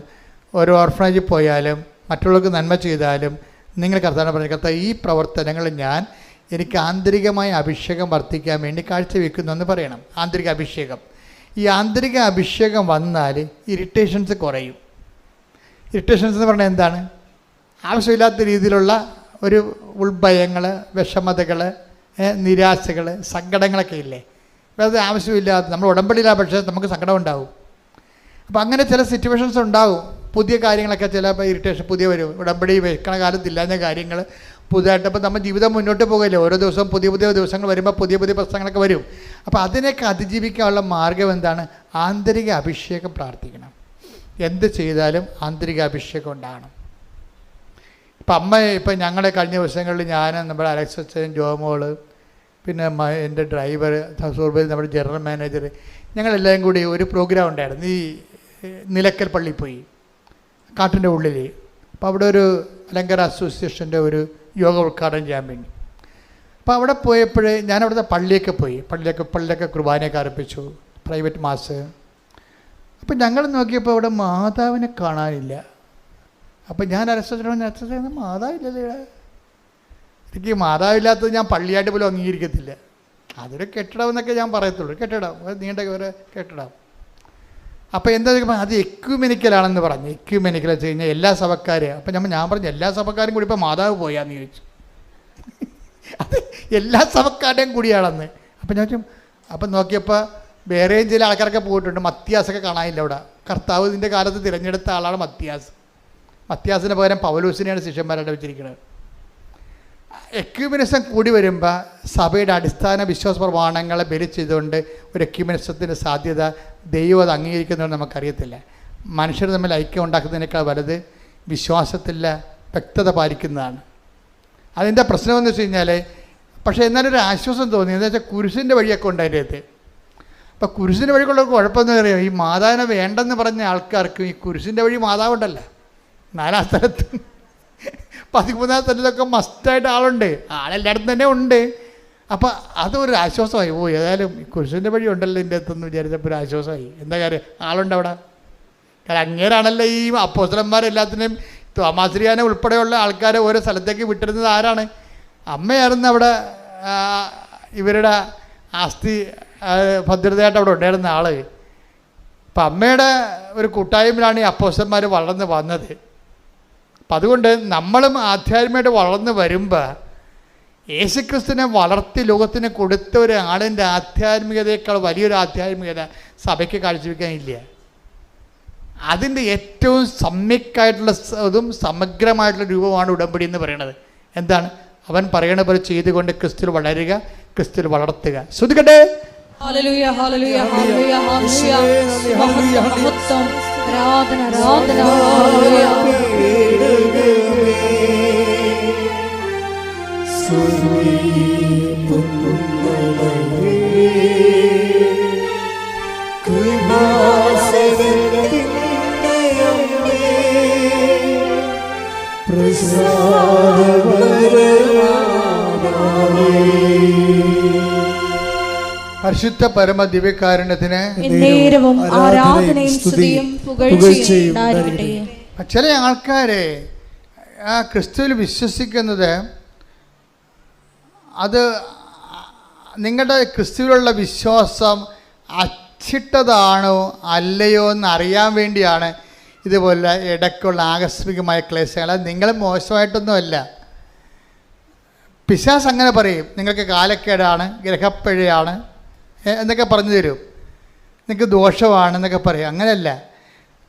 ഒരു ഓർഫനേജിൽ പോയാലും, മറ്റുള്ളവർക്ക് നന്മ ചെയ്താലും നിങ്ങൾ കർത്താവിനെ പറഞ്ഞു, കർത്താവ് ഈ പ്രവർത്തനങ്ങൾ ഞാൻ എനിക്ക് ആന്തരികമായ അഭിഷേകം വർദ്ധിക്കാൻ വേണ്ടി കാഴ്ചവെക്കുന്നു എന്ന് പറയണം. ആന്തരിക അഭിഷേകം. ഈ ആന്തരിക അഭിഷേകം വന്നാൽ ഇറിറ്റേഷൻസ് കുറയും. ഇറിറ്റേഷൻസ് എന്ന് പറഞ്ഞാൽ എന്താണ്? ആവശ്യമില്ലാത്ത രീതിയിലുള്ള ഒരു ഉൾഭയങ്ങൾ, വിഷമതകൾ, നിരാശകൾ, സങ്കടങ്ങളൊക്കെ ഇല്ലേ, അത് ആവശ്യമില്ലാത്ത, നമ്മൾ ഉടമ്പടിയില്ല പക്ഷേ നമുക്ക് സങ്കടം ഉണ്ടാവും. അപ്പോൾ അങ്ങനെ ചില സിറ്റുവേഷൻസ് ഉണ്ടാകും. പുതിയ കാര്യങ്ങളൊക്കെ ചിലപ്പോൾ ഇറിറ്റേഷൻ പുതിയ വരും. ഉടമ്പടി വെക്കണ കാലത്തില്ലാഞ്ഞ കാര്യങ്ങൾ പുതുതായിട്ട്, അപ്പോൾ നമ്മൾ ജീവിതം മുന്നോട്ട് പോകില്ലേ, ഓരോ ദിവസവും പുതിയ പുതിയ ദിവസങ്ങൾ വരുമ്പോൾ പുതിയ പുതിയ പ്രശ്നങ്ങളൊക്കെ വരും. അപ്പോൾ അതിനൊക്കെ അതിജീവിക്കാനുള്ള മാർഗം എന്താണ്? ആന്തരിക അഭിഷേകം പ്രാർത്ഥിക്കണം. എന്ത് ചെയ്താലും ആന്തരിക അഭിഷേകം ഉണ്ടാകണം. ഇപ്പം ഞങ്ങളെ കഴിഞ്ഞ ദിവസങ്ങളിൽ ഞാൻ, നമ്മുടെ അലക്സ് അച്ഛൻ, ജോമോള്, പിന്നെ എൻ്റെ ഡ്രൈവർ സൂർബൽ, നമ്മുടെ ജനറൽ മാനേജർ, ഞങ്ങളെല്ലാവരും കൂടി ഒരു പ്രോഗ്രാം ഉണ്ടായിരുന്നു. ഈ നിലക്കൽ പള്ളി പോയി, കാട്ടിൻ്റെ ഉള്ളിൽ. അപ്പോൾ അവിടെ ഒരു അലങ്കര അസോസിയേഷൻ്റെ ഒരു യോഗ ഉദ്ഘാടനം ചെയ്യാൻ വേണ്ടി. അപ്പോൾ അവിടെ പോയപ്പോൾ ഞാനവിടുത്തെ പള്ളിയൊക്കെ പോയി, പള്ളിയൊക്കെ കുർബാനയൊക്കെ അർപ്പിച്ചു, പ്രൈവറ്റ് മാസ്. അപ്പം ഞങ്ങൾ നോക്കിയപ്പോൾ അവിടെ മാതാവിനെ കാണാനില്ല. അപ്പം ഞാൻ അരസ്വചന മാതാവില്ലല്ലേ ഇവിടെ. എനിക്ക് മാതാവില്ലാത്തത് ഞാൻ പള്ളിയായിട്ട് പോലും അംഗീകരിക്കത്തില്ല. അതൊരു കെട്ടിടം എന്നൊക്കെ ഞാൻ പറയത്തുള്ളൂ, കെട്ടിടം, നീണ്ട ഒരു കെട്ടിടം. അപ്പോൾ എന്താ ചോദിക്കുമ്പോൾ അത് എക്യുമെനിക്കലാണെന്ന് പറഞ്ഞു. എക്യുമെനിക്കൽ വെച്ച് കഴിഞ്ഞാൽ എല്ലാ സഭക്കാരും. അപ്പം ഞാൻ പറഞ്ഞു എല്ലാ സഭക്കാരും കൂടി ഇപ്പോൾ മാതാവ് പോയാന്ന് ചോദിച്ചു. അത് എല്ലാ സഭക്കാരുടെയും കൂടിയാണെന്ന്. അപ്പം ഞാൻ ചോദിച്ചു. അപ്പം നോക്കിയപ്പോൾ വേറെയും ചില ആൾക്കാരൊക്കെ പോയിട്ടുണ്ട്. മത്തിയാസൊക്കെ കാണാനില്ല അവിടെ. കർത്താവ് ഇതിൻ്റെ കാലത്ത് തിരഞ്ഞെടുത്ത ആളാണ് മത്തിയാസ്. മത്തിയാസിന് പകരം പൗലോസിനെയാണ് ശിഷ്യന്മാരായിട്ട് വെച്ചിരിക്കുന്നത്. എക്യുമെനിസം കൂടി വരുമ്പോൾ സഭയുടെ അടിസ്ഥാന വിശ്വാസ പ്രമാണങ്ങളെ ബലി ചെയ്തുകൊണ്ട് ഒരു എക്യുമെനിസത്തിൻ്റെ സാധ്യത ദൈവം അത് അംഗീകരിക്കുന്നതെന്ന് നമുക്കറിയത്തില്ല. മനുഷ്യർ തമ്മിൽ ഐക്യം ഉണ്ടാക്കുന്നതിനേക്കാൾ വലുത് വിശ്വാസത്തില്ല വ്യക്തത പാലിക്കുന്നതാണ്. അതിൻ്റെ പ്രശ്നമെന്ന് വെച്ച് കഴിഞ്ഞാൽ, പക്ഷേ എന്നാലൊരു ആശ്വാസം തോന്നി. എന്താ വെച്ചാൽ കുരിശിൻ്റെ വഴിയൊക്കെ ഉണ്ട് അതിൻ്റെ അകത്ത്. അപ്പോൾ കുരിശിൻ്റെ വഴിക്കുള്ള കുഴപ്പമെന്ന് പറയുമ്പോൾ, ഈ മാതാവിനെ വേണ്ടെന്ന് പറഞ്ഞ ആൾക്കാർക്ക് ഈ കുരിശിൻ്റെ വഴി മാതാവുണ്ടല്ലോ 4-ാം സ്ഥലത്ത് 13-ാം സ്ഥലത്തൊക്കെ മസ്റ്റായിട്ട് ആളുണ്ട്. ആളെല്ലായിടത്തും തന്നെ ഉണ്ട്. അപ്പോൾ അതൊരു ആശ്വാസമായി. ഏതായാലും കുരിശിൻ്റെ വഴി ഉണ്ടല്ലോ ഇതിൻ്റെ അകത്തെന്ന് വിചാരിച്ചപ്പോൾ ഒരു ആശ്വാസമായി. എന്താ കാര്യം? ആളുണ്ട് അവിടെ. കാരണം അങ്ങേരാണല്ലോ ഈ അപ്പോസ്തലന്മാരെല്ലാത്തിനെയും, തോമാശ്രീയാനെ ഉൾപ്പെടെയുള്ള ആൾക്കാരെ ഓരോ സ്ഥലത്തേക്ക് വിട്ടിരുന്നത് ആരാണ്? അമ്മയായിരുന്നു അവിടെ ഇവരുടെ ആസ്തി ഭദ്രതയായിട്ട് അവിടെ ഉണ്ടായിരുന്ന ആൾ. അപ്പം അമ്മയുടെ ഒരു കൂട്ടായ്മയിലാണ് ഈ അപ്പോസ്തലന്മാർ വളർന്ന് വന്നത്. അപ്പം അതുകൊണ്ട് നമ്മളും ആധ്യാത്മികമായിട്ട് വളർന്ന് വരുമ്പോൾ യേശുക്രിസ്തുവിനെ വളർത്തി ലോകത്തിന് കൊടുത്ത ഒരാളിൻ്റെ ആധ്യാത്മികതയേക്കാൾ വലിയൊരു ആധ്യാത്മികത സഭയ്ക്ക് കാഴ്ചവെക്കാനില്ല. അതിൻ്റെ ഏറ്റവും സമ്യക്കായിട്ടുള്ള ഇതും സമഗ്രമായിട്ടുള്ള രൂപമാണ് ഉടമ്പടി എന്ന് പറയുന്നത്. എന്താണ്? അവൻ പറയണ പോലെ ചെയ്തുകൊണ്ട് ക്രിസ്തുവിൽ വളരുക, ക്രിസ്തുവിൽ വളർത്തുക. ശ്രദ്ധിക്കട്ടെ. ഹല്ലേലൂയ, ഹല്ലേലൂയ, ഹല്ലേലൂയ, ഹല്ലേലൂയ. മഹത്വം, ആരാധന, ആരാധന. ഹല്ലേലൂയ. പരിശുദ്ധ പരമ ദിവ്യകാരുണ്യത്തിന് നേരവും ആരാധനയും സ്തുതിയും പുകഴ്ചയും ഉണ്ടായിരിക്കട്ടെ. ചില ആൾക്കാരെ ആ ക്രിസ്തുവിൽ വിശ്വസിക്കുന്നത് അത് നിങ്ങളുടെ ക്രിസ്തുവിലുള്ള വിശ്വാസം അച്ചിട്ടതാണോ അല്ലയോ എന്ന് അറിയാൻ വേണ്ടിയാണ് ഇതുപോലെ ഇടയ്ക്കുള്ള ആകസ്മികമായ ക്ലേശങ്ങൾ. അത് നിങ്ങൾ മോശമായിട്ടൊന്നുമല്ല. പിശാസ് അങ്ങനെ പറയും, നിങ്ങൾക്ക് കാലക്കേടാണ്, ഗ്രഹപ്പിഴയാണ് എന്നൊക്കെ പറഞ്ഞു തരും, നിങ്ങൾക്ക് ദോഷമാണെന്നൊക്കെ പറയും. അങ്ങനെയല്ല.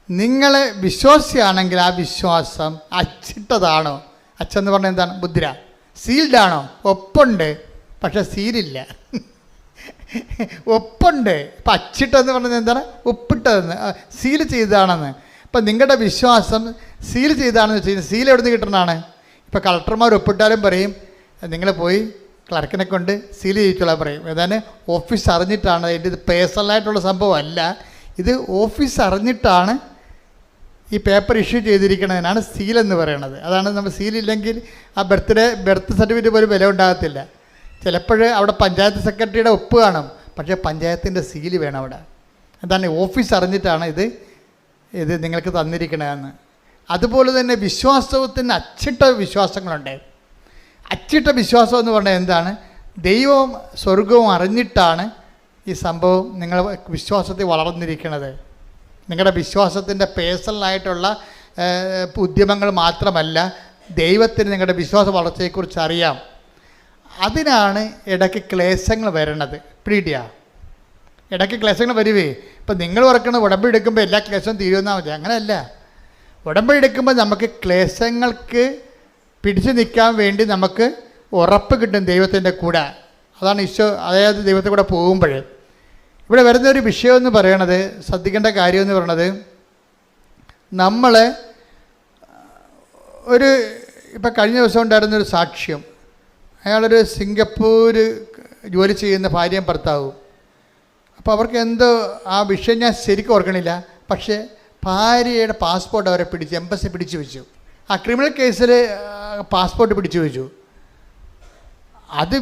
നിങ്ങൾ വിശ്വാസിയാണെങ്കിൽ ആ വിശ്വാസം അച്ചിട്ടതാണോ? അച്ചെന്ന് പറഞ്ഞാൽ എന്താണ്? മുദ്ര. സീൽഡാണോ? ഒപ്പുണ്ട്, പക്ഷെ സീലില്ല. ഒപ്പുണ്ട്. ഇപ്പം അച്ചിട്ടെന്ന് പറഞ്ഞത് എന്താണ്? ഒപ്പിട്ടതെന്ന്, സീൽ ചെയ്തതാണെന്ന്. ഇപ്പം നിങ്ങളുടെ വിശ്വാസം സീൽ ചെയ്താണെന്ന് വെച്ച് കഴിഞ്ഞാൽ സീൽ എവിടെ നിന്ന് കിട്ടുന്നതാണ്? ഇപ്പോൾ കളക്ടർമാർ ഒപ്പിട്ടാലും പറയും നിങ്ങൾ പോയി ക്ലർക്കിനെ കൊണ്ട് സീൽ ചെയ്യിച്ചോളാൻ പറയും. ഏതാണ് ഓഫീസ് അറിഞ്ഞിട്ടാണ്, അതിൻ്റെ ഇത് പേഴ്സണലായിട്ടുള്ള സംഭവമല്ല, ഇത് ഓഫീസ് അറിഞ്ഞിട്ടാണ് ഈ പേപ്പർ ഇഷ്യൂ ചെയ്തിരിക്കുന്നതിനാണ് സീലെന്ന് പറയണത്. അതാണ് നമ്മൾ സീലില്ലെങ്കിൽ ആ ബർത്ത് സർട്ടിഫിക്കറ്റ് പോലും വില ഉണ്ടാകത്തില്ല. ചിലപ്പോൾ അവിടെ പഞ്ചായത്ത് സെക്രട്ടറിയുടെ ഒപ്പ് കാണും, പക്ഷേ പഞ്ചായത്തിൻ്റെ സീല് വേണം അവിടെ. എന്താണ് ഓഫീസ് അറിഞ്ഞിട്ടാണ് ഇത് നിങ്ങൾക്ക് തന്നിരിക്കണതെന്ന്. അതുപോലെ തന്നെ വിശ്വാസത്തിന് അച്ചിട്ട വിശ്വാസങ്ങളുണ്ട്. അച്ചിട്ട വിശ്വാസം എന്ന് പറഞ്ഞാൽ എന്താണ്? ദൈവവും സ്വർഗവും അറിഞ്ഞിട്ടാണ് ഈ സംഭവം നിങ്ങൾ വിശ്വാസത്തിൽ വളർന്നിരിക്കുന്നത്. നിങ്ങളുടെ വിശ്വാസത്തിൻ്റെ പേഴ്സണലായിട്ടുള്ള ഉദ്യമങ്ങൾ മാത്രമല്ല, ദൈവത്തിന് നിങ്ങളുടെ വിശ്വാസ വളർച്ചയെക്കുറിച്ച് അറിയാം. അതിനാണ് ഇടയ്ക്ക് ക്ലേശങ്ങൾ വരണത്. പിടിയാ, ഇടയ്ക്ക് ക്ലേശങ്ങൾ വരുവേ. ഇപ്പം നിങ്ങൾ ഓർക്കുന്ന ഉടമ്പടി എടുക്കുമ്പോൾ എല്ലാ ക്ലേശവും തീരുമെന്നാൽ മതി, അങ്ങനെയല്ല. ഉടമ്പടി എടുക്കുമ്പോൾ നമുക്ക് ക്ലേശങ്ങൾക്ക് പിടിച്ചു നിൽക്കാൻ വേണ്ടി നമുക്ക് ഉറപ്പ് കിട്ടും ദൈവത്തിൻ്റെ കൂടെ. അതാണ് ഈശോ, അതായത് ദൈവത്തിൻ്റെ കൂടെ പോകുമ്പോൾ ഇവിടെ വരുന്നൊരു വിഷയമെന്ന് പറയണത്, ശ്രദ്ധിക്കേണ്ട കാര്യമെന്ന് പറയണത്, നമ്മൾ ഇപ്പം കഴിഞ്ഞ ദിവസം ഉണ്ടായിരുന്നൊരു സാക്ഷ്യം. അയാളൊരു സിംഗപ്പൂർ ജോലി ചെയ്യുന്ന ഭാര്യയും ഭർത്താവും. അപ്പോൾ അവർക്ക് എന്തോ ആ വിഷയം ഞാൻ ശരിക്കും ഓർക്കണില്ല, പക്ഷേ ഭാര്യയുടെ പാസ്പോർട്ട് അവരെ എംബസി പിടിച്ചു വെച്ചു. ആ ക്രിമിനൽ കേസിൽ പാസ്പോർട്ട് പിടിച്ചു വെച്ചു. അത്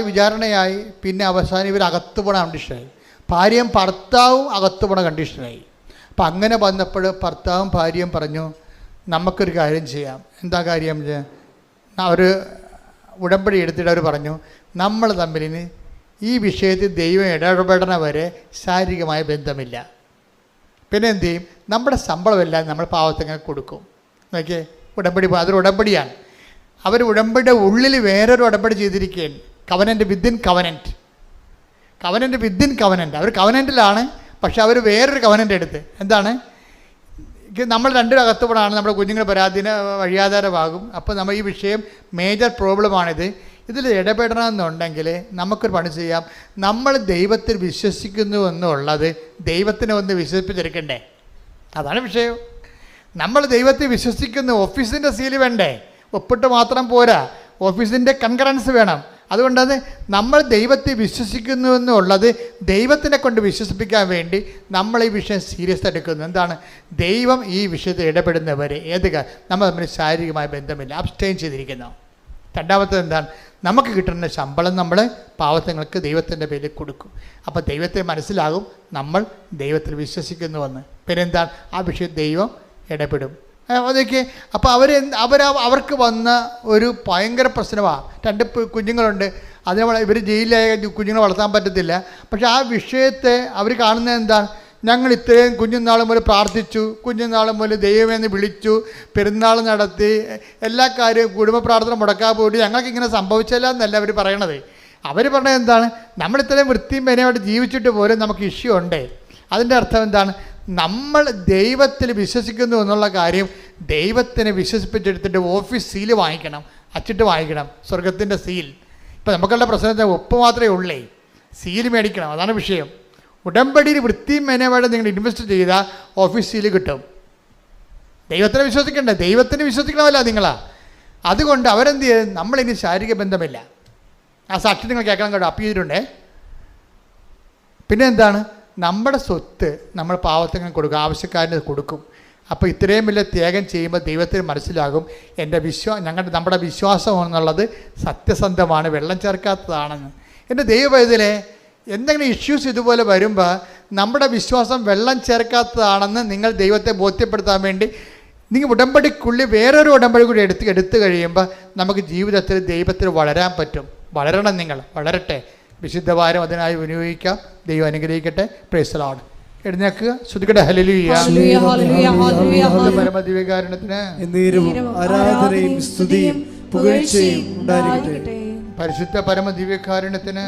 വിചാരണയായി. പിന്നെ അവസാനം ഇവർ അകത്ത് പോണ കണ്ടീഷനായി. ഭാര്യയും ഭർത്താവും അകത്ത് പോണ കണ്ടീഷനായി. അപ്പം അങ്ങനെ വന്നപ്പോൾ ഭർത്താവും ഭാര്യയും പറഞ്ഞു, നമുക്കൊരു കാര്യം ചെയ്യാം. എന്താ കാര്യം? അവർ ഉടമ്പടി എടുത്തിട്ട് അവർ പറഞ്ഞു, നമ്മൾ തമ്മിലിന് ഈ വിഷയത്തിൽ ദൈവം ഇടപെടണ വരെ ശാരീരികമായ ബന്ധമില്ല. പിന്നെ എന്തു ചെയ്യും? നമ്മുടെ ശമ്പളമെല്ലാം നമ്മൾ പാവത്തിന് കൊടുക്കും. നോക്കിയേ, അതൊരു ഉടമ്പടിയാണ്. അവർ ഉടമ്പടിയുടെ ഉള്ളിൽ വേറൊരു ഉടമ്പടി ചെയ്തിരിക്കുകയാണ്. Covenant within covenant. അവർ കവനൻ്റിലാണ്, പക്ഷെ അവർ വേറൊരു കവനൻ്റ് എടുത്ത്. എന്താണ്? നമ്മൾ രണ്ടും അകത്തുപോടാണ് നമ്മുടെ കുഞ്ഞുങ്ങൾ പരാതിന് വഴിയാധാരമാകും. അപ്പോൾ നമ്മൾ ഈ വിഷയം മേജർ പ്രോബ്ലമാണിത്. ഇതിൽ ഇടപെടണമെന്നുണ്ടെങ്കിൽ നമുക്കൊരു പണി ചെയ്യാം. നമ്മൾ ദൈവത്തിൽ വിശ്വസിക്കുന്നു എന്നുള്ളത് ദൈവത്തിനെ ഒന്ന് വിശ്വസിപ്പിച്ചെടുക്കണ്ടേ? അതാണ് വിഷയം. നമ്മൾ ദൈവത്തിൽ വിശ്വസിക്കുന്നു. ഓഫീസിൻ്റെ സീല് വേണ്ടേ? ഒപ്പിട്ട് മാത്രം പോരാ, ഓഫീസിൻ്റെ കൺകറൻസ് വേണം. അതുകൊണ്ടത് നമ്മൾ ദൈവത്തിൽ വിശ്വസിക്കുന്നു എന്നുള്ളത് ദൈവത്തിനെ കൊണ്ട് വിശ്വസിപ്പിക്കാൻ വേണ്ടി നമ്മൾ ഈ വിഷയം സീരിയസ് എടുക്കുന്നു. എന്താണ്? ദൈവം ഈ വിഷയത്തിൽ ഇടപെടുന്നവരെ നമ്മൾ തമ്മിൽ ശാരീരികമായ ബന്ധമില്ല, അബ്സ്റ്റെയിൻ ചെയ്തിരിക്കുന്നു. രണ്ടാമത്തത് എന്താണ്? നമുക്ക് കിട്ടുന്ന ശമ്പളം നമ്മൾ പാവത്തങ്ങൾക്ക് ദൈവത്തിൻ്റെ പേരിൽ കൊടുക്കും. അപ്പോൾ ദൈവത്തെ മനസ്സിലാകും നമ്മൾ ദൈവത്തിൽ വിശ്വസിക്കുന്നുവെന്ന്. പിന്നെ എന്താണ്? ആ വിഷയം ദൈവം ഇടപെടും. അതൊക്കെ അപ്പോൾ അവർക്ക് വന്ന ഒരു ഭയങ്കര പ്രശ്നമാണ്. 2 കുഞ്ഞുങ്ങളുണ്ട്. അതിനെ ഇവർ ജയിലിലായ കുഞ്ഞുങ്ങളെ വളർത്താൻ പറ്റത്തില്ല. പക്ഷേ ആ വിഷയത്തെ അവർ കാണുന്നത് എന്താണ്? ഞങ്ങൾ ഇത്രയും കുഞ്ഞുനാൾ മുതൽ പ്രാർത്ഥിച്ചു, കുഞ്ഞുനാൾ മുതൽ ദൈവമെന്ന് വിളിച്ചു, പെരുന്നാൾ നടത്തി, എല്ലാ കാര്യവും കുടുംബ പ്രാർത്ഥന മുടക്കാൻ പോയിട്ട് ഞങ്ങൾക്കിങ്ങനെ സംഭവിച്ചില്ല എന്നല്ല അവർ പറയണത്. അവർ പറഞ്ഞത് എന്താണ്? നമ്മളിത്രയും വൃത്തിയും മെനയായിട്ട് ജീവിച്ചിട്ട് പോലും നമുക്ക് ഇഷ്യൂ ഉണ്ട്. അതിൻ്റെ അർത്ഥം എന്താണ്? നമ്മൾ ദൈവത്തിൽ വിശ്വസിക്കുന്നു എന്നുള്ള കാര്യം ദൈവത്തിനെ വിശ്വസിപ്പിച്ചെടുത്തിട്ട് ഓഫീസ് സീല് വാങ്ങിക്കണം, അച്ചിട്ട് വാങ്ങിക്കണം, സ്വർഗത്തിൻ്റെ സീൽ. ഇപ്പം നമുക്കുള്ള പ്രശ്നത്തെ ഒപ്പ് മാത്രമേ ഉള്ളേ, സീല് മേടിക്കണം. അതാണ് വിഷയം. ഉടമ്പടിയിൽ വൃത്തിയും മെനവായിട്ട് നിങ്ങൾ ഇൻവെസ്റ്റ് ചെയ്താൽ ഓഫീസ് സീല് കിട്ടും. ദൈവത്തിനെ വിശ്വസിക്കണ്ടേ? ദൈവത്തിന് വിശ്വസിക്കണമല്ല നിങ്ങളാ. അതുകൊണ്ട് അവരെന്ത് ചെയ്ത്? നമ്മളിനി ശാരീരിക ബന്ധമില്ല. ആ സാക്ഷി നിങ്ങൾ കേൾക്കണം കേട്ടോ, അപ്പീൽ ചെയ്തിട്ടുണ്ടേ. പിന്നെ എന്താണ്? നമ്മുടെ സ്വത്ത് നമ്മൾ പാവത്തിന് കൊടുക്കും, ആവശ്യക്കാരന് കൊടുക്കും. അപ്പോൾ ഇത്രയും വലിയ ത്യാഗം ചെയ്യുമ്പോൾ ദൈവത്തിന് മനസ്സിലാകും നമ്മുടെ വിശ്വാസം എന്നുള്ളത് സത്യസന്ധമാണ്, വെള്ളം ചേർക്കാത്തതാണെന്ന്. എൻ്റെ ദൈവവേദനയിലെ എന്തെങ്കിലും ഇഷ്യൂസ് ഇതുപോലെ വരുമ്പോൾ നമ്മുടെ വിശ്വാസം വെള്ളം ചേർക്കാത്തതാണെന്ന് നിങ്ങൾ ദൈവത്തെ ബോധ്യപ്പെടുത്താൻ വേണ്ടി നിങ്ങൾ ഉടമ്പടിക്കുള്ളിൽ വേറൊരു ഉടമ്പടി കൂടി എടുത്തു കഴിയുമ്പോൾ നമുക്ക് ജീവിതത്തിൽ ദൈവത്തിൽ വളരാൻ പറ്റും. വളരണം, നിങ്ങൾ വളരട്ടെ. വിശുദ്ധവാരം അതിനായി വിനിയോഗിക്കാം. ദൈവം അനുഗ്രഹിക്കട്ടെ. Praise the Lord. എഴുന്നേൽക്കുക, ശ്രുതികട ഹല്ലേലൂയ. പരമദിവ്യകാരുണ്യത്തിന് ആരാധനയും സ്തുതിയും പുകഴ്ചയും ഉണ്ടായിരിക്കട്ടെ. പരിശുദ്ധ പരമദിവ്യകാരുണ്യത്തിന്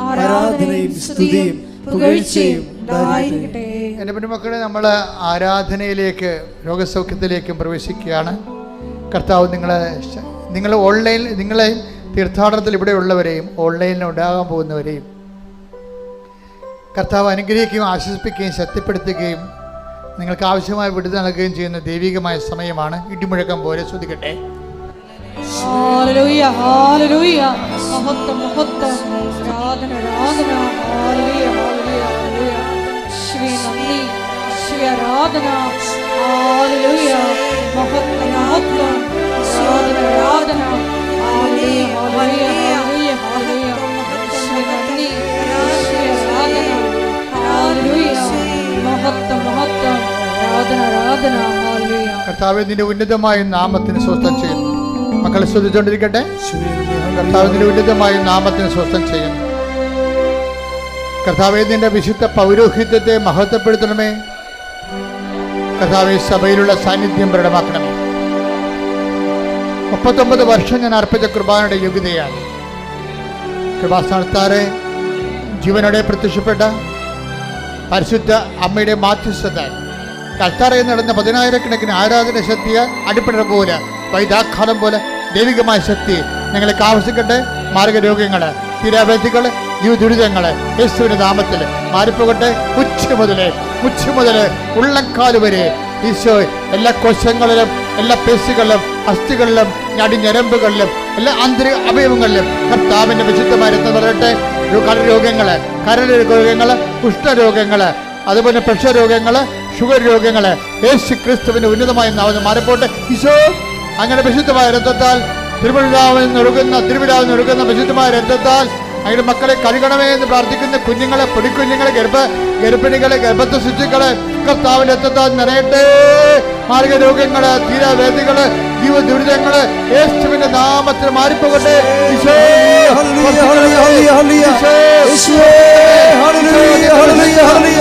ആരാധനയും സ്തുതിയും പുകഴ്ചയും ഉണ്ടായിരിക്കട്ടെ. എൻ്റെ പെൺമക്കളെ, നമ്മൾ ആരാധനയിലേക്ക് രോഗസൗഖ്യത്തിലേക്കും പ്രവേശിക്കുകയാണ്. കർത്താവ് നിങ്ങൾ ഓൺലൈനിൽ, നിങ്ങളെയും തീർത്ഥാടനത്തിൽ ഇവിടെയുള്ളവരെയും ഓൺലൈനിൽ ഉണ്ടാകാൻ പോകുന്നവരെയും കർത്താവ് അനുഗ്രഹിക്കുകയും ആശ്വസിപ്പിക്കുകയും ശക്തിപ്പെടുത്തുകയും നിങ്ങൾക്ക് ആവശ്യമായ വിടുതൽ നൽകുകയും ചെയ്യുന്ന ദൈവികമായ സമയമാണ്. ഇടിമുഴക്കം പോലെ ശ്രുതിക്കട്ടെ. ഹല്ലേലൂയ ഹല്ലേലൂയ മഹത്വം മഹത്വം ആരാധന ആരാധന ഹല്ലേലൂയ ഹല്ലേലൂയ ഹല്ലേലൂയ യേശുവേ നന്ദി യേശുവേ ആരാധന ഹല്ലേലൂയ മഹത്വം മഹത്വം ആരാധന ആരാധന ഹല്ലേലൂയ ഹല്ലേലൂയ ഹല്ലേലൂയ ഹല്ലേലൂയ യേശുവേ നന്ദി യേശുവേ ആരാധന ഹല്ലേലൂയ മഹത്വം മഹത്വം ആരാധന ആരാധന ഹല്ലേലൂയ. കർത്താവേ, നിന്റെ ഉന്നതമായ നാമത്തിന് സ്വസ്ഥം ചെയ്യുന്നു. മക്കളെ ശ്രദ്ധിച്ചുകൊണ്ടിരിക്കട്ടെ. കർത്താവ് നിന്റെ ഉന്നതമായ നാമത്തിന് സ്വസ്ഥം ചെയ്യുന്നു. കർത്താവേ, നിന്റെ വിശുദ്ധ പൗരോഹിത്യത്തെ മഹത്വപ്പെടുത്തണമേ. കർത്താവേ, സഭയിലുള്ള സാന്നിധ്യം പ്രകടമാക്കണമേ. 39 വർഷം ഞാൻ അർപ്പിച്ച കുർബാനയുടെ യോഗ്യതയാണ്. കൃപാസ്ഥാനത്താറെ ജീവനോടെ പ്രത്യക്ഷപ്പെട്ട പരിശുദ്ധ അമ്മയുടെ മാധ്യസ്ഥത കൽത്താറയിൽ നടന്ന 10,000-കണക്കിന് ആരാധന ശക്തിയാൽ അടിപ്പിട പോലെ വൈദാഘാതം പോലെ ദൈവികമായ ശക്തി ഞങ്ങൾക്ക് ആവശ്യിക്കട്ടെ. മാർഗരോഗങ്ങൾ, തീരാവേദികൾ, ദുരിതങ്ങൾ യേശുവിന്റെ നാമത്തിൽ മാറിപ്പോകട്ടെ. ഉച്ച മുതൽ ഉള്ളംകാല് വരെ ഈശോ എല്ലാ കോശങ്ങളിലും, എല്ലാ പേശികളിലും, അസ്ഥികളിലും, ഞരമ്പുകളിലും, എല്ലാ ആന്തരിക അവയവങ്ങളിലും കർത്താവിന്റെ വിശുദ്ധമായ രക്തം നിറയട്ടെ. കരൾ രോഗങ്ങൾ, കുഷ്ഠരോഗങ്ങൾ, അതുപോലെ പ്രഷർ രോഗങ്ങൾ, ഷുഗർ രോഗങ്ങൾ യേശു ക്രിസ്തുവിന്റെ ഉന്നതമായ നാമത്തിൽ മാറിപ്പോട്ടെ. ഈശോ അങ്ങനെ വിശുദ്ധമായ രക്തത്താൽ തിരുവിടാവിൽ ഒഴുകുന്ന വിശുദ്ധമായ രക്തത്താൽ അങ്ങനെ മക്കളെ കഴുകണമേ എന്ന് പ്രാർത്ഥിക്കുന്ന കുഞ്ഞുങ്ങളെ, പൊടിക്കുഞ്ഞുങ്ങളെ, ഗർഭിണികളെ, ഗർഭസ്ഥ ശിശുക്കളെ കർത്താവിന്റെ രക്തത്താൽ നിറയട്ടെ. മാർഗരോഗങ്ങള്, തീരാവേദികള്, ജീവദുരിതങ്ങള് യേശുവിന്റെ നാമത്തിൽ മാറിപ്പോകട്ടെ.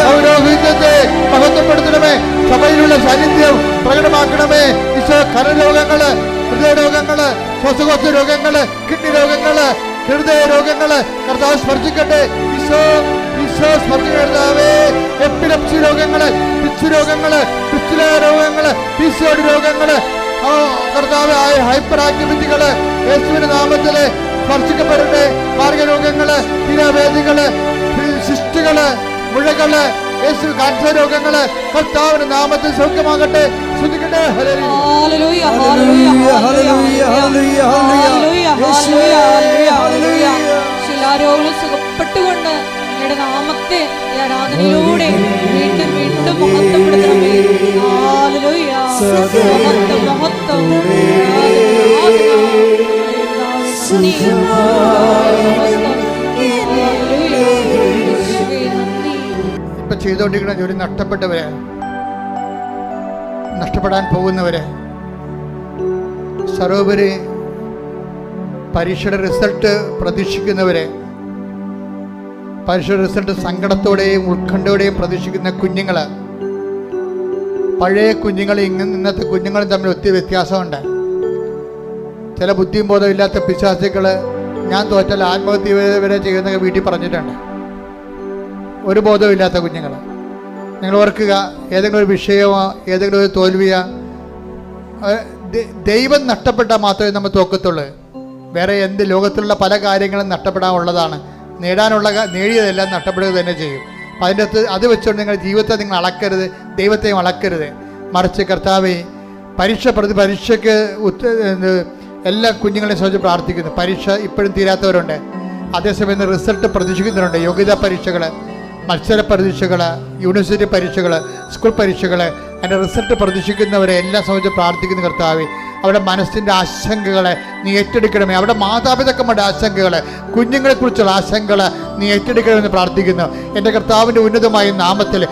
പൗരോഹിത്യത്തെ മഹത്വപ്പെടുത്തണമേ. സഭയിലുള്ള സാന്നിധ്യം പ്രകടമാക്കണമേ. ഈശോ കരരോഗങ്ങള്, ഹൃദയരോഗങ്ങള്, ശ്വാസകോശ രോഗങ്ങള്, കിഡ്നി രോഗങ്ങള്, ഹൃദയ രോഗങ്ങള് കർത്താവ് സ്പർശിക്കട്ടെ. ഈശോ സ്പർശിക്കർത്താവേ. എപ്പിലെപ്സി രോഗങ്ങള്, പിച്ച് രോഗങ്ങള്, പിച്ചില രോഗങ്ങള്, പിസിയോഡ് രോഗങ്ങള്, കർത്താവ് ഹൈപ്പർ ആക്ടിവിറ്റികള് യേശുവിന്റെ നാമത്തില് സ്പർശിക്കപ്പെടട്ടെ. മാർഗരോഗങ്ങള്, തീരാവേദികള്, സിസ്റ്റുകള്, മുഴകള്, യേശു കാൻസർ രോഗങ്ങള് കർത്താവിന്റെ നാമത്തിൽ സൗഖ്യമാകട്ടെ. ശ്രദ്ധിക്കട്ടെ. ഹല്ലേലൂയ ഹല്ലേലൂയ ഹല്ലേലൂയ ഹല്ലേലൂയ ഹല്ലേലൂയ. ശിലാരോഗങ്ങൾ സുഖപ്പെട്ടുകൊണ്ട് അങ്ങയുടെ നാമത്തെ ഈ ആരാധനയിലൂടെ വീണ്ടും വീണ്ടും മഹത്വപ്പെടുത്തണമേ. ഹല്ലേലൂയ മഹത്വം മഹത്വം ഇപ്പൊ ചെയ്തുകൊണ്ടിരിക്കുന്ന ജോലി നഷ്ടപ്പെട്ടവരെ, നഷ്ടപ്പെടാൻ പോകുന്നവരെ, സർവോപരി പരീക്ഷയുടെ റിസൾട്ട് പ്രതീക്ഷിക്കുന്നവരെ, പരീക്ഷയുടെ റിസൾട്ട് സങ്കടത്തോടെയും ഉത്കണ്ഠയോടെയും പ്രതീക്ഷിക്കുന്ന കുഞ്ഞുങ്ങൾ, പഴയ കുഞ്ഞുങ്ങൾ ഇന്നത്തെ കുഞ്ഞുങ്ങളും തമ്മിൽ ഒത്തിരി വ്യത്യാസമുണ്ട്. ചില ബുദ്ധിയും ബോധമില്ലാത്ത പിശാചുക്കൾ ഞാൻ തോറ്റാൽ ആത്മഹത്യ വരെ ചെയ്യുന്നതൊക്കെ വീട്ടിൽ പറഞ്ഞിട്ടുണ്ട്. ഒരു ബോധമില്ലാത്ത കുഞ്ഞുങ്ങൾ. നിങ്ങൾ ഓർക്കുക, ഏതെങ്കിലും ഒരു വിഷയമോ ഏതെങ്കിലും ഒരു തോൽവിയോ ദൈവം നഷ്ടപ്പെട്ടാൽ മാത്രമേ നമ്മൾ തോക്കത്തുള്ളൂ. വേറെ എന്ത് ലോകത്തിലുള്ള പല കാര്യങ്ങളും നഷ്ടപ്പെടാനുള്ളതാണ്. നേടിയതെല്ലാം നഷ്ടപ്പെടുക തന്നെ ചെയ്യും. അപ്പം അതിൻ്റെ അകത്ത് അത് വെച്ചുകൊണ്ട് നിങ്ങളുടെ ജീവിതത്തെ നിങ്ങൾ അളക്കരുത്, ദൈവത്തെയും അളക്കരുത്. മറിച്ച് കർത്താവേ, പരീക്ഷയ്ക്ക് എല്ലാ കുഞ്ഞുങ്ങളെയും സംബന്ധിച്ച് പ്രാർത്ഥിക്കുന്നു. പരീക്ഷ ഇപ്പോഴും തീരാത്തവരുണ്ട്. അതേസമയം റിസൾട്ട് പ്രതീക്ഷിക്കുന്നവരുണ്ട്. യോഗ്യതാ പരീക്ഷകൾ, മത്സര പരീക്ഷകൾ, യൂണിവേഴ്സിറ്റി പരീക്ഷകൾ, സ്കൂൾ പരീക്ഷകൾ, അതിൻ്റെ റിസൾട്ട് പ്രതീക്ഷിക്കുന്നവരെ എല്ലാം സംബന്ധിച്ച് പ്രാർത്ഥിക്കുന്ന കർത്താവേ, അവരുടെ മനസ്സിൻ്റെ ആശങ്കകളെ നീ ഏറ്റെടുക്കണമേ. അവിടെ മാതാപിതാക്കന്മാരുടെ ആശങ്കകൾ, കുഞ്ഞുങ്ങളെക്കുറിച്ചുള്ള ആശങ്കകൾ നീ ഏറ്റെടുക്കണമെന്ന് പ്രാർത്ഥിക്കുന്നു. എൻ്റെ കർത്താവിൻ്റെ ഉന്നതമായ നാമത്തിൽ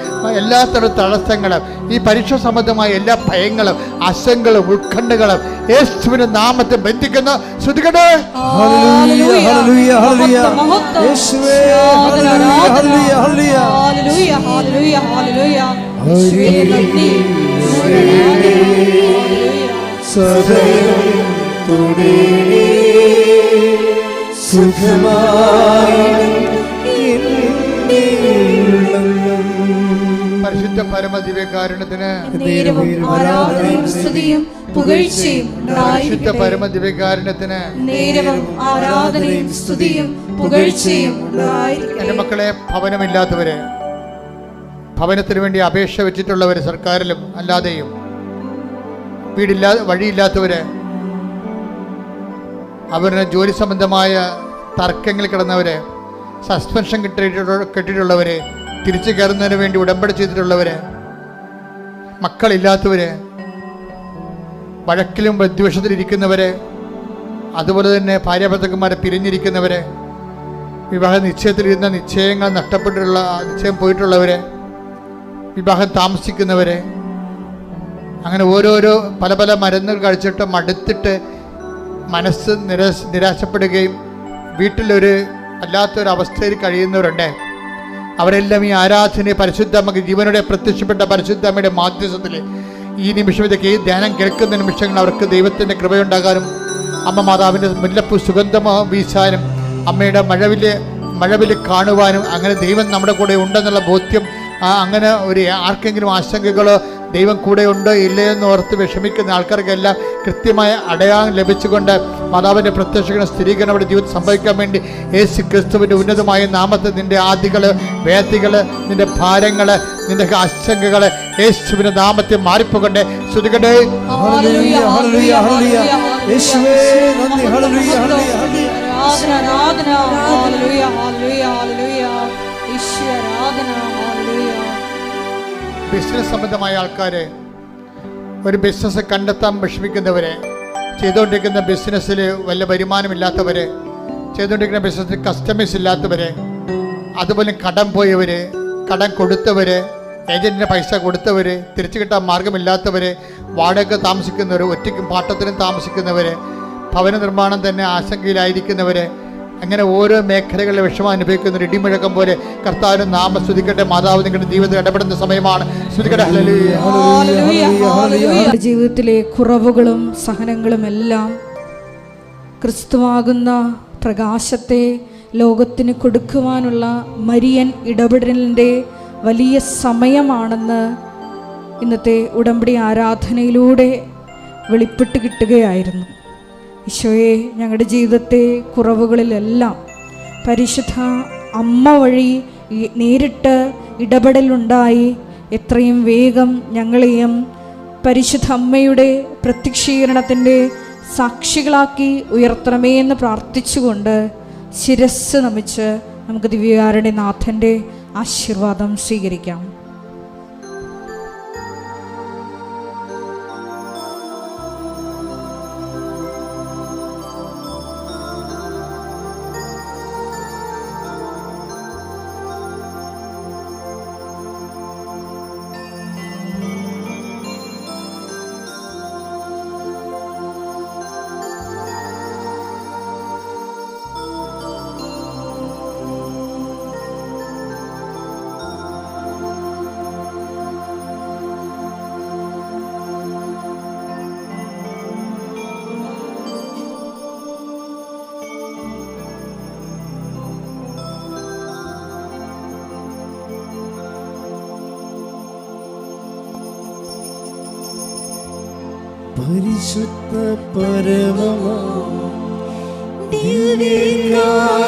എല്ലാ തരം തടസ്സങ്ങളും, ഈ പരീക്ഷ സംബന്ധമായ എല്ലാ ഭയങ്ങളും, ആശങ്കകളും, ഉത്കണ്ഠകളും യേശുവിന്റെ നാമത്തിൽ ബന്ധിക്കുന്നു. ശ്രദ്ധിക്കട്ടെ. പരിശുദ്ധ പരമദിവ്യകാരുണ്യത്തിന് പരിശുദ്ധ പരമദിവ്യകാരുണ്യത്തിന് എൻ്റെ മക്കളെ, ഭവനമില്ലാത്തവര്, ഭവനത്തിന് വേണ്ടി അപേക്ഷ വെച്ചിട്ടുള്ളവർ സർക്കാരിലും അല്ലാതെയും, വഴിയില്ലാത്തവര്, അവരുടെ ജോലി സംബന്ധമായ തർക്കങ്ങളിൽ കിടന്നവർ, സസ്പെൻഷൻ കിട്ടിയിട്ടുള്ളവർ, തിരിച്ചു കയറുന്നതിന് വേണ്ടി ഉടമ്പടി ചെയ്തിട്ടുള്ളവർ, മക്കളില്ലാത്തവർ, വഴക്കിലും വിദ്വേഷത്തിലിരിക്കുന്നവർ, അതുപോലെ തന്നെ ഭാര്യാഭർത്താക്കന്മാരെ പിരിഞ്ഞിരിക്കുന്നവർ, വിവാഹ നിശ്ചയത്തിലിരുന്ന നിശ്ചയങ്ങൾ നഷ്ടപ്പെട്ടിട്ടുള്ള നിശ്ചയം പോയിട്ടുള്ളവർ, വിവാഹം താമസിക്കുന്നവർ, അങ്ങനെ ഓരോരോ പല പല മരുന്നുകൾ കഴിച്ചിട്ട് മടുത്തിട്ട് മനസ്സ് നിരാശപ്പെടുകയും വീട്ടിലൊരു അല്ലാത്തൊരവസ്ഥയിൽ കഴിയുന്നവരുണ്ട്. അവരെല്ലാം ഈ ആരാധനയെ പരിശുദ്ധമ്മക്ക് ജീവനോടെ പ്രത്യക്ഷപ്പെട്ട പരിശുദ്ധമ്മയുടെ മാധ്യസ്ഥത്തിൽ ഈ നിമിഷത്തേക്ക് ഈ ധ്യാനം കേൾക്കുന്ന നിമിഷങ്ങൾ അവർക്ക് ദൈവത്തിൻ്റെ കൃപയുണ്ടാകാനും അമ്മ മാതാവിൻ്റെ മുല്ലപ്പൂ സുഗന്ധം വീശാനും അമ്മയുടെ മഴവില് കാണുവാനും അങ്ങനെ ദൈവം നമ്മുടെ കൂടെ ഉണ്ടെന്നുള്ള ബോധ്യം അങ്ങനെ ഒരു ആർക്കെങ്കിലും ആശങ്കകളോ ദൈവം കൂടെ ഉണ്ടോ ഇല്ലയെന്ന് ഓർത്ത് വിഷമിക്കുന്ന ആൾക്കാർക്കെല്ലാം കൃത്യമായ അടയാളം ലഭിച്ചുകൊണ്ട് മാതാവിൻ്റെ പ്രത്യക്ഷ സ്ഥിരീകരണം അവരുടെ ജീവിതത്തിൽ സംഭവിക്കാൻ വേണ്ടി യേശു ക്രിസ്തുവിൻ്റെ ഉന്നതമായ നാമത്തിൽ നിൻ്റെ ആദികൾ, വേദികൾ, നിൻ്റെ ഭാരങ്ങൾ, നിൻ്റെ ആശങ്കകൾ യേശുവിൻ്റെ നാമത്തിൽ മാറിപ്പോകട്ടെ. ശ്രുതികട്ടെ. ബിസിനസ് സംബന്ധമായ ആൾക്കാർ, ഒരു ബിസിനസ് കണ്ടെത്താൻ വിഷമിക്കുന്നവർ, ചെയ്തുകൊണ്ടിരിക്കുന്ന ബിസിനസ്സിൽ വല്ല വരുമാനമില്ലാത്തവർ, ചെയ്തുകൊണ്ടിരിക്കുന്ന ബിസിനസ്സിൽ കസ്റ്റമേഴ്സ് ഇല്ലാത്തവർ, അതുപോലെ കടം പോയവർ, കടം കൊടുത്തവർ, ഏജൻറ്റിന് പൈസ കൊടുത്തവർ, തിരിച്ചു കിട്ടാൻ മാർഗമില്ലാത്തവർ, വാടക താമസിക്കുന്നവർ, ഒറ്റയ്ക്കും പാട്ടത്തിനും താമസിക്കുന്നവർ, ഭവന നിർമ്മാണം തന്നെ ആശങ്കയിലായിരിക്കുന്നവർ, അങ്ങനെ ഓരോ മേഖലകളിലെ വിഷമം അനുഭവിക്കുന്ന ഒരു ഇടിമുഴക്കം പോലെ കർത്താവിന്റെ നാമം സ്തുതിക്കട്ടെ. മാതാവ് നിങ്ങളുടെ ജീവിതത്തിൽ ഇടപെടുന്ന സമയമാണ്. സ്തുതിക്കട്ടെ. ജീവിതത്തിലെ കുറവുകളും സഹനങ്ങളും എല്ലാം ക്രിസ്തുവാകുന്ന പ്രകാശത്തെ ലോകത്തിന് കൊടുക്കുവാനുള്ള മരിയൻ ഇടപെടലിൻ്റെ വലിയ സമയമാണെന്ന് ഇന്നത്തെ ഉടമ്പടി ആരാധനയിലൂടെ വെളിപ്പെട്ട് കിട്ടുകയായിരുന്നു. ഈശോയെ, ഞങ്ങളുടെ ജീവിതത്തെ കുറവുകളിലെല്ലാം പരിശുദ്ധ അമ്മ വഴി നേരിട്ട് ഇടപെടലുണ്ടായി എത്രയും വേഗം ഞങ്ങളെയും പരിശുദ്ധ അമ്മയുടെ പ്രത്യക്ഷീകരണത്തിൻ്റെ സാക്ഷികളാക്കി ഉയർത്തണമേ എന്ന് പ്രാർത്ഥിച്ചുകൊണ്ട് ശിരസ്സ് നമിച്ച് നമുക്ക് ദിവ്യകാരുണ്യനാഥൻ്റെ ആശീർവാദം സ്വീകരിക്കാം. പരിശുദ്ധ പരമമാ ദിവ്യകാരുണ്യമേ,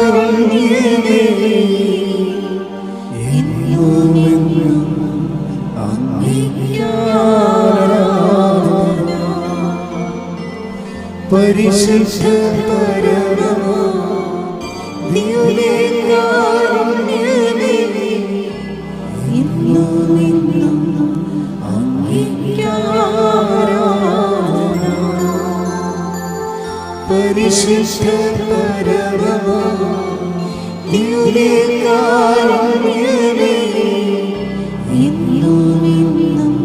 എന്നുമെന്നും അങ്ങേക്ക് ആരാധന. പരിശുദ്ധ പരമമാ ദിവ്യകാരുണ്യമേ, എന്നുമെന്നും അങ്ങേക്ക് ആരാധന. പരിശുദ്ധ പരമമാ ദിവ്യകാരുണ്യമേ, എന്നുമെന്നും